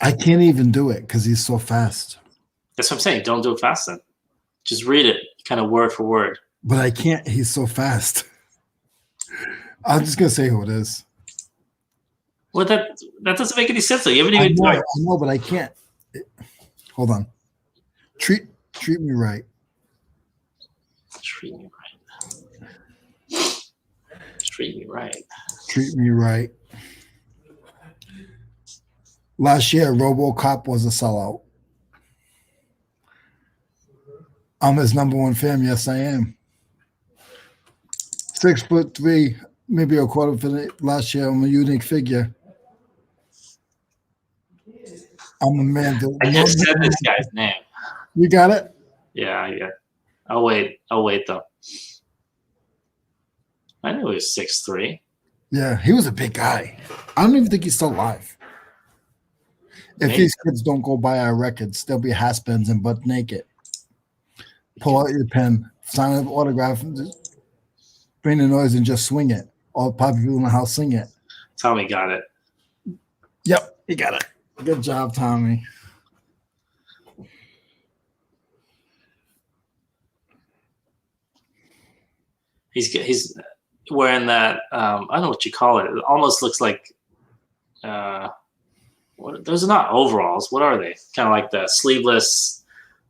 I can't even do it because he's so fast. That's what I'm saying. Don't do it fast then. Just read it kind of word for word. But I can't. He's so fast. I'm just going to say who it is. Well, that doesn't make any sense. Though. You haven't I even know, but I can't. Hold on. Treat me right. Treat me right. Treat me right. Treat me right. Last year, RoboCop was a sellout. I'm his #1 fan. Yes, I am. 6'3", maybe a quarter for the last year. I'm a unique figure. I'm a man. I just said this guy's name. You got it? Yeah. I'll wait though. I knew he was 6'3". Yeah, he was a big guy. I don't even think he's still alive. If these kids don't go buy our records, they'll be has-beens and butt naked. Pull out your pen, sign an autograph, and just bring the noise and just swing it. All the pop people in the house sing it. Tommy got it. Yep, he got it. Good job, Tommy. He's wearing that. I don't know what you call it. It almost looks like. Those are not overalls. What are they? Kind of like the sleeveless,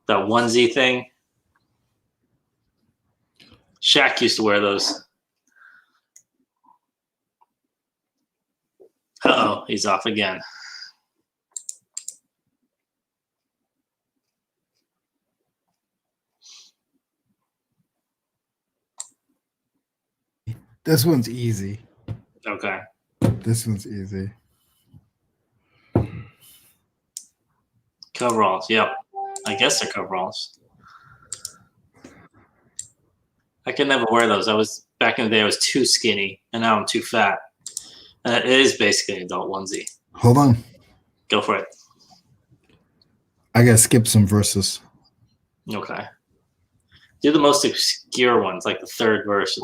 the onesie thing. Shaq used to wear those. Uh-oh, he's off again. This one's easy. Okay. This one's easy. Coveralls. Yep. I guess they're coveralls. I could never wear those. Back in the day, I was too skinny, and now I'm too fat. And it is basically an adult onesie. Hold on. Go for it. I gotta skip some verses. Okay. Do the most obscure ones, like the third verse.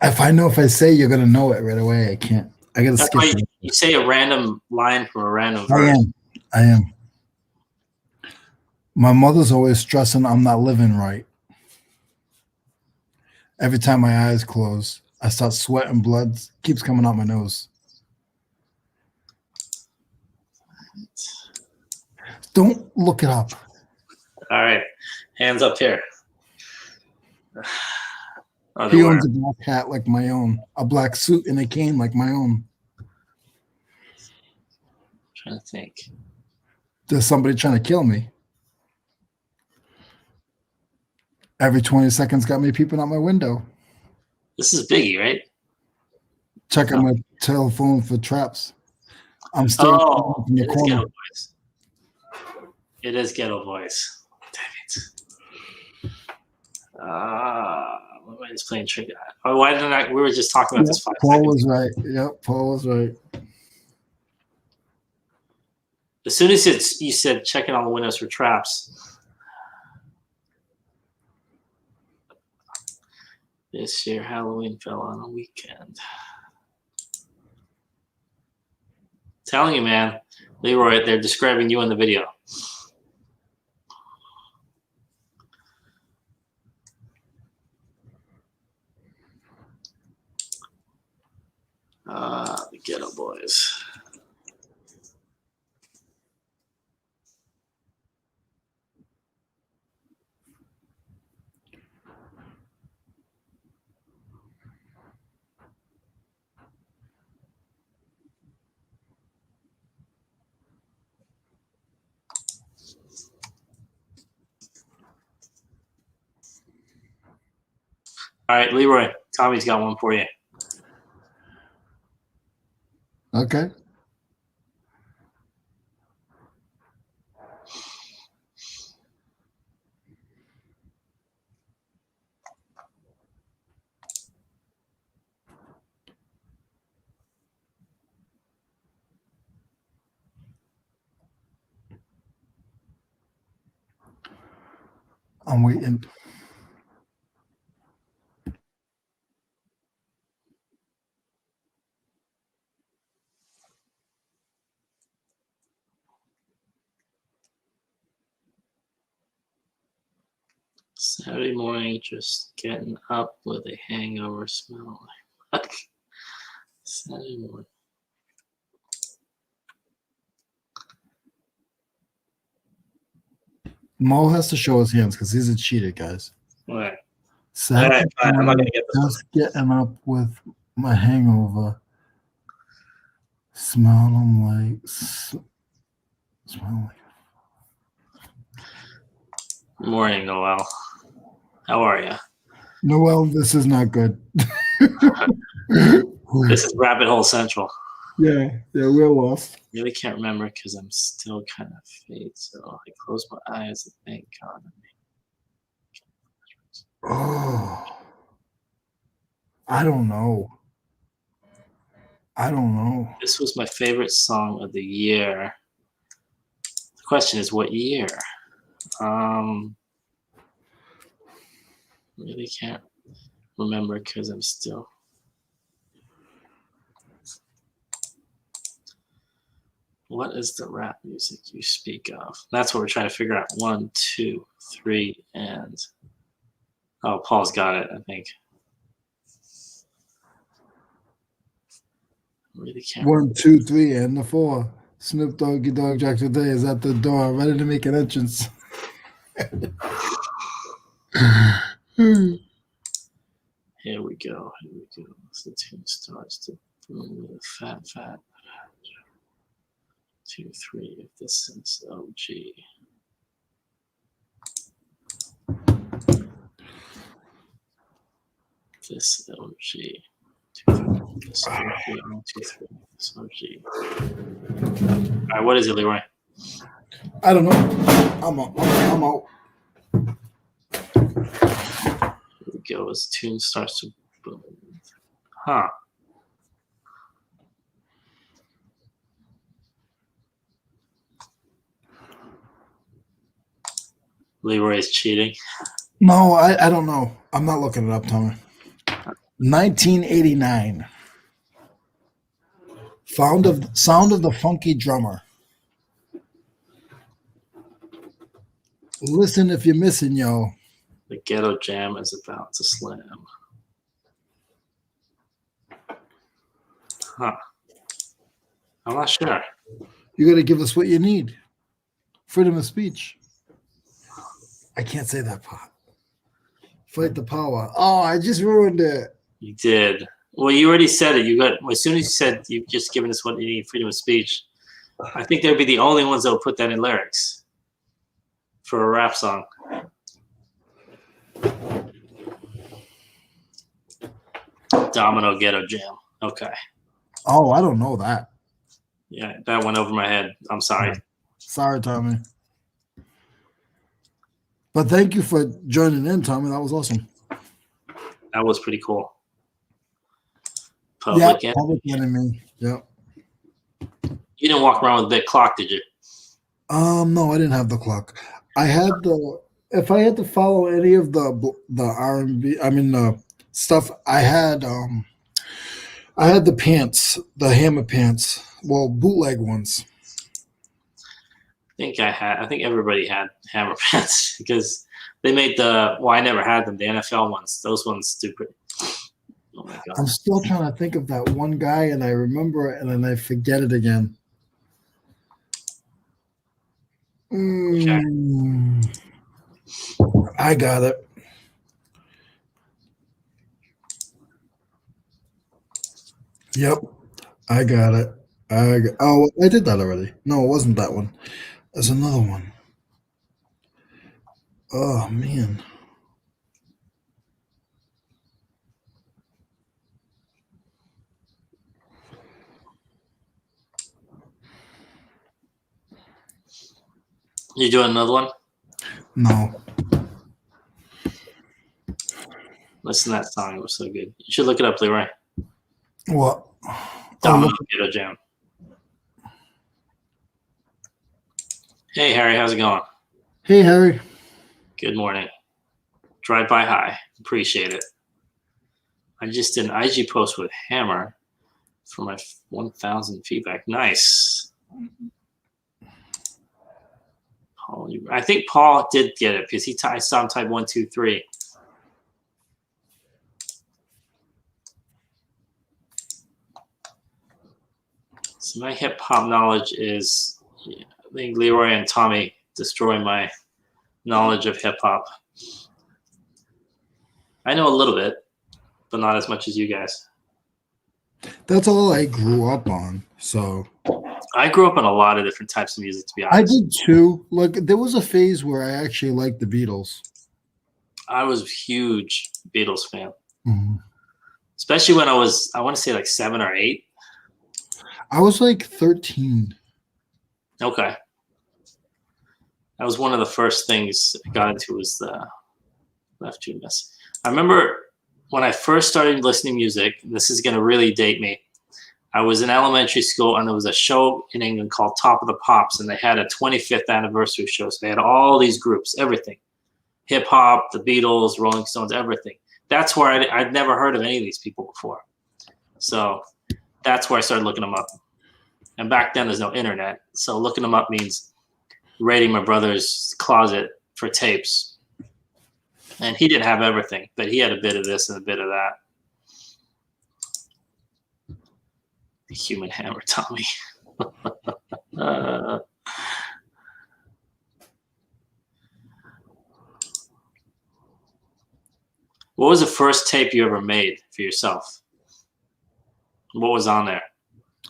If I say you're gonna know it right away, I can't. I gotta skip it. You say a random line from a random verse. I am. My mother's always stressing I'm not living right. Every time my eyes close, I start sweating, blood keeps coming out my nose. Don't look it up. All right. Hands up here. He owns a black hat like my own, a black suit and a cane like my own. Trying to think. There's somebody trying to kill me. Every 20 seconds got me peeping out my window. This is Biggie, right? Checking my telephone for traps. I'm still in the corner. Ghetto Boys. It is Ghetto Boys. Damn it. My mind's playing trick. Why didn't I? We were just talking about this 5 Paul seconds. was right. Yep, Paul was right. As soon as you said checking on the windows for traps. This year, Halloween fell on a weekend. Telling you, man, Leroy, they're describing you in the video. The Ghetto Boys. All right, Leroy, Tommy's got one for you. Okay. I'm waiting. Saturday morning, just getting up with a hangover smell. Saturday morning. Mo has to show his hands because he's a cheater, guys. All right. Saturday fine. I'm not morning, gonna get this one. just getting up with my hangover. Smell like. Morning, Noel. How are you? Noel, this is not good. This is Rabbit Hole Central. Yeah, we're lost. Really can't remember because I'm still kind of fade. So I close my eyes and thank God. Oh, I don't know. This was my favorite song of the year. The question is, what year? Really can't remember because I'm still. What is the rap music you speak of? That's what we're trying to figure out. 1, 2, 3, and oh, Paul's got it, I think. Really can't. 1, 2, 3, and the 4. Snoop Doggy Dogg Jack today is at the door, ready to make an entrance. Here we go. As the tune starts to boom with fat. 2, 3. If this is OG. This OG. 2, 3. This OG. 1, 2, 3. This OG. All right, what is it, Leroy? I don't know. I'm out. Here we go. As the tune starts to boom. Huh. Leroy is cheating. No, I don't know. I'm not looking it up, Tommy. 1989. Sound of the Funky Drummer. Listen if you're missing, yo. The Ghetto Jam is about to slam. Huh. I'm not sure. You got to give us what you need. Freedom of speech. I can't say that part. Fight the power. Oh, I just ruined it. You did. Well, you already said it. You got as soon as you said you've just given us what you need, freedom of speech. I think they'd be the only ones that would put that in lyrics for a rap song. Domino Ghetto Jam. Okay. Oh, I don't know that. Yeah, that went over my head. I'm sorry. Sorry, Tommy. But thank you for joining in, Tommy. That was awesome. That was pretty cool. Public Enemy. Yeah. You didn't walk around with a big clock, did you? No, I didn't have the clock. I had the. If I had to follow any of the R&B, I mean the stuff, I had the pants, the Hammer pants. Well, bootleg ones. I think everybody had Hammer pants because they made I never had them, the NFL ones. Those ones stupid. Oh my God. I'm still trying to think of that one guy, and I remember it, and then I forget it again. Okay. I got it. Yep, I got it. I did that already. No, it wasn't that one. There's another one. Oh, man. You doing another one? No. Listen to that song. It was so good. You should look it up, Leroy. What? Domino Ghetto Jam. Hey, Harry. How's it going? Hey, Harry. Good morning. Drive by high. Appreciate it. I just did an IG post with Hammer for my 1,000 feedback. Nice. Paul, I think Paul did get it because I saw him type 1, 2, 3. So my hip hop knowledge is, I think Leroy and Tommy destroy my knowledge of hip hop. I know a little bit, but not as much as you guys. That's all I grew up on. So I grew up on a lot of different types of music, to be honest. I did too. Like there was a phase where I actually liked the Beatles. I was a huge Beatles fan, Mhm. especially when I want to say like 7 or 8. I was like 13. Okay. That was one of the first things I got into was the Left Two Miss. I remember when I first started listening to music, this is going to really date me. I was in elementary school and there was a show in England called Top of the Pops, and they had a 25th anniversary show. So they had all these groups, everything. Hip hop, the Beatles, Rolling Stones, everything. That's where I'd never heard of any of these people before. So that's where I started looking them up. And back then there's no internet. So looking them up means raiding my brother's closet for tapes. And he didn't have everything, but he had a bit of this and a bit of that. The human hammer, Tommy. What was the first tape you ever made for yourself? What was on there?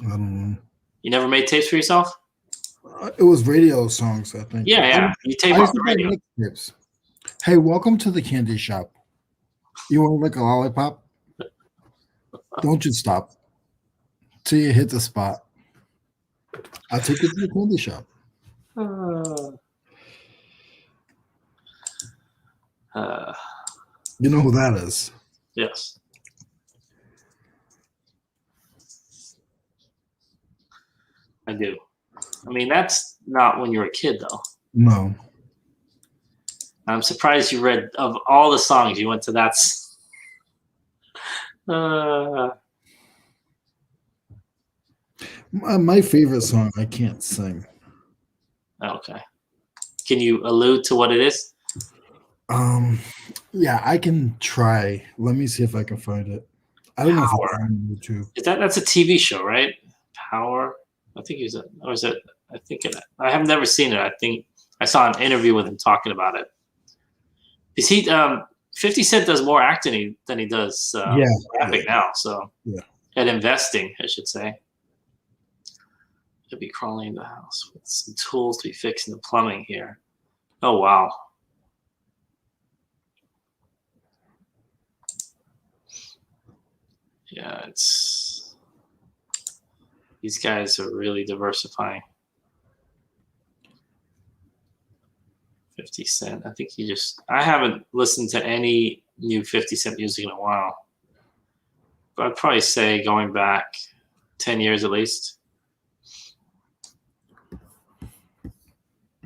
I don't know. You never made tapes for yourself? It was radio songs, I think. Yeah. You tape I off used the to buy radio. mixtapes. Hey, welcome to the candy shop. You want like a lollipop? Don't you stop till you hit the spot. I'll take you to the candy shop. You know who that is? Yes. I do. I mean, that's not when you were a kid, though. No. I'm surprised you read, of all the songs, you went to that. My favorite song, I can't sing. Okay. Can you allude to what it is? Yeah, I can try. Let me see if I can find it. I don't know if Power. it's on YouTube. That's a TV show, right? Power. I think he's or is it? I think I have never seen it. I think I saw an interview with him talking about it. Is he? 50 Cent does more acting than he does rapping now. So and investing, I should say. He'll be crawling in the house with some tools to be fixing the plumbing here. Oh wow. Yeah, these guys are really diversifying. 50 Cent. I think I haven't listened to any new 50 Cent music in a while. But I'd probably say going back 10 years at least.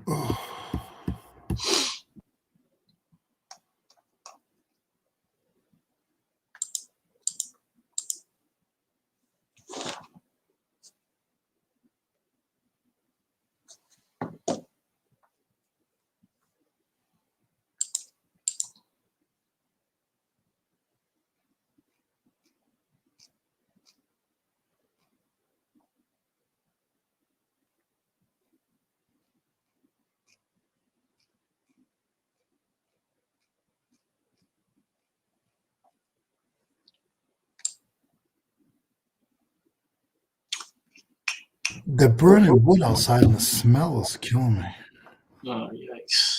Oh. The burning wood outside and the smell is killing me. Oh, yikes.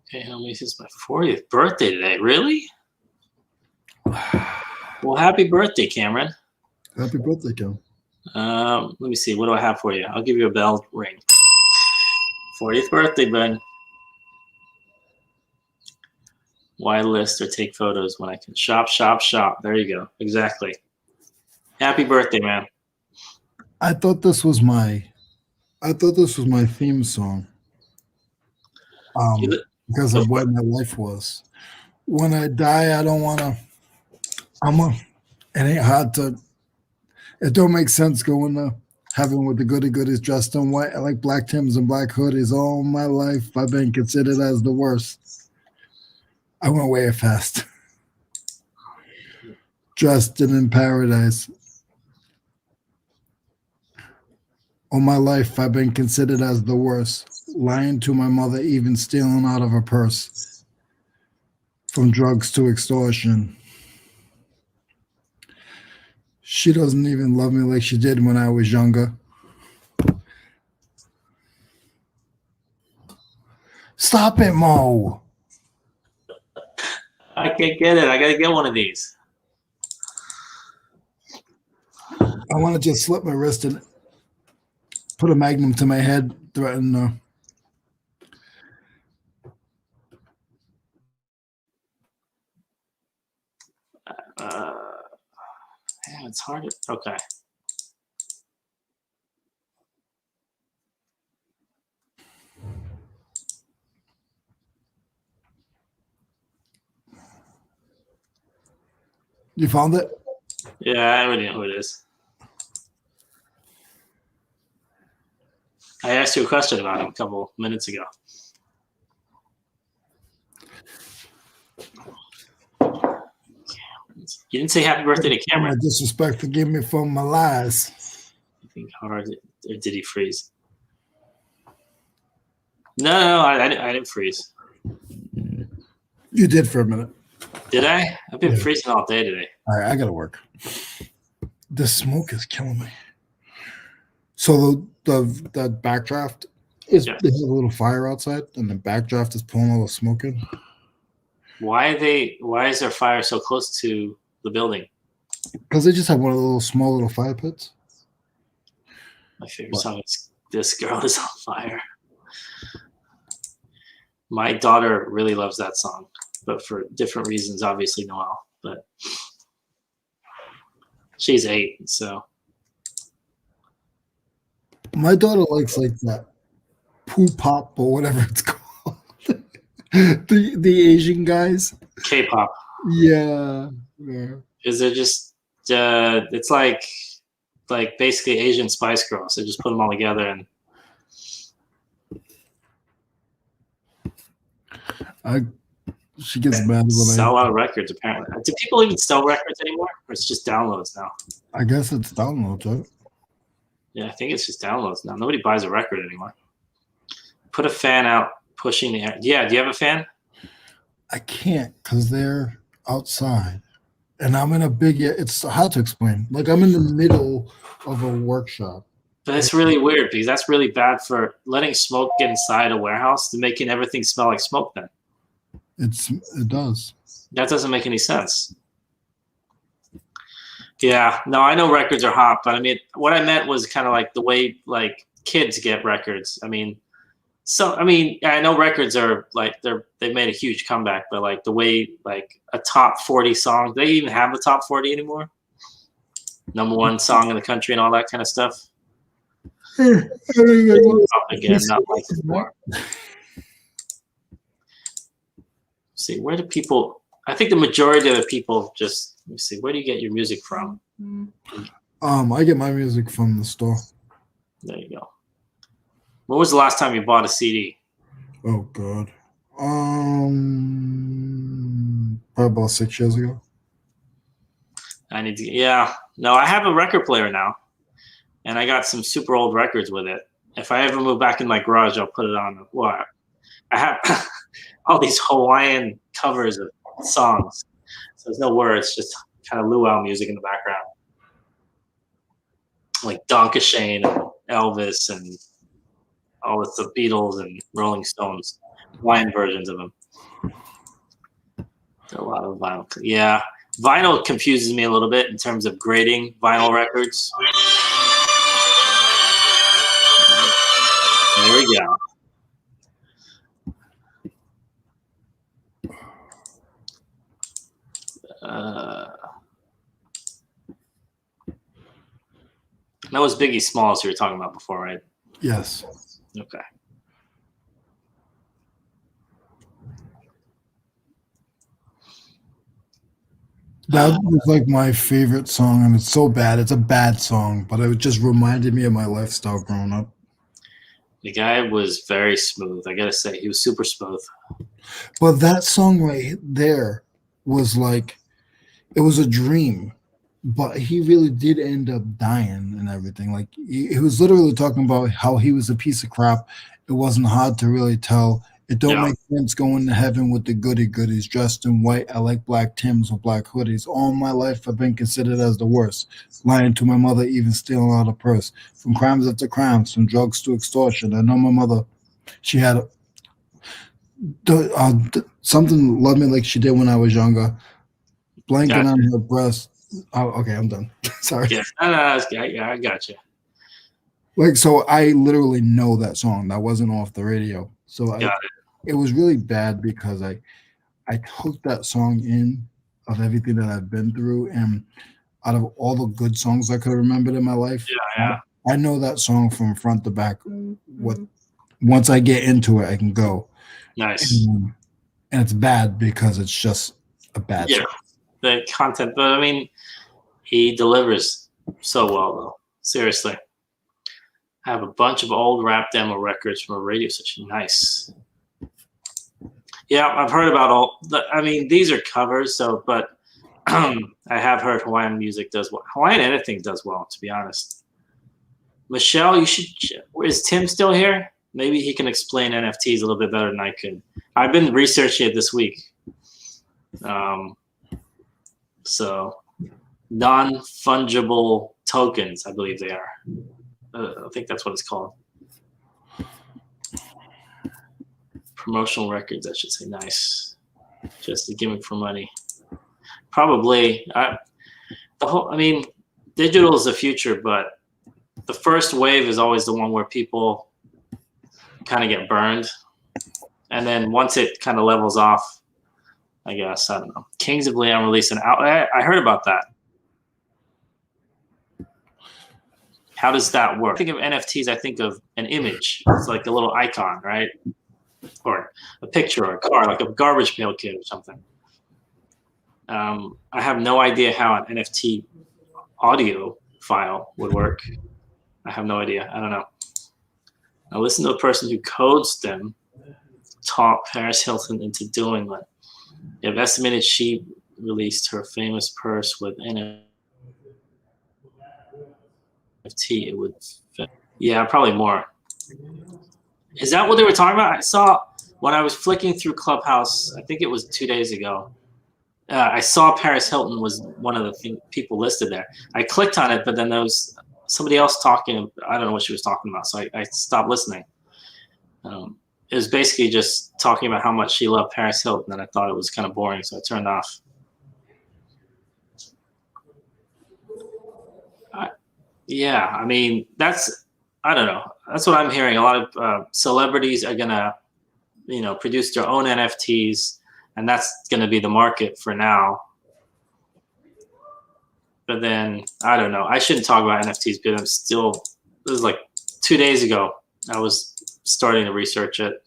Okay, homies, it's my 40th birthday today. Really? Well, happy birthday, Cameron. Happy birthday, Cam. Let me see. What do I have for you? I'll give you a bell ring. 40th birthday, bud. Why list or take photos when I can shop, shop, shop? There you go. Exactly. Happy birthday, man. I thought this was my theme song. Because of what my life was. When I die, I don't want to. It ain't hard to. It don't make sense going to heaven with the goody goodies dressed in white. I like black Tims and black hoodies. All my life, I've been considered as the worst. I went way fast. Dressed in paradise. All my life, I've been considered as the worst. Lying to my mother, even stealing out of her purse. From drugs to extortion. She doesn't even love me like she did when I was younger. Stop it, Mo. I can't get it. I gotta get one of these. I want to just slip my wrist and put a magnum to my head, threaten. Yeah, it's hard. Okay. You found it? Yeah, I already know who it is. I asked you a question about him a couple minutes ago. You didn't say happy birthday to Cameron. My disrespect, forgive me for my lies. I think hard, or did he freeze? No, I didn't freeze. You did for a minute. Did I? I've been freezing all day today. All right, I gotta work. The smoke is killing me. So the backdraft is Yeah. there's a little fire outside, and the backdraft is pulling all the smoke in. Why is there fire so close to the building? Because they just have one of the little small little fire pits. My favorite song is "This Girl Is on Fire." My daughter really loves that song, but for different reasons. Obviously, Noelle, but she's 8, so. My daughter likes like that poo pop or whatever it's called. the Asian guys. K-pop. Yeah. Is it just it's like basically Asian Spice Girls. They just put them all together and she gets mad when sell a lot of records. Apparently, do people even sell records anymore, or it's just downloads now? I guess it's downloads, right? Yeah, I think it's just downloads now. Nobody buys a record anymore. Put a fan out, pushing the air. Yeah, do you have a fan? I can't because they're outside. And I'm in a big, it's hard to explain. Like I'm in the middle of a workshop. But it's really weird because that's really bad for letting smoke get inside a warehouse to making everything smell like smoke then. It does. That doesn't make any sense. Yeah, no, I know records are hot, but I mean, what I meant was kind of like the way like kids get records. I mean, I know records are like they've made a huge comeback, but like the way like a top 40 song, they even have a top 40 anymore? #1 song in the country and all that kind of stuff. Again, not like before. See, where do people? I think the majority of the people just. Let me see. Where do you get your music from? I get my music from the store. There you go. When was the last time you bought a CD? Oh God. Probably about 6 years ago. I need to. Yeah. No, I have a record player now, and I got some super old records with it. If I ever move back in my garage, I'll put it on. Well, I have all these Hawaiian covers of songs. So there's no words, just kind of luau music in the background. Like Donka Shane and Elvis and all the Beatles and Rolling Stones, Hawaiian versions of them. A lot of vinyl. Yeah. Vinyl confuses me a little bit in terms of grading vinyl records. There we go. That was Biggie Smalls you were talking about before, right? Yes. Okay. That was like my favorite song, and it's so bad. It's a bad song, but it just reminded me of my lifestyle growing up. The guy was very smooth. I gotta say, he was super smooth. But that song right there was like, it was a dream, but he really did end up dying and everything. Like he was literally talking about how he was a piece of crap. It wasn't hard to really tell. It don't Yeah. make sense going to heaven with the goody goodies dressed in white. I like black Tims with black hoodies. All my life I've been considered as the worst. Lying to my mother, even stealing out a purse. From crimes after crimes, from drugs to extortion. I know my mother, she had something love me like she did when I was younger. Blanket Gotcha. on her breast. Oh, okay, I'm done. Sorry. Yeah, yeah, I got you. Like, so I literally know that song. That wasn't off the radio. So Got it was really bad because I took that song in of everything that I've been through, and out of all the good songs I could have remembered in my life, Yeah. I know that song from front to back. What once I get into it, I can go. Nice. And it's bad because it's just a bad song. The content, but I mean, he delivers so well, though. Seriously. I have a bunch of old rap demo records from a radio station. Nice. Yeah, I've heard about I mean, these are covers, but I have heard Hawaiian music does well. Hawaiian anything does well, to be honest. Michelle, you should. Is Tim still here? Maybe he can explain NFTs a little bit better than I could. I've been researching it this week. So, non-fungible tokens, I believe they are. I think that's what it's called. Promotional records, I should say. Nice. Just a gimmick for money. Probably. I mean, digital is the future, but the first wave is always the one where people kind of get burned. And then once it kind of levels off, I guess, I don't know. Kings of Leon released an out. I heard about that. How does that work? I think of NFTs, I think of an image. It's like a little icon, right? Or a picture or a car, like a garbage pail kid or something. I have no idea how an NFT audio file would work. I have no idea. I don't know. I listened to a person who codes them, taught Paris Hilton into doing what. If estimated she released her famous purse with NFT, it would fit. Yeah, probably more. Is that what they were talking about? I saw when I was flicking through Clubhouse, I think it was 2 days ago, I saw Paris Hilton was one of the people listed there. I clicked on it, but then there was somebody else talking. I don't know what she was talking about, so I stopped listening. It was basically just talking about how much she loved Paris Hilton, and I thought it was kind of boring, so I turned off. Yeah, I mean, I don't know. That's what I'm hearing. A lot of celebrities are gonna, produce their own NFTs, and that's gonna be the market for now. But then I don't know. I shouldn't talk about NFTs, but this was like 2 days ago. I was starting to research it.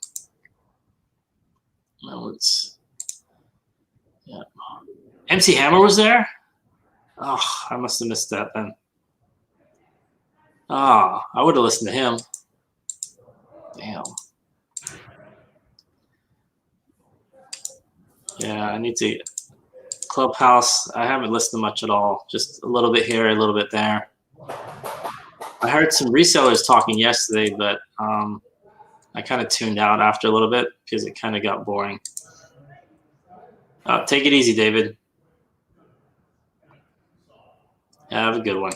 Yeah. MC Hammer was there? Oh, I must have missed that then. I would have listened to him. Damn. Yeah, I need to. Clubhouse, I haven't listened to much at all. Just a little bit here, a little bit there. I heard some resellers talking yesterday, but I kind of tuned out after a little bit because it kind of got boring. Take it easy, David. Have a good one.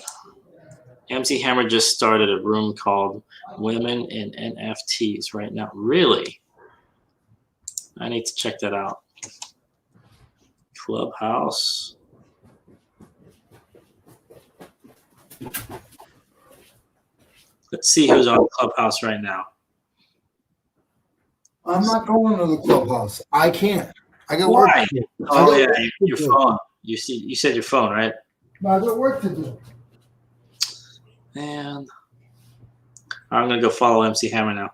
MC Hammer just started a room called Women in NFTs right now. Really? I need to check that out. Clubhouse. Let's see who's on Clubhouse right now. I'm not going to the Clubhouse. I can't. I got Why? work to do. Oh yeah, your phone. You said your phone, right? I got work to do. Man, I'm gonna go follow MC Hammer now.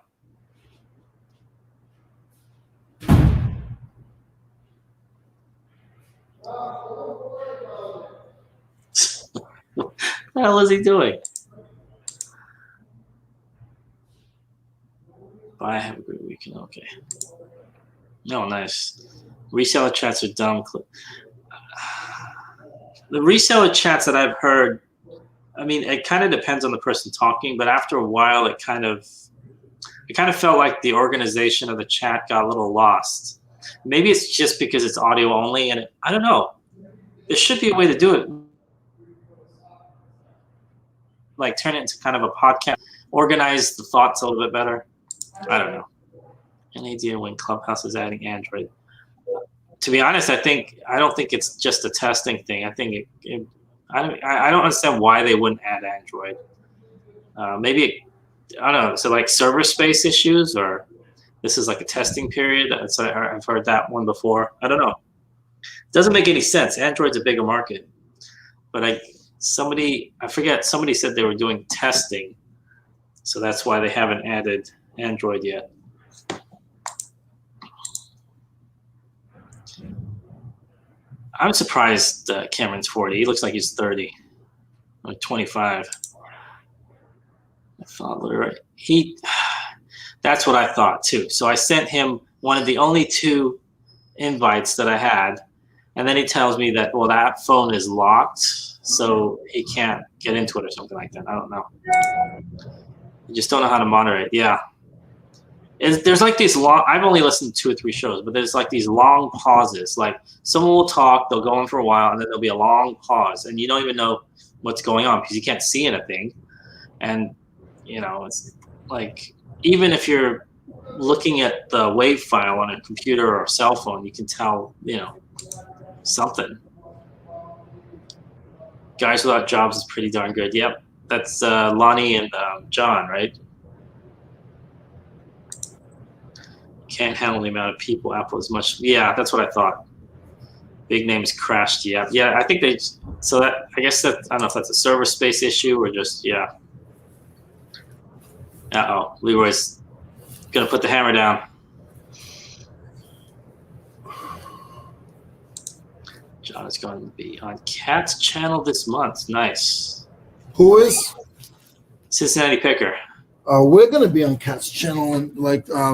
the hell is he doing? Bye. Have a great weekend. Okay. No, nice. Reseller chats are dumb. The reseller chats that I've heard, I mean, it kind of depends on the person talking, but after a while, it kind of felt like the organization of the chat got a little lost. Maybe it's just because it's audio only, and I don't know. There should be a way to do it, like turn it into kind of a podcast, organize the thoughts a little bit better. I don't know. Any idea when Clubhouse is adding Android? To be honest, I don't think it's just a testing thing. I think I don't understand why they wouldn't add Android. Maybe I don't know. So like server space issues, or this is like a testing period. I've heard that one before. I don't know. It doesn't make any sense. Android's a bigger market, but I forget. Somebody said they were doing testing, so that's why they haven't added Android yet. I'm surprised Cameron's 40. He looks like he's 30, or 25. I thought Leroy. That's what I thought too. So I sent him one of the only 2 invites that I had, and then he tells me that, well, that phone is locked, so he can't get into it or something like that. I don't know. You just don't know how to moderate. Yeah. There's like these long, I've only listened to 2 or 3 shows, but there's like these long pauses. Like someone will talk, they'll go on for a while, and then there'll be a long pause, and you don't even know what's going on because you can't see anything. And, it's like, even if you're looking at the WAV file on a computer or a cell phone, you can tell, something. Guys Without Jobs is pretty darn good. Yep. That's Lonnie and John, right? Can't handle the amount of people Apple as much. Yeah, that's what I thought. Big names crashed. Yeah, I think I guess that, I don't know if that's a server space issue or just, yeah. Leroy's gonna put the hammer down. John is going to be on Cat's channel this month. Nice. Who is? Cincinnati Picker. We're gonna be on Cat's channel in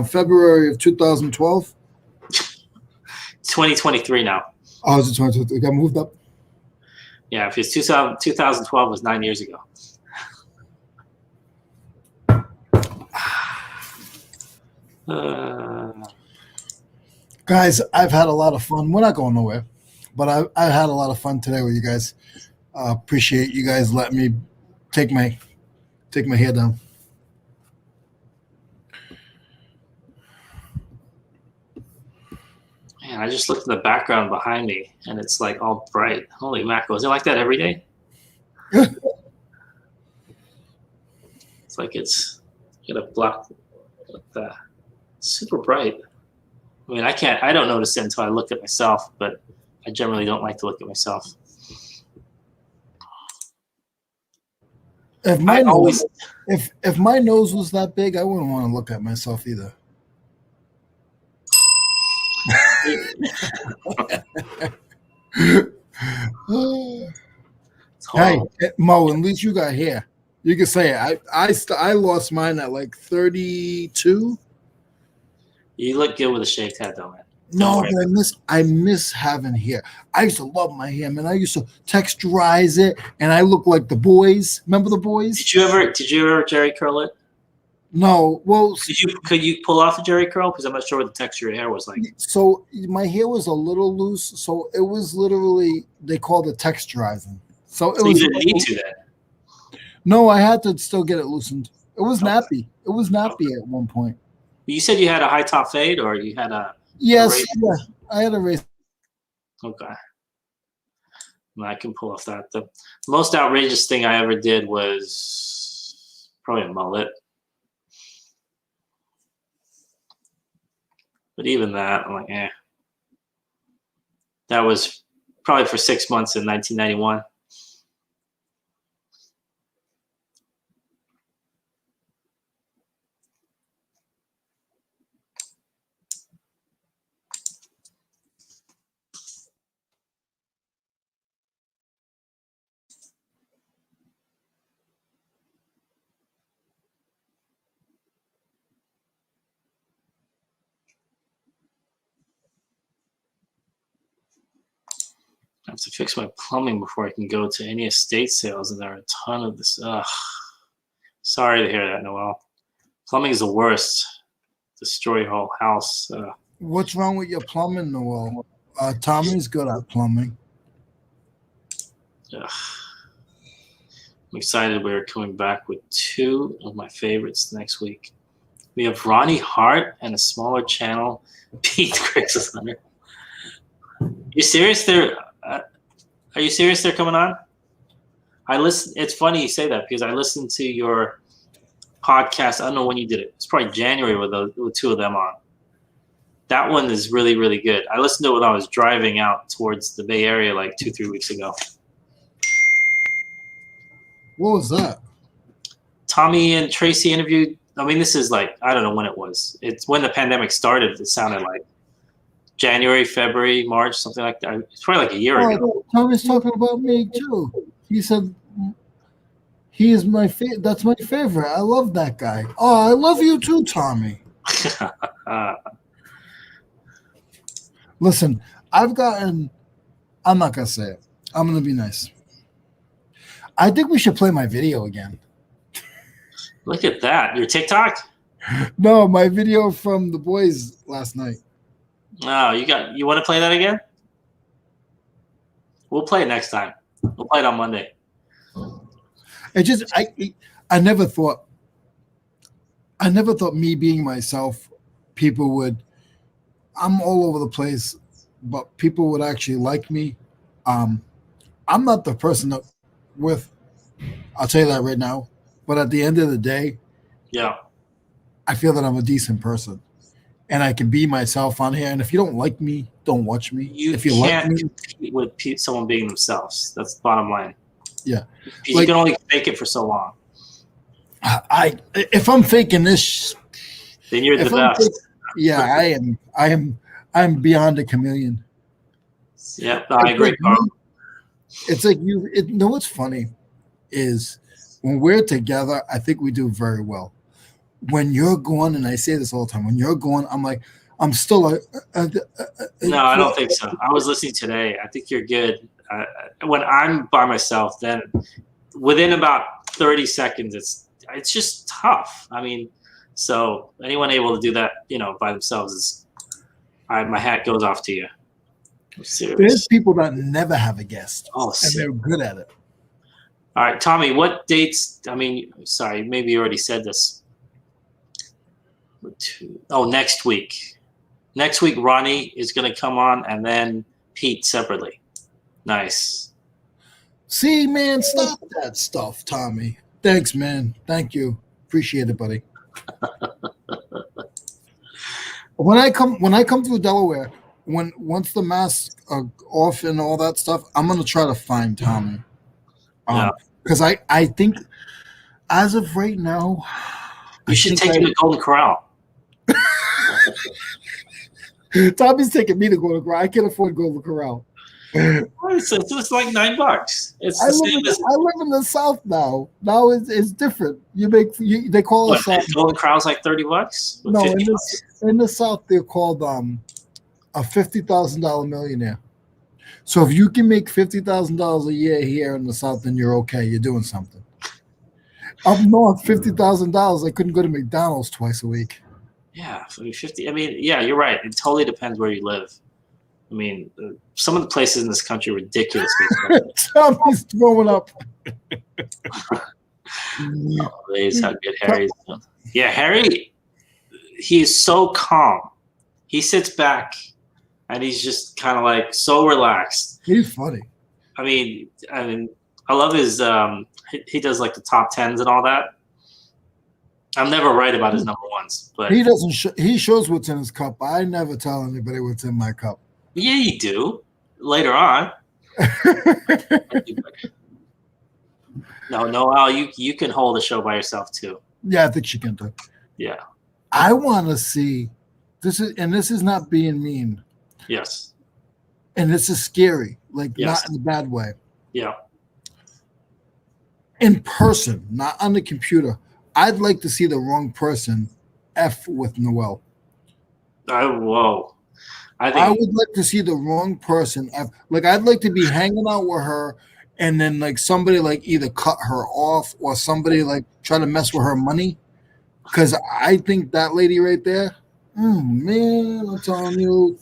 February of 2012. 2023 now. Oh, is it 2023? It got moved up. Yeah, if it's 2012 was 9 years ago. Guys, I've had a lot of fun. We're not going nowhere, but I had a lot of fun today with you guys. Appreciate you guys letting me take my hair down. Man, I just looked in the background behind me, and it's like all bright. Holy mackerel! Is it like that every day? It's like it's got a block like that. Super bright. I mean, I don't notice it until I look at myself, but I generally don't like to look at myself. If my nose was that big, I wouldn't want to look at myself either. Hey, Mo, at least you got hair. You can say it. I lost mine at like 32. You look good with a shaved head, though, man. No, but I miss having hair. I used to love my hair, man. I used to texturize it, and I look like the boys. Remember the boys? Did you ever Jerry curl it? No. Well, could you pull off a Jerry curl? Because I'm not sure what the texture of your hair was like. So my hair was a little loose. So it was literally, they called it texturizing. So you didn't need to then. No, I had to still get it loosened. It was nappy. It was nappy at one point. You said you had a high top fade, or you had a yes, yeah, I had a race. Okay, I can pull off that. The most outrageous thing I ever did was probably a mullet, but even that, I'm like, eh. That was probably for 6 months in 1991. I have to fix my plumbing before I can go to any estate sales, and there are a ton of this. Ugh. Sorry to hear that, Noel. Plumbing is the worst. Destroy your whole house. What's wrong with your plumbing, Noel? Tommy's good at plumbing. Ugh. I'm excited we're coming back with 2 of my favorites next week. We have Ronnie Hart and a smaller channel, Pete Craigslist Hunter. You serious? Are you serious? They're coming on? I listen. It's funny you say that because I listened to your podcast. I don't know when you did it. It's probably January with 2 of them on. That one is really, really good. I listened to it when I was driving out towards the Bay Area like 2-3 weeks ago. What was that? Tommy and Tracy interviewed. I mean, this is like, I don't know when it was. It's when the pandemic started. It sounded like January, February, March, something like that. It's probably like a year ago. Tommy's talking about me too. He said he is my favorite. That's my favorite. I love that guy. Oh, I love you too, Tommy. Listen, I'm not gonna say it. I'm gonna be nice. I think we should play my video again. Look at that. Your TikTok? No, my video from the boys last night. Oh, you want to play that again? We'll play it next time. We'll play it on Monday. It just I never thought me being myself, people would, I'm all over the place, but people would actually like me. I'm not the person that I'll tell you that right now. But at the end of the day, yeah, I feel that I'm a decent person. And I can be myself on here. And if you don't like me, don't watch me. If you can't like me, compete with someone being themselves. That's the bottom line. Yeah. You can only fake it for so long. If I'm faking this, then you're the best. I am beyond a chameleon. Yeah, I agree. It's like what's funny is when we're together, I think we do very well. When you're gone, and I say this all the time, when you're gone, I'm like, I'm still like. No, I don't think so. I was listening today. I think you're good. When I'm by myself, then within about 30 seconds, it's just tough. I mean, so anyone able to do that, by themselves is, my hat goes off to you. I'm serious. There's people that never have a guest, and they're good at it. All right, Tommy, what dates? I mean, sorry, maybe you already said this. Next week. Next week, Ronnie is going to come on, and then Pete separately. Nice. See, man, stop that stuff, Tommy. Thanks, man. Thank you. Appreciate it, buddy. When I come to Delaware, once the masks are off and all that stuff, I'm gonna try to find Tommy. Because I think as of right now, you should take him to Golden Corral. Tommy's taking me to Golden Corral. I can't afford Golden Corral. It's like $9. I live in the South now. Now it's different. They call us Golden Corral's like $30. No, in the South they're called a $50,000 millionaire. So if you can make $50,000 a year here in the South, then you're okay. You're doing something. Up north, $50,000. I couldn't go to McDonald's twice a week. Yeah, 50. I mean, yeah, you're right. It totally depends where you live. I mean, some of the places in this country are ridiculous. Tommy's throwing up. That's how good Harry is. Yeah, Harry, he's so calm. He sits back and he's just kind of like so relaxed. He's funny. I mean, I love his. He does like the top 10s and all that. I'm never right about his number ones, but he doesn't. He shows what's in his cup. I never tell anybody what's in my cup. Yeah, you do. Later on. No, Al, you can hold a show by yourself too. Yeah, I think she can do. Yeah. I want to see this is not being mean. Yes. And this is scary, not in a bad way. Yeah. In person, not on the computer. I'd like to see the wrong person F with Noel. Whoa. I would like to see the wrong person. Like I'd like to be hanging out with her, and then like somebody like either cut her off or somebody like try to mess with her money. Because I think that lady right there, man, I'm telling you,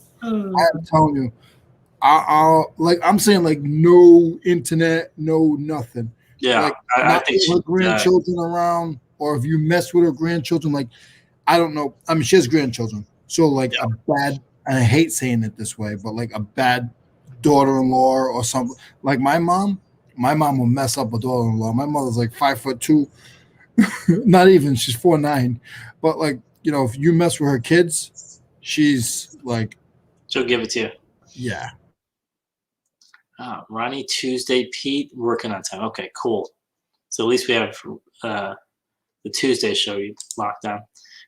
I'll like I'm saying like no internet, no nothing. Yeah, Like I not think with her grandchildren around, or if you mess with her grandchildren, like I don't know. I mean, she has grandchildren, so like a bad. And I hate saying it this way, but like a bad daughter-in-law or something. Like my mom will mess up a daughter-in-law. My mother's like 5'2", not even. She's 4'9", but like if you mess with her kids, she's like, she'll give it to you. Yeah. Ronnie Tuesday, Pete working on time. Okay, cool. So at least we have the Tuesday show you locked down.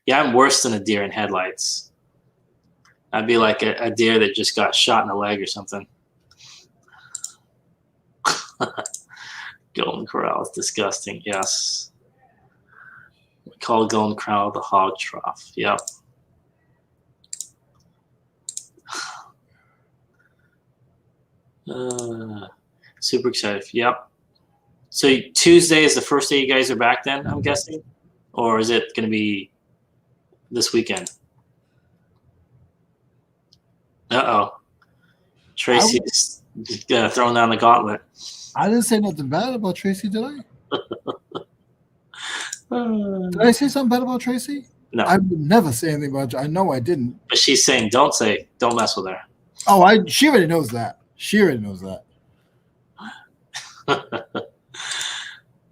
Yeah, I'm worse than a deer in headlights. I'd be like a deer that just got shot in the leg or something. Golden Corral is disgusting. Yes. We call Golden Corral the hog trough. Yep. Super excited. Yep. So Tuesday is the first day you guys are back then, I'm guessing? Or is it going to be this weekend? Uh-oh. Tracy's throwing down the gauntlet. I didn't say nothing bad about Tracy, did I? Did I say something bad about Tracy? No. I would never say anything about I know I didn't. But she's saying don't mess with her. Oh, she already knows that. She already knows that.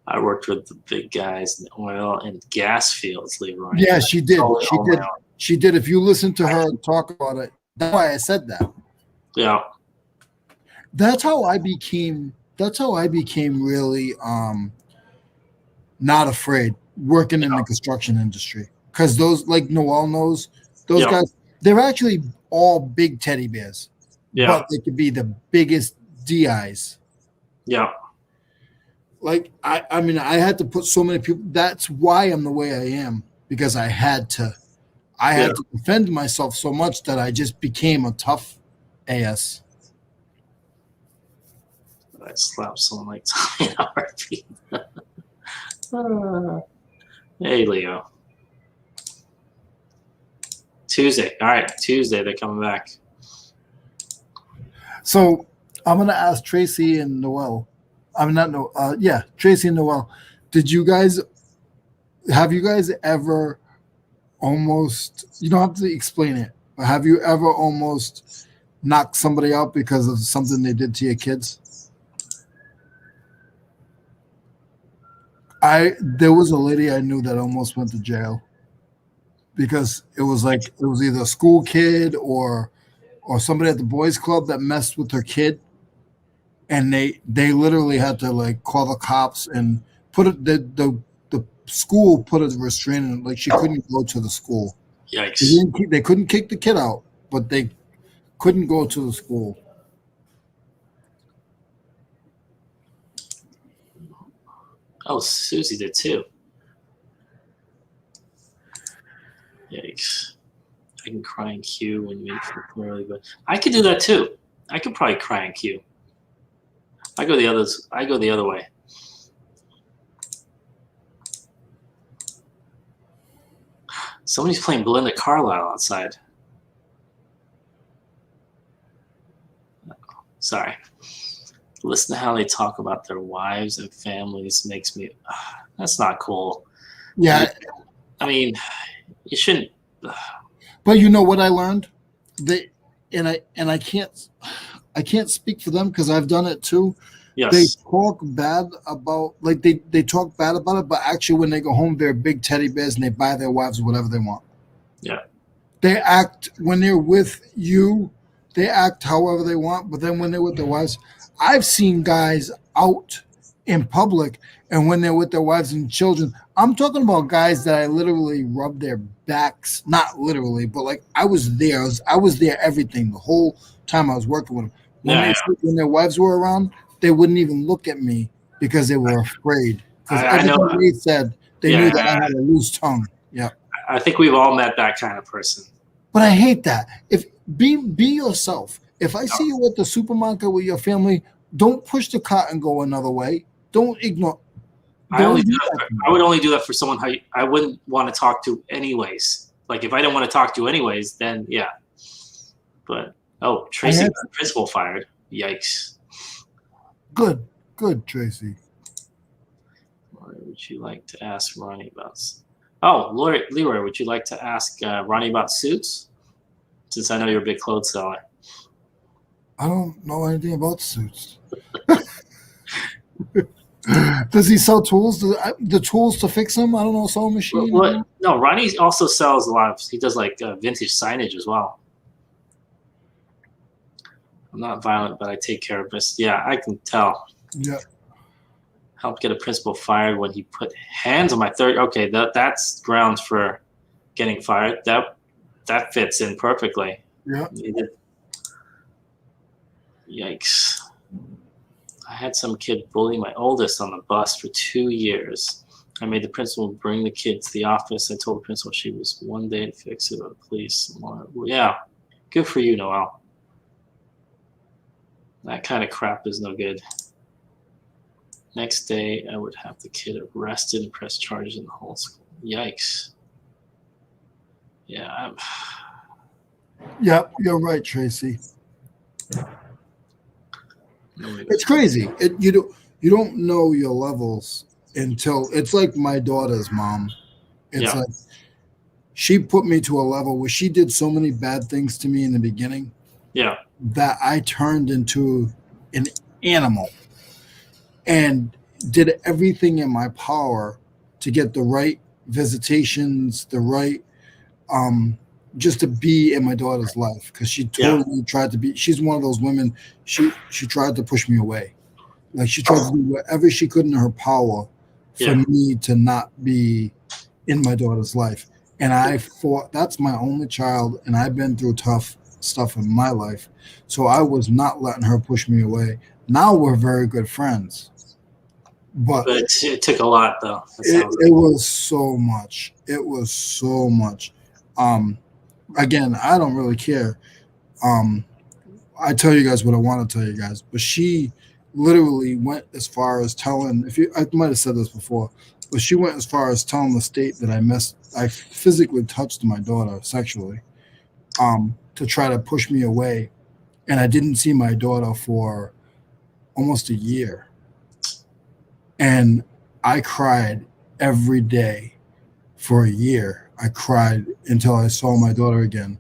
I worked with the big guys in the oil and gas fields, Leroy. Yeah, she did. She did. If you listen to her talk about it, that's why I said that. Yeah. That's how I became really not afraid working in the construction industry. Because those, like Noel knows, those guys, they're actually all big teddy bears. Yeah. But they could be the biggest DIs. Yeah. Like I mean, I had to put so many people. That's why I'm the way I am, because I had to defend myself so much that I just became a tough ass. I slapped someone like Tommy Harvey. Hey, Leo. Tuesday. All right, Tuesday. They're coming back. So I'm gonna ask Tracy and Noel. Tracy and Noel. Have you guys ever almost? You don't have to explain it. But have you ever almost knocked somebody out because of something they did to your kids? There was a lady I knew that almost went to jail because it was either a school kid or somebody at the boys club that messed with her kid, and they literally had to like call the cops and put it. The school put a restraining, like she couldn't go to the school. Yikes! They couldn't kick the kid out, but they couldn't go to the school. Oh, Susie did too. Yikes. I can cry in queue when you for clearly, but I could do that too. I could probably cry in queue. I go the other way. Somebody's playing Belinda Carlisle outside. Sorry. Listen to how they talk about their wives and families makes me. That's not cool. Yeah. I mean, you shouldn't. But you know what I learned? I can't speak for them because I've done it too. Yes. They talk bad about they talk bad about it, but actually when they go home, they're big teddy bears and they buy their wives whatever they want. Yeah. They act when they're with you, they act however they want, but then when they're with their wives, I've seen guys out in public and when they're with their wives and children, I'm talking about guys that I literally rubbed their backs, not literally, but like I was there. I was there everything the whole time I was working with them. When their wives were around, they wouldn't even look at me because they were afraid. Because everything they said, they knew that I had a loose tongue. Yeah. I think we've all met that kind of person. But I hate that. If Be yourself. If I see you at the supermarket with your family, don't push the cart and go another way. Don't ignore. I would only do that for someone I wouldn't want to talk to anyways. Like if I don't want to talk to you anyways, then yeah. But Tracy got the principal fired. Yikes. Good, Tracy. What would you like to ask Ronnie about? Oh, Leroy, would you like to ask Ronnie about suits? Since I know you're a big clothes seller. I don't know anything about suits. Does he sell tools? The tools to fix them? I don't know, sewing machine? What? No, Ronnie also sells a lot of, he does like vintage signage as well. I'm not violent, but I take care of this. Yeah, I can tell. Yeah. Helped get a principal fired when he put hands on my third. Okay, that's grounds for getting fired. That fits in perfectly. Yeah. Yikes. I had some kid bully my oldest on the bus for 2 years. I made the principal bring the kid to the office. I told the principal she was one day to fix it, or the police. Yeah, good for you, Noel. That kind of crap is no good. Next day, I would have the kid arrested and press charges in the whole school. Yikes. Yeah. Yep, you're right, Tracy. It's crazy. You don't know your levels until it's like my daughter's mom. It's like she put me to a level where she did so many bad things to me in the beginning. Yeah. That I turned into an animal and did everything in my power to get the right visitations, the right just to be in my daughter's life, because she totally tried to be. She's one of those women. She tried to push me away. Like she tried to do whatever she could in her power for me to not be in my daughter's life. And I fought. That's my only child, and I've been through tough stuff in my life, so I was not letting her push me away. Now we're very good friends, but it took a lot, though. It was so much. It was so much. Again, I don't really care. I tell you guys what I want to tell you guys, but she literally went as far as telling, I might have said this before, but she went as far as telling the state that I physically touched my daughter sexually, to try to push me away. And I didn't see my daughter for almost a year. And I cried every day for a year. I cried until I saw my daughter again,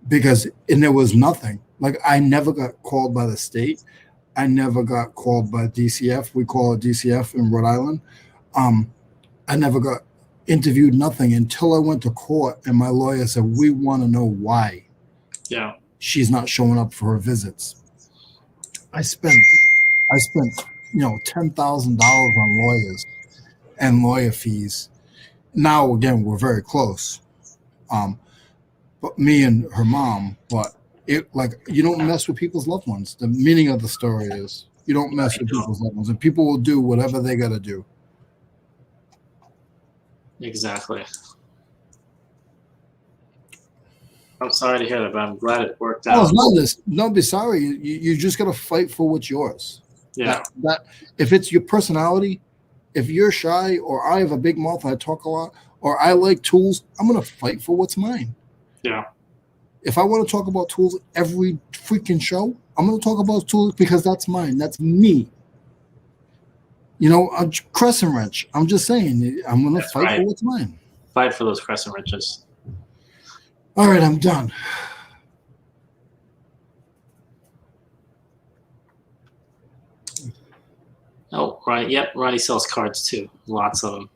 and there was nothing. Like I never got called by the state. I never got called by DCF. We call it DCF in Rhode Island. I never got interviewed, nothing, until I went to court and my lawyer said, we want to know why she's not showing up for her visits. I spent $10,000 on lawyers and lawyer fees. Now, again, we're very close, but me and her mom, but you don't mess with people's loved ones. The meaning of the story is you don't mess with people's loved ones, and people will do whatever they got to do. Exactly. I'm sorry to hear that, but I'm glad it worked out. Don't be sorry. You just got to fight for what's yours. Yeah. That if it's your personality, if you're shy or I have a big mouth and I talk a lot or I like tools, I'm going to fight for what's mine. Yeah. If I want to talk about tools every freaking show, I'm going to talk about tools because that's mine. That's me. A crescent wrench. I'm just saying, I'm going to fight for what's mine. Fight for those crescent wrenches. All right, I'm done. Oh, right. Yep. Ronnie sells cards too. Lots of them.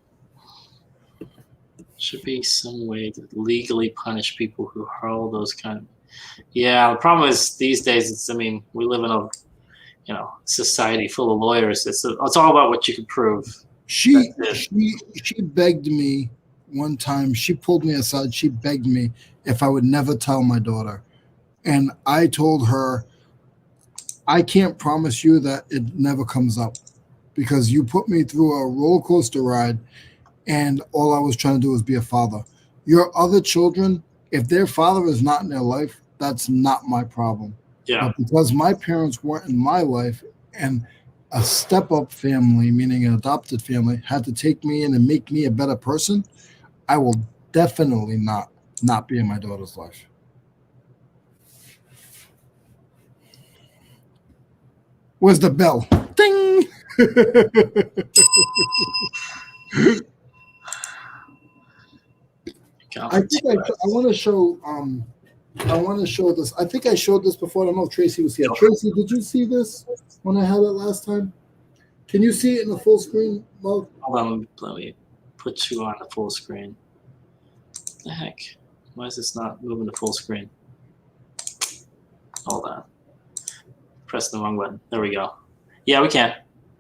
Should be some way to legally punish people who hurl those kind of. Yeah. The problem is these days, we live in a, society full of lawyers. It's all about what you can prove. She begged me one time. She pulled me aside. She begged me if I would never tell my daughter. And I told her, I can't promise you that it never comes up. Because you put me through a roller coaster ride and all I was trying to do was be a father. Your other children, if their father is not in their life, That's not my problem. Yeah. But because my parents weren't in my life and a step-up family, meaning an adopted family, had to take me in and make me a better person, I will definitely not be in my daughter's life. Where's the bell? Ding! I think I want to show this. I think I showed this before. I don't know if Tracy was here. Tracy, did you see this when I had it last time? Can you see it in the full screen mode? Hold on, let me put you on the full screen. What the heck? Why is this not moving to full screen? Hold on. Press the wrong button. There we go. Yeah, we can.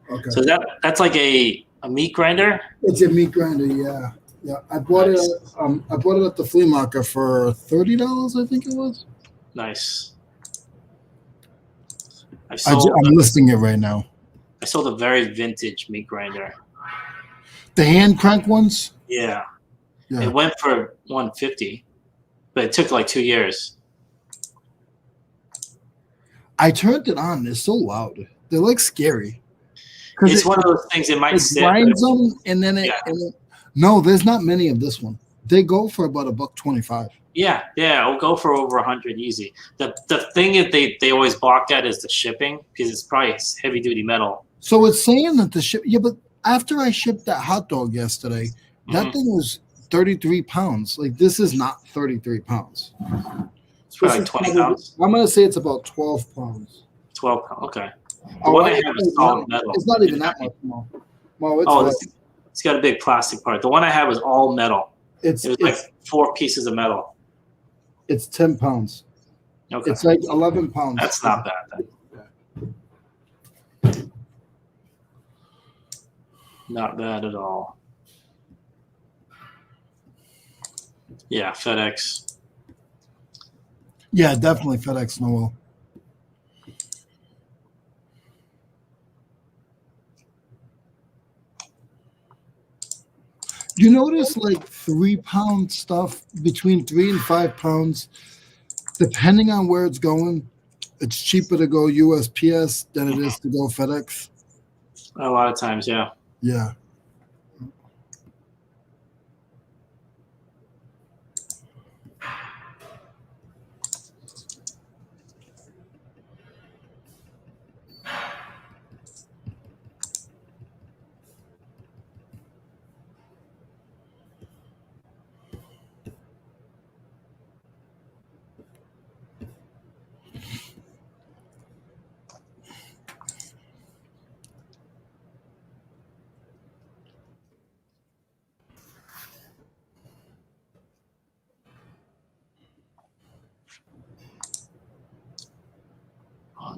Okay. So that's like a meat grinder? It's a meat grinder, yeah. Yeah. I bought it at the flea market for $30, I think it was. Nice. I'm listing it right now. I sold a very vintage meat grinder. The hand crank ones? Yeah. Yeah. It went for $150, but it took like 2 years. I turned it on. They're so loud. They're like scary. It's one of those things. It might it sit. grinds them, and then no, there's not many of this one. They go for about $125. Yeah, it'll go for over 100 easy. The thing that they always balk at is the shipping, because it's probably heavy duty metal. So it's saying that the ship. Yeah, but after I shipped that hot dog yesterday, that thing was 33 pounds. Like, this is not 33 pounds. It's probably like 20 pounds. I'm gonna say it's about 12 pounds. 12 pounds. Okay. The one I have is solid metal. It's not even that much more. It's got a big plastic part. The one I have was all metal. It was like 4 pieces of metal. It's 10 pounds. Okay. It's like 11 pounds. That's not bad then. Not bad at all. Yeah, FedEx. Yeah, definitely FedEx Noel. You notice like 3 pound stuff between 3 and 5 pounds, depending on where it's going, it's cheaper to go USPS than it is to go FedEx. A lot of times, yeah. Yeah.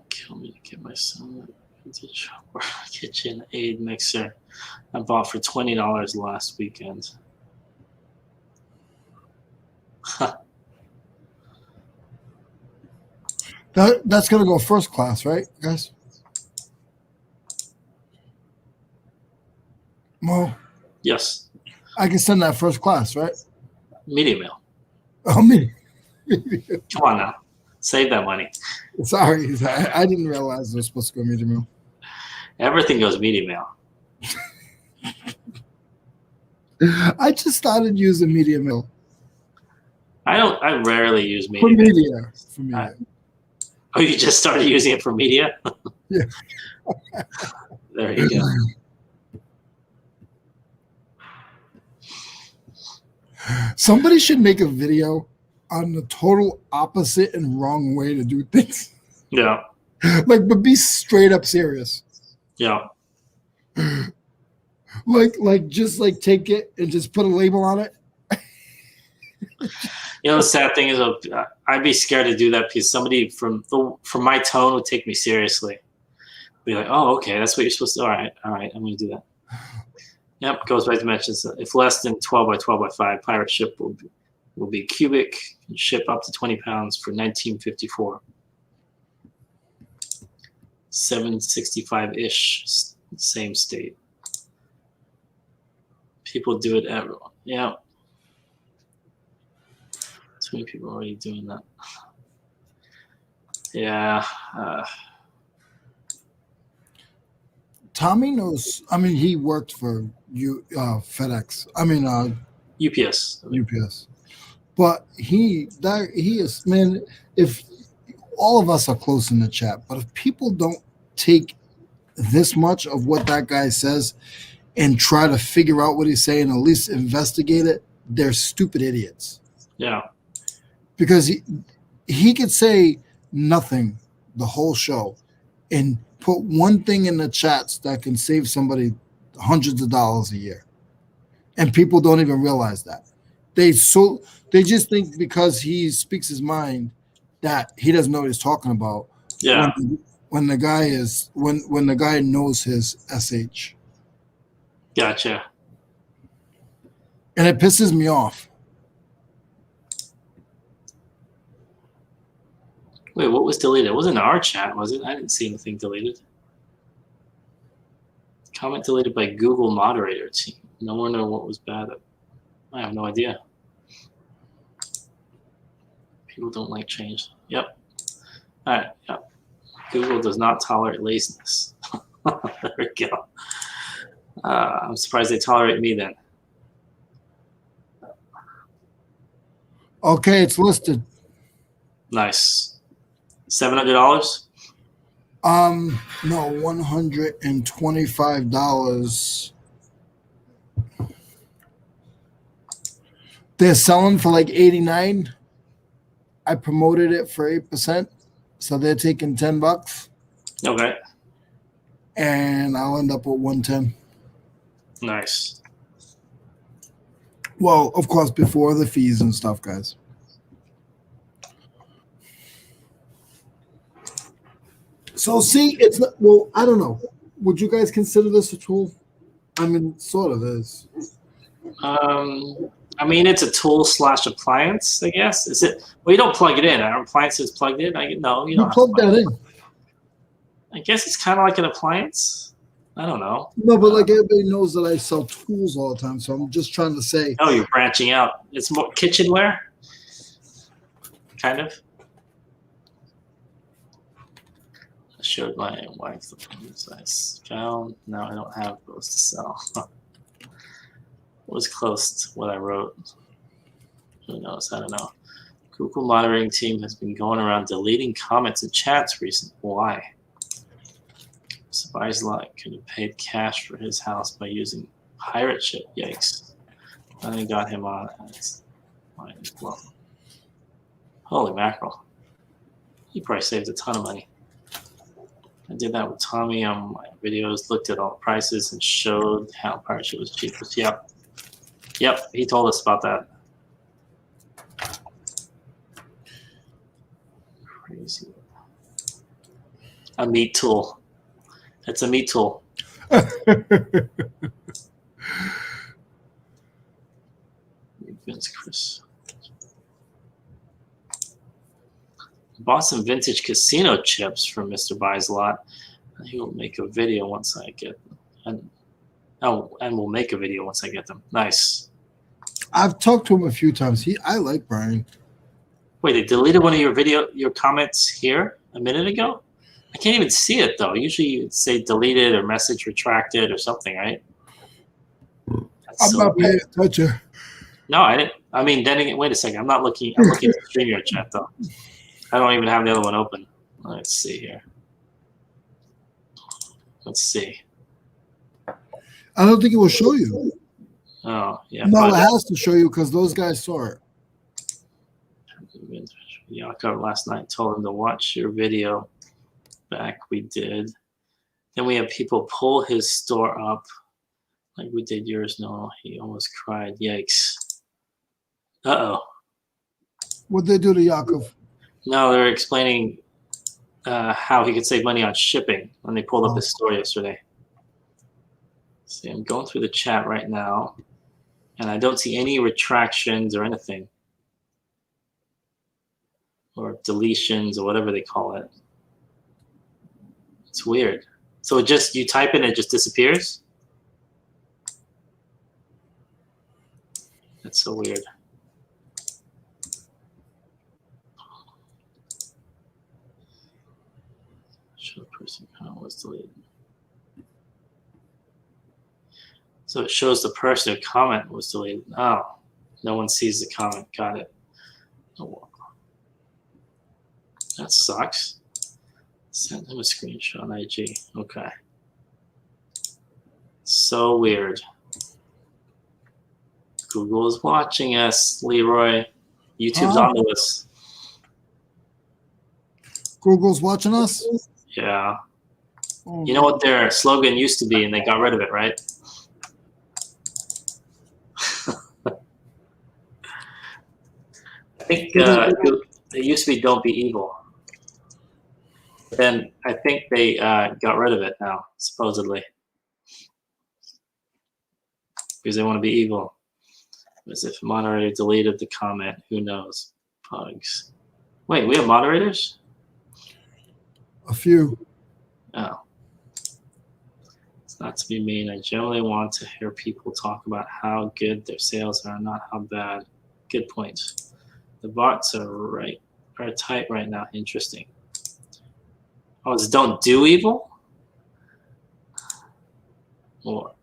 Kill me to get my son vintage kitchen aid mixer I bought for $20 last weekend. That's gonna go first class, right, guys? Mo? Yes. I can send that first class, right? Media mail. Oh, me. Come on now. Save that money. Sorry, I didn't realize it was supposed to go media mail. Everything goes media mail. I just started using media mail. I rarely use media For mail. media. For media. Oh, you just started using it for media? Yeah. There you go. Somebody should make a video on the total opposite and wrong way to do things. Yeah. But be straight up serious. Yeah. Just take it and just put a label on it. You know, the sad thing is, I'd be scared to do that because somebody from my tone would take me seriously. Be like, oh, okay, that's what you're supposed to do. All right, I'm going to do that. Yep, goes back to mentions. If less than 12 by 12 by 5, pirate ship will be cubic and ship up to 20 pounds for $19.54. 765-ish, same state. People do it everyone. Yeah. Too many people already doing that. Yeah. Tommy knows. I mean, he worked for FedEx. I mean, UPS. UPS. But he is, man. If all of us are close in the chat, but if people don't take this much of what that guy says and try to figure out what he's saying, at least investigate it, they're stupid idiots. Yeah. Because he could say nothing the whole show and put one thing in the chats that can save somebody hundreds of dollars a year. And people don't even realize that. They just think because he speaks his mind that he doesn't know what he's talking about. Yeah. When the guy knows his SH. Gotcha. And it pisses me off. Wait, what was deleted? It wasn't our chat, was it? I didn't see anything deleted. Comment deleted by Google moderator team. No one knew what was bad. I have no idea. People don't like change. Yep. All right. Yep. Google does not tolerate laziness. There we go. I'm surprised they tolerate me then. Okay, it's listed. Nice. $700? No, $125. They're selling for like 89. I promoted it for 8%, so they're taking $10, Okay. and I'll end up with 110. Nice. Well, of course, before the fees and stuff, guys. So see, it's not, well, I don't know. Would you guys consider this a tool? I mean, sort of is. I mean, it's a tool / appliance, I guess. Is it? Well, you don't plug it in. Are appliances plugged in? No, you don't. Plug that in. I guess it's kind of like an appliance. I don't know. No, but like everybody knows that I sell tools all the time, so I'm just trying to say. Oh, you're branching out. It's more kitchenware, kind of. I showed my wife the things I found. Now I don't have those to sell. It was close to what I wrote. Who knows? I don't know. Google monitoring team has been going around deleting comments and chats recently. Why? Surprised lot could have paid cash for his house by using pirate ship. Yikes. I got him on. Well, holy mackerel. He probably saved a ton of money. I did that with Tommy on my videos, looked at all the prices and showed how pirate ship was cheapest. Yep. Yep, he told us about that. Crazy. A meat tool. It's a meat tool. Vince Chris. Bought some vintage casino chips from Mr. Buys a Lot. He will make a video once I get them. And we'll make a video once I get them. Nice. I've talked to him a few times. I like Brian. Wait, they deleted one of your comments here a minute ago? I can't even see it though. Usually you'd say deleted or message retracted or something, right? I'm not paying attention. No, I didn't. I mean, then again, wait a second. I'm looking at the StreamYard chat though. I don't even have the other one open. Let's see here. Let's see. I don't think it will show you. Oh, yeah. No, it has to show you because those guys saw it. Yako last night told him to watch your video back. We did. Then we have people pull his store up like we did yours. No, he almost cried. Yikes. Uh-oh. What'd they do to Yakov? No, they're explaining how he could save money on shipping when they pulled up his store yesterday. See, I'm going through the chat right now, and I don't see any retractions or anything. Or deletions or whatever they call it. It's weird. So it just, you type in, it just disappears? That's so weird. Person comment was deleted. So it shows the person who comment was deleted. Oh, no one sees the comment. Got it. Oh, that sucks. Send him a screenshot on IG. Okay. So weird. Google is watching us, Leroy. YouTube's onto us. Google's watching us? Yeah. Oh, You know what their slogan used to be, and they got rid of it, right? I think it used to be "Don't be evil." Then I think they got rid of it now, supposedly, because they want to be evil. As if moderator deleted the comment. Who knows? Pugs. Wait, we have moderators? a few. Oh. It's not to be mean. I generally want to hear people talk about how good their sales are, not how bad. Good point. The bots are tight right now. Interesting. Oh, it's don't do evil? Well,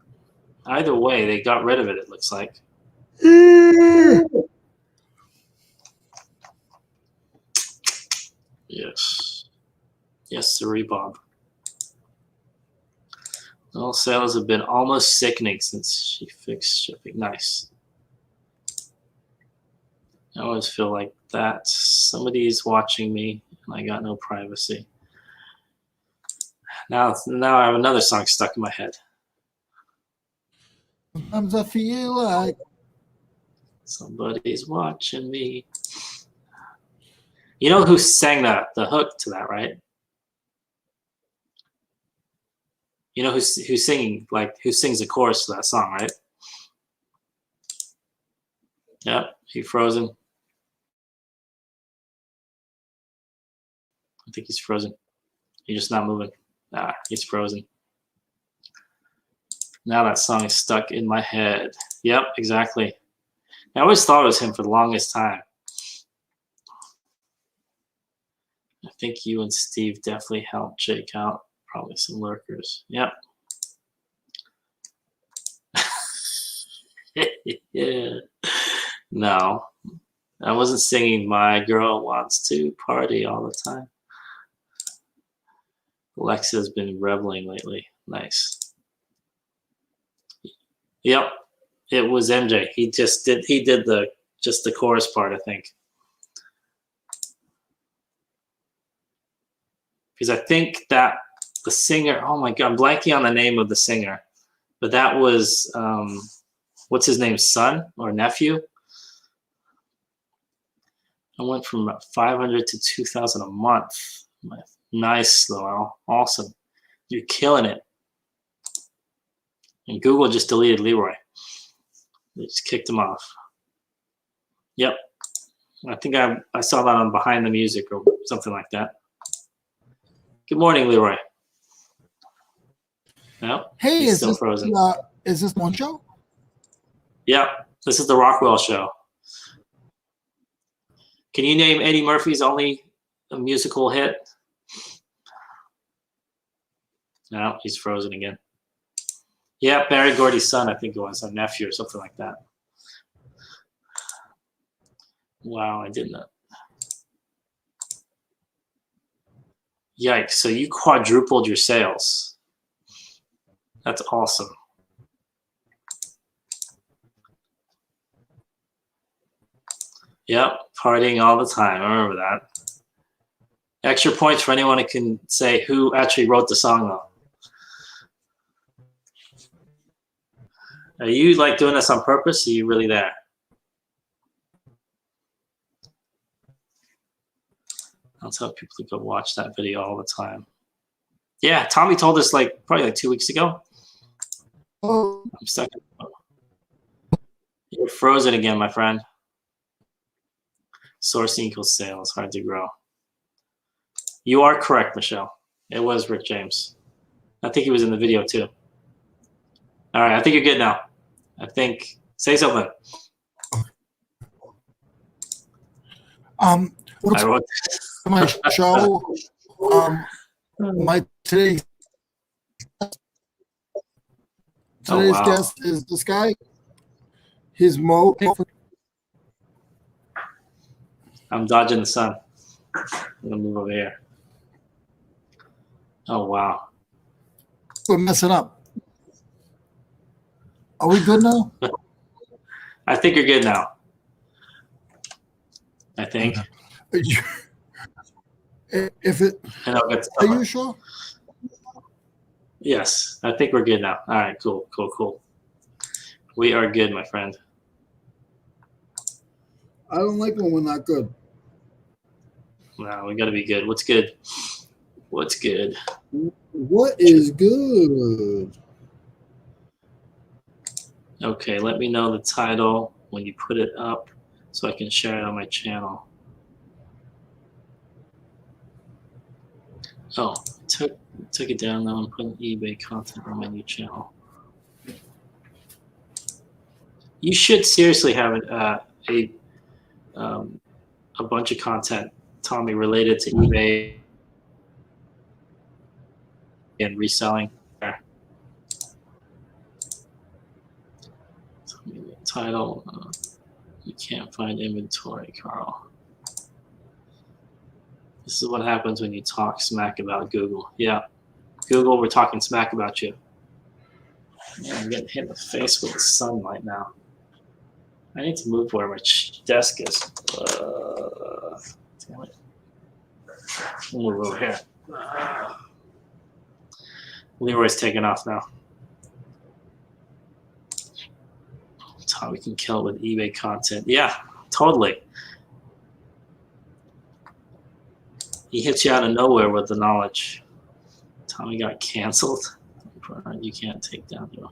either way, they got rid of it, it looks like. Yes. Yes, sirree, Bob. All sales have been almost sickening since she fixed shipping. Nice. I always feel like that. Somebody's watching me, and I got no privacy. Now I have another song stuck in my head. Sometimes I feel like Somebody's watching me. You know who sang the hook to that, right? You know who's singing, like who sings the chorus to that song, right? Yep, he frozen. I think he's frozen. He's just not moving. Ah, he's frozen. Now that song is stuck in my head. Yep, exactly. I always thought it was him for the longest time. I think you and Steve definitely helped Jake out. Probably some lurkers. Yep. Yeah. No, I wasn't singing "My Girl Wants to Party" all the time. Alexa's been reveling lately. Nice. Yep, it was MJ. He did the chorus part, I think. Because I think that the singer, oh my God, I'm blanking on the name of the singer, but that was, what's his name, son or nephew? I went from 500 to 2,000 a month. Nice, Laurel. Awesome. You're killing it. And Google just deleted Leroy. They just kicked him off. Yep. I think I saw that on Behind the Music or something like that. Good morning, Leroy. No, hey, he's still frozen. Is this one show? Yeah, this is the Rockwell Show. Can you name Eddie Murphy's only musical hit? No, he's frozen again. Yeah, Barry Gordy's son, I think it was, a nephew or something like that. Wow, I didn't know. Yikes, so you quadrupled your sales. That's awesome. Yep, partying all the time. I remember that. Extra points for anyone who can say who actually wrote the song, though. Are you like doing this on purpose? Or are you really there? I'll tell people to go watch that video all the time. Yeah, Tommy told us probably 2 weeks ago. Oh, I'm stuck. You're frozen again, my friend. Sourcing equals sales. Hard to grow. You are correct, Michelle. It was Rick James. I think he was in the video too. All right, I think you're good now. I think, say something. what's I wrote my show? Today's wow. guest is this guy. His mo. I'm dodging the sun. I'm gonna move over here. Oh wow. We're messing up. Are we good now? I think you're good now. I think. If it, And I'll get are you sure? Yes, I think we're good now. All right, cool. We are good, my friend. I don't like when we're not good. No, we gotta be good. What's good? What's good? What is good? Okay, let me know the title when you put it up so I can share it on my channel. Oh, took it down now. I'm putting eBay content on my new channel. You should seriously have a bunch of content, Tommy, related to eBay and reselling. Title, you can't find inventory, Carl. This is what happens when you talk smack about Google. Yeah, Google, we're talking smack about you. Man, I'm getting hit in the face with the sunlight now. I need to move where my desk is. Damn it. We'll move over here. Leroy's taking off now. That's how we can kill it with eBay content. Yeah, totally. He hits you out of nowhere with the knowledge. Tommy got canceled. You can't take down your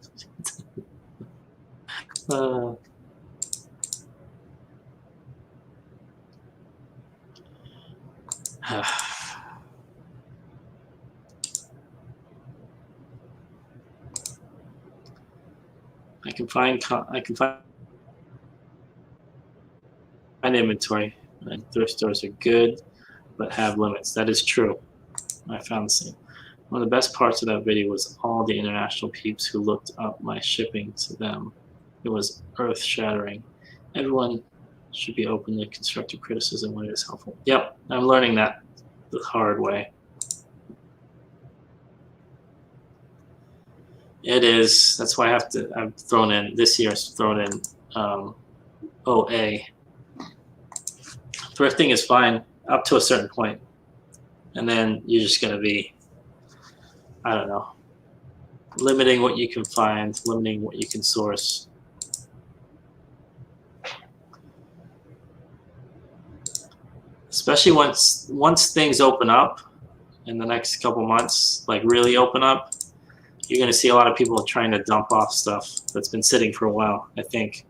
I can find inventory. And thrift stores are good, but have limits. That is true. I found the same. One of the best parts of that video was all the international peeps who looked up my shipping to them. It was earth-shattering. Everyone should be open to constructive criticism when it is helpful. Yep, I'm learning that the hard way. It is. That's why I've thrown in, this year's thrown in OA. Thrifting is fine up to a certain point. And then you're just going to be, I don't know, limiting what you can find, limiting what you can source. Especially once things open up in the next couple months, like really open up, you're going to see a lot of people trying to dump off stuff that's been sitting for a while, I think.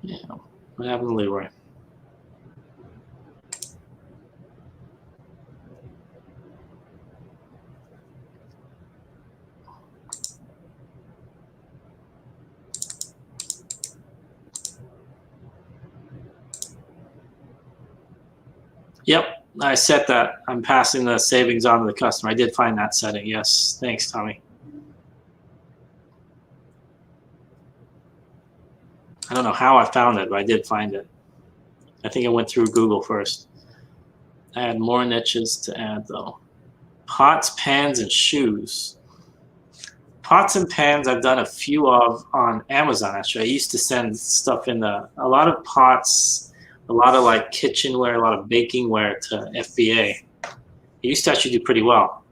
Yeah, what happened to Leroy? Yep, I set that. I'm passing the savings on to the customer. I did find that setting. Yes, thanks, Tommy. I don't know how I found it, but I did find it. I think it went through Google first. I had more niches to add, though. Pots, pans, and shoes. Pots and pans I've done a few of on Amazon, actually. I used to send stuff in a lot of pots, a lot of like kitchenware, a lot of bakingware to FBA. It used to actually do pretty well.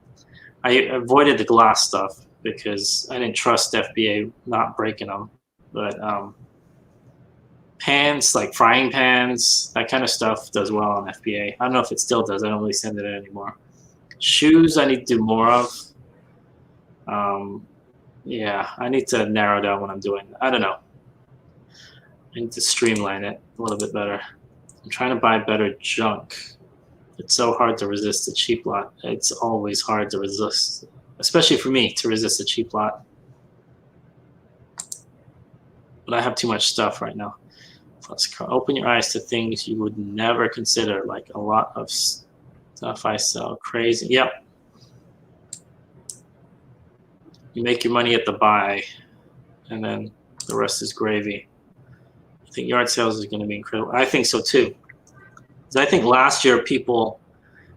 I avoided the glass stuff because I didn't trust FBA not breaking them. But pans, like frying pans, that kind of stuff does well on FBA. I don't know if it still does. I don't really send it in anymore. Shoes I need to do more of. Yeah, I need to narrow down what I'm doing. I don't know. I need to streamline it a little bit better. I'm trying to buy better junk. It's so hard to resist a cheap lot. It's always hard to resist, especially for me, to resist a cheap lot. But I have too much stuff right now. Plus, open your eyes to things you would never consider, like a lot of stuff I sell. Crazy. Yep. You make your money at the buy, and then the rest is gravy. I think yard sales is going to be incredible. I think so too. Because I think last year people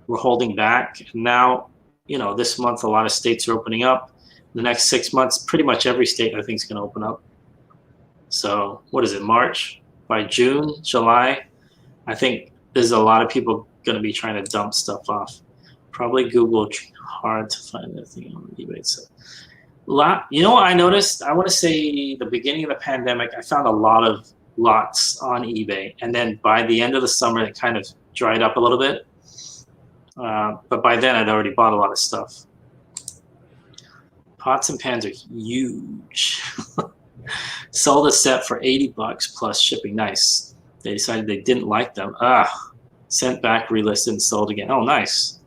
were holding back. And now, you know, this month a lot of states are opening up. The next 6 months, pretty much every state I think is going to open up. So what is it, March? By June, July, I think there's a lot of people going to be trying to dump stuff off. Probably Google, hard to find anything on eBay. So, you know what I noticed? I want to say the beginning of the pandemic, I found a lot of lots on eBay. And then by the end of the summer, it kind of dried up a little bit. But by then, I'd already bought a lot of stuff. Pots and pans are huge. Sold a set for $80 plus shipping. Nice. They decided they didn't like them. Sent back, relisted, and sold again. Oh, nice.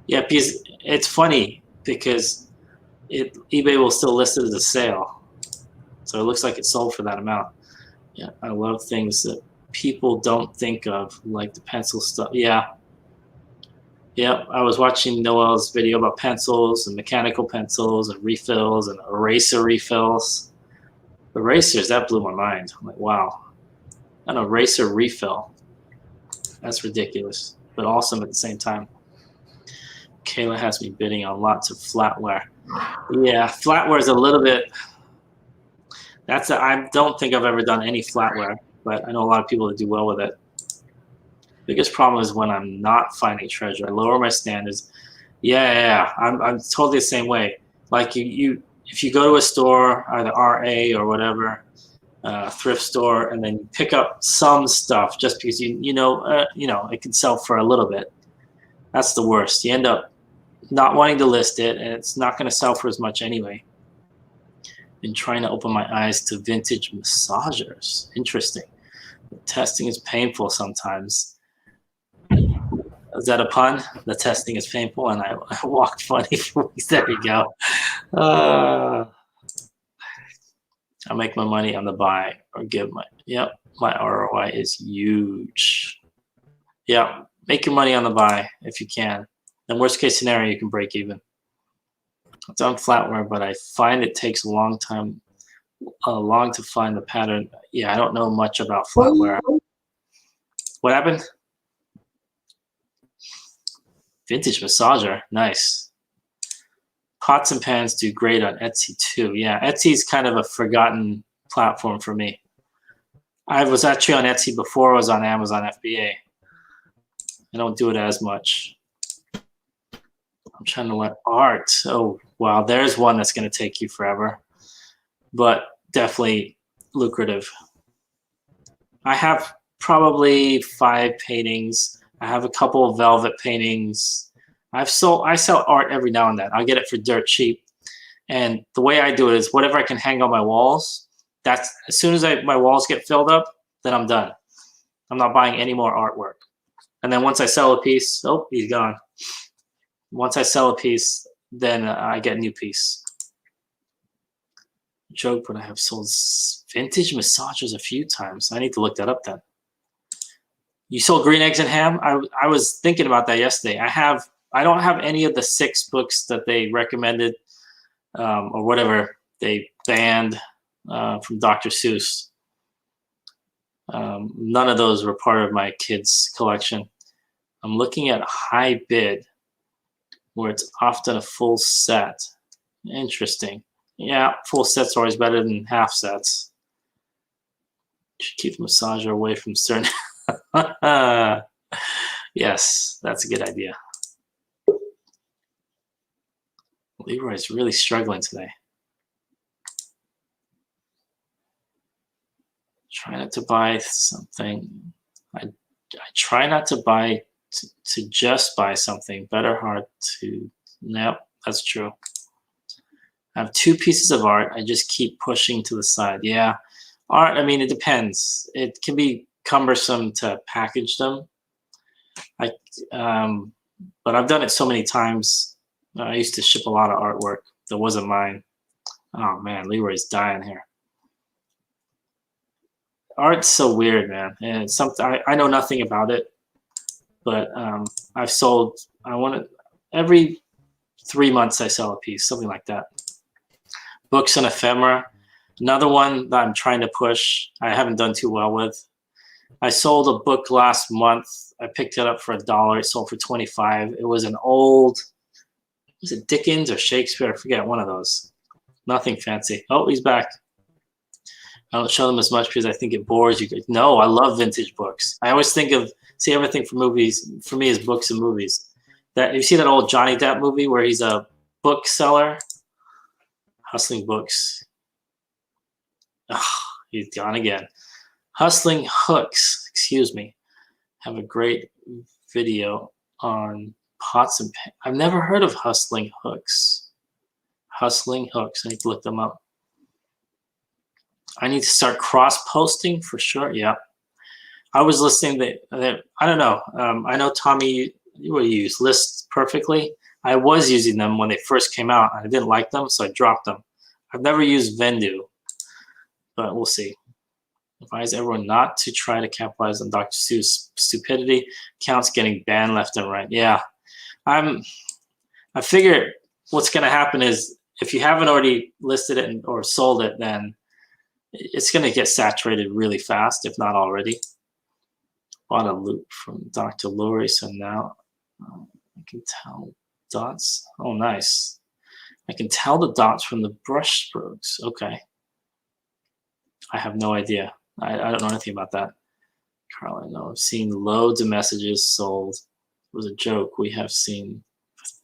Yeah, because it's funny because eBay will still list it as a sale. So it looks like it sold for that amount. Yeah, I love things that people don't think of, like the pencil stuff. Yeah. Yeah, I was watching Noel's video about pencils and mechanical pencils and refills and eraser refills. Erasers, that blew my mind. I'm like, wow. An eraser refill. That's ridiculous, but awesome at the same time. Kayla has me bidding on lots of flatware. Yeah, flatware is a little bit, I don't think I've ever done any flatware, but I know a lot of people that do well with it. Biggest problem is when I'm not finding treasure. I lower my standards. Yeah. I'm totally the same way. Like if you go to a store, either RA or whatever, thrift store, and then you pick up some stuff just because you know it can sell for a little bit. That's the worst. You end up not wanting to list it, and it's not going to sell for as much anyway. Been trying to open my eyes to vintage massagers. Interesting. The testing is painful sometimes. Is that a pun? The testing is painful, and I walked funny for weeks. There we go. I make my money on the buy or give my. Yep, my ROI is huge. Yeah, make your money on the buy if you can. In worst case scenario, you can break even. I've done flatware, but I find it takes a long to find the pattern. Yeah, I don't know much about flatware. What happened? Vintage massager, nice. Pots and pans do great on Etsy too. Yeah, Etsy's kind of a forgotten platform for me. I was actually on Etsy before I was on Amazon FBA. I don't do it as much. I'm trying to learn art. Oh, wow, there's one that's going to take you forever, but definitely lucrative. I have probably 5 paintings. I have a couple of velvet paintings. I sell art every now and then. I'll get it for dirt cheap. And the way I do it is whatever I can hang on my walls, that's as soon as my walls get filled up, then I'm done. I'm not buying any more artwork. And then once I sell a piece, oh, he's gone. Once I sell a piece, then I get a new piece. Joke, but I have sold vintage massagers a few times. I need to look that up then. You sold green eggs and ham? I was thinking about that yesterday. I don't have any of the 6 books that they recommended or whatever they banned from Dr. Seuss. None of those were part of my kids' collection. I'm looking at High Bid, where it's often a full set. Interesting. Yeah, full sets are always better than half sets. Should keep the massager away from certain. Yes, that's a good idea. Leroy's really struggling today. Try not to buy something. I try not to buy to just buy something. Better hard to. Nope, that's true. I have 2 pieces of art. I just keep pushing to the side. Yeah, art. I mean, it depends. It can be cumbersome to package them. But I've done it so many times. I used to ship a lot of artwork that wasn't mine. Oh man, Leroy's dying here. Art's so weird, man, and it's something I know nothing about it, but I've sold. I want to every 3 months I sell a piece, something like that. Books and ephemera. Another one that I'm trying to push. I haven't done too well with. I sold a book last month. I picked it up for $1. It sold for 25. It was an old. Was it Dickens or Shakespeare? I forget, one of those. Nothing fancy. Oh, he's back. I don't show them as much because I think it bores you. No, I love vintage books. I always think of everything for movies. For me, is books and movies. That you see that old Johnny Depp movie where he's a bookseller, hustling books. Oh, he's gone again. Hustling hooks. Excuse me. Have a great video on pots and pans. I've never heard of hustling hooks. Hustling hooks. I need to look them up. I need to start cross-posting for sure. Yeah. I was listening that I don't know. I know Tommy, what do you use? Lists Perfectly. I was using them when they first came out. I didn't like them, so I dropped them. I've never used Vendu, but we'll see. Advise everyone not to try to capitalize on Dr. Seuss stupidity. Accounts getting banned left and right. Yeah. I figure what's going to happen is if you haven't already listed it or sold it, then it's going to get saturated really fast, if not already. Bought a loop from Dr. Leroy, so now I can tell dots. Oh, nice. I can tell the dots from the brush strokes. Okay. I have no idea. I don't know anything about that. Carl, I know. I've seen loads of messages sold. It was a joke. We have seen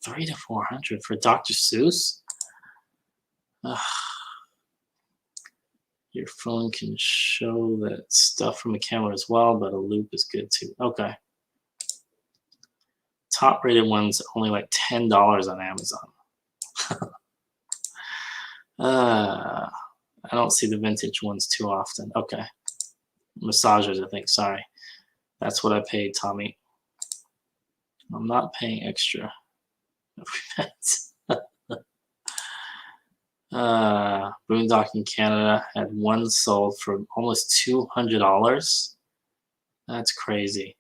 300 to 400 for Dr. Seuss. Ugh. Your phone can show that stuff from a camera as well, but a loop is good too. Okay. Top rated ones only like $10 on Amazon. I don't see the vintage ones too often. Okay. Massagers, I think. Sorry. That's what I paid, Tommy. I'm not paying extra. Boondock in Canada had one sold for almost $200. That's crazy.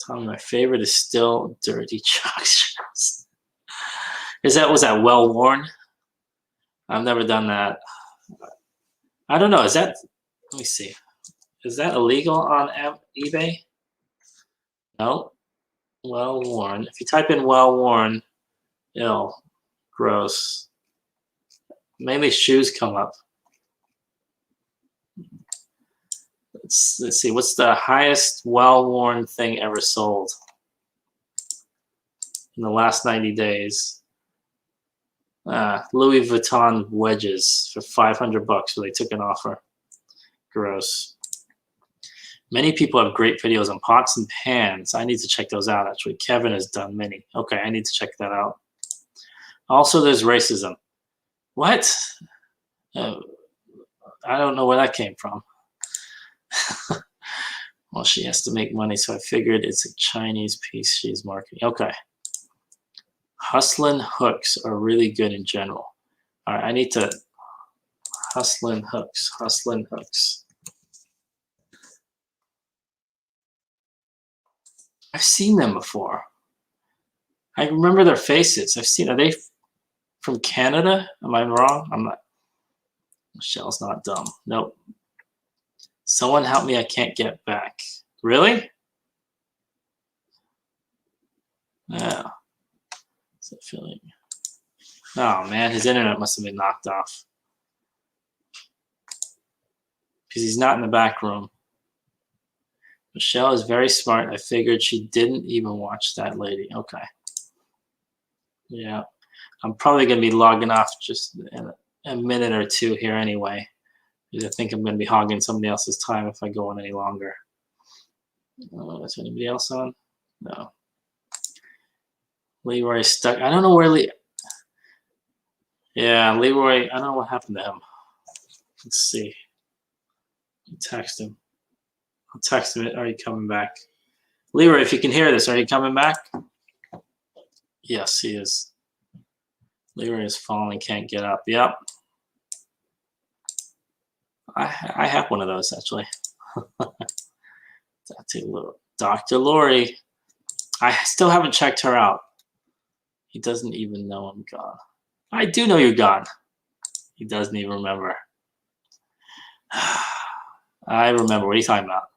Tommy, my favorite is still Dirty Chalk Shows. Was that well worn? I've never done that. I don't know. Is that? Let me see. Is that illegal on eBay? No. Well worn. If you type in well worn, ew, gross. Mainly shoes come up. Let's see. What's the highest well worn thing ever sold in the last 90 days? Louis Vuitton wedges for $500 where they took an offer. Gross. Many people have great videos on pots and pans. I need to check those out, actually. Kevin has done many. Okay, I need to check that out. Also, there's racism. What? I don't know where that came from. Well, she has to make money, so I figured it's a Chinese piece she's marketing. Okay. Hustlin' hooks are really good in general. All right, I need to hustlin' hooks. Hustlin' hooks. I've seen them before. I remember their faces. Are they from Canada? Am I wrong? I'm not. Michelle's not dumb. Nope. Someone help me. I can't get back. Really? Yeah. Feeling. Oh man, his internet must have been knocked off because he's not in the back room. Michelle is very smart. I figured she didn't even watch that lady. Okay. Yeah, I'm probably gonna be logging off just in a minute or two here anyway, because I think I'm gonna be hogging somebody else's time if I go on any longer. Is anybody else on? No. Leroy stuck. I don't know where Yeah, Leroy. I don't know what happened to him. Let's see. Text him. I'll text him. Are you coming back? Leroy, if you can hear this, are you coming back? Yes, he is. Leroy is falling, can't get up. Yep. I have one of those actually. Dr. Lori. I still haven't checked her out. He doesn't even know I'm gone. I do know you're gone. He doesn't even remember. I remember. What are you talking about?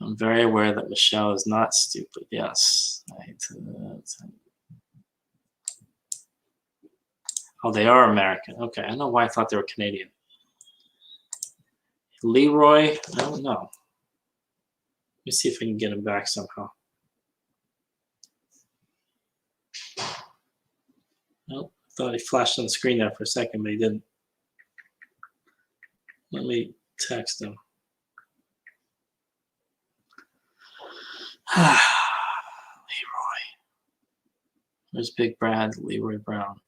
I'm very aware that Michelle is not stupid. Yes. Oh, they are American. Okay. I don't know why I thought they were Canadian. Leroy, I don't know. Let me see if I can get him back somehow. Nope. I thought he flashed on the screen there for a second, but he didn't. Let me text him. Leroy. There's Big Brad, Leroy Brown.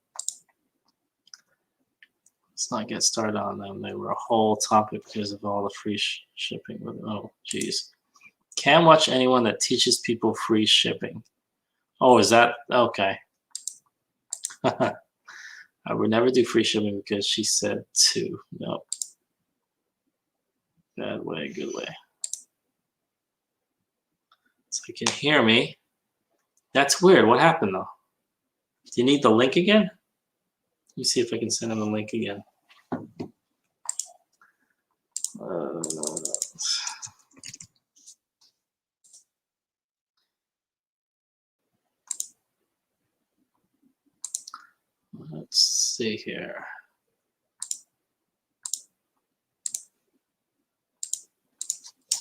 Let's not get started on them. They were a whole topic because of all the free shipping. Oh, geez. Can't watch anyone that teaches people free shipping. Oh, is that? Okay. I would never do free shipping because she said to. Nope. Bad way, good way. So you can hear me. That's weird. What happened though? Do you need the link again? Let me see if I can send him the link again. Let's see here.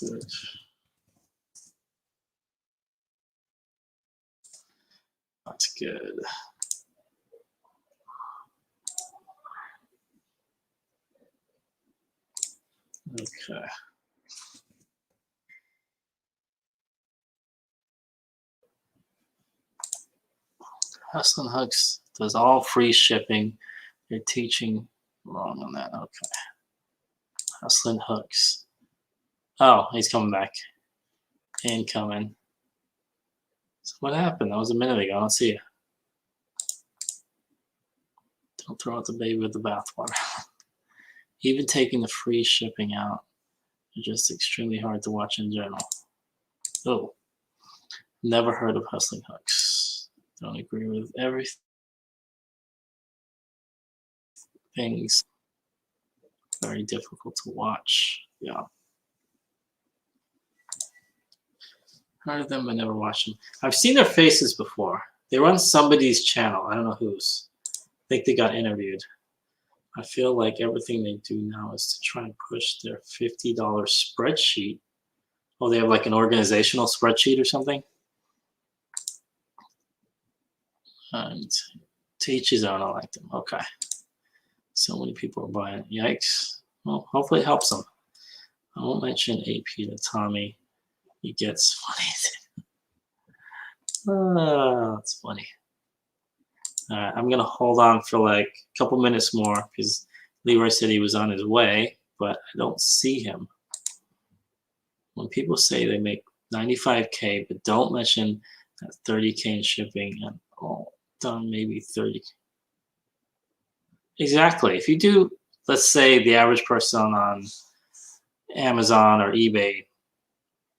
Good. That's good. Okay. Hustlin' Hooks does all free shipping. You're teaching wrong on that. Okay. Hustlin' Hooks. Oh, he's coming back. Incoming. So what happened? That was a minute ago. I don't see you. Don't throw out the baby with the bathwater. Even taking the free shipping out is just extremely hard to watch in general. Oh, never heard of Hustling Hooks. Don't agree with everything. Things very difficult to watch. Yeah. Heard of them, but never watched them. I've seen their faces before. They were on somebody's channel. I don't know whose. I think they got interviewed. I feel like everything they do now is to try and push their $50 spreadsheet. Oh, they have like an organizational spreadsheet or something? And to each his own, I like them. Okay. So many people are buying it. Yikes. Well, hopefully it helps them. I won't mention AP to Tommy. He gets funny. That's funny. All right, I'm going to hold on for like a couple minutes more because Leroy said he was on his way, but I don't see him. When people say they make 95K, but don't mention that 30K in shipping and all done maybe 30. Exactly. If you do, let's say the average person on Amazon or eBay,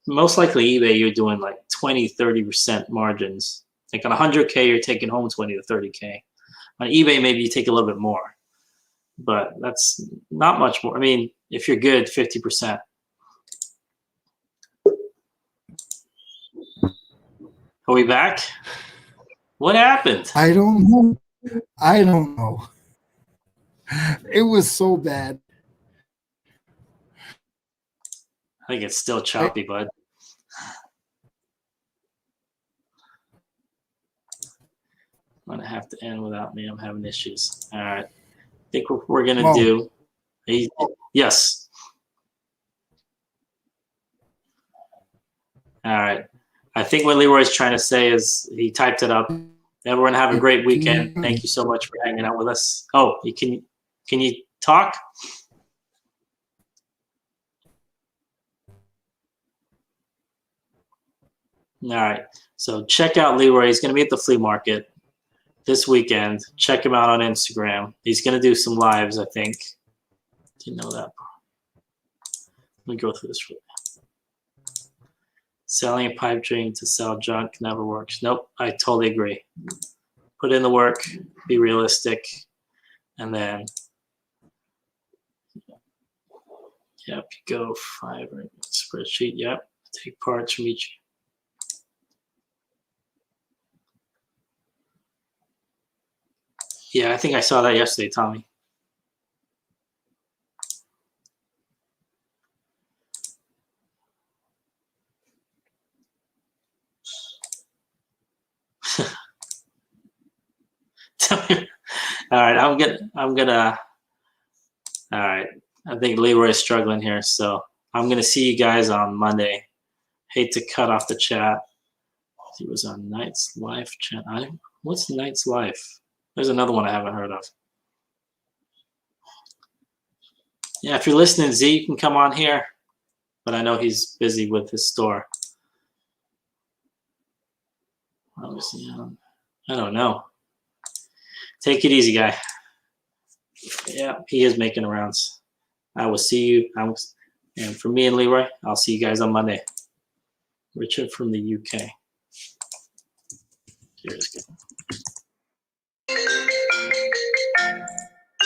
most likely eBay, you're doing like 20-30% margins. Like on 100K, you're taking home 20 to 30K. On eBay, maybe you take a little bit more, but that's not much more. I mean, if you're good, 50%. Are we back? What happened? I don't know. I don't know. It was so bad. I think it's still choppy, bud. I'm gonna have to end without me. I'm having issues. All right. I think what we're gonna do. Yes. All right. I think what Leroy's trying to say is he typed it up. Everyone have a great weekend. Thank you so much for hanging out with us. Oh, can you talk? All right. So check out Leroy. He's going to be at the flea market this weekend. Check him out on Instagram. He's gonna do some lives, I think. Didn't know that. Let me go through this real quick. Selling a pipe dream to sell junk never works. Nope, I totally agree. Put in the work, be realistic, and then yep, go Fiverr spreadsheet. Yep, take parts from each. Yeah, I think I saw that yesterday, Tommy. All right, I'm gonna. All right, I think Leroy's struggling here, so I'm gonna see you guys on Monday. Hate to cut off the chat. He was on Knight's Life chat. What's Knight's Life? There's another one I haven't heard of. Yeah, if you're listening, Z, you can come on here, but I know he's busy with his store. Obviously, I don't know. Take it easy, guy. Yeah, he is making the rounds. I will see you. And for me and Leroy, I'll see you guys on Monday. Richard from the UK. Here's good.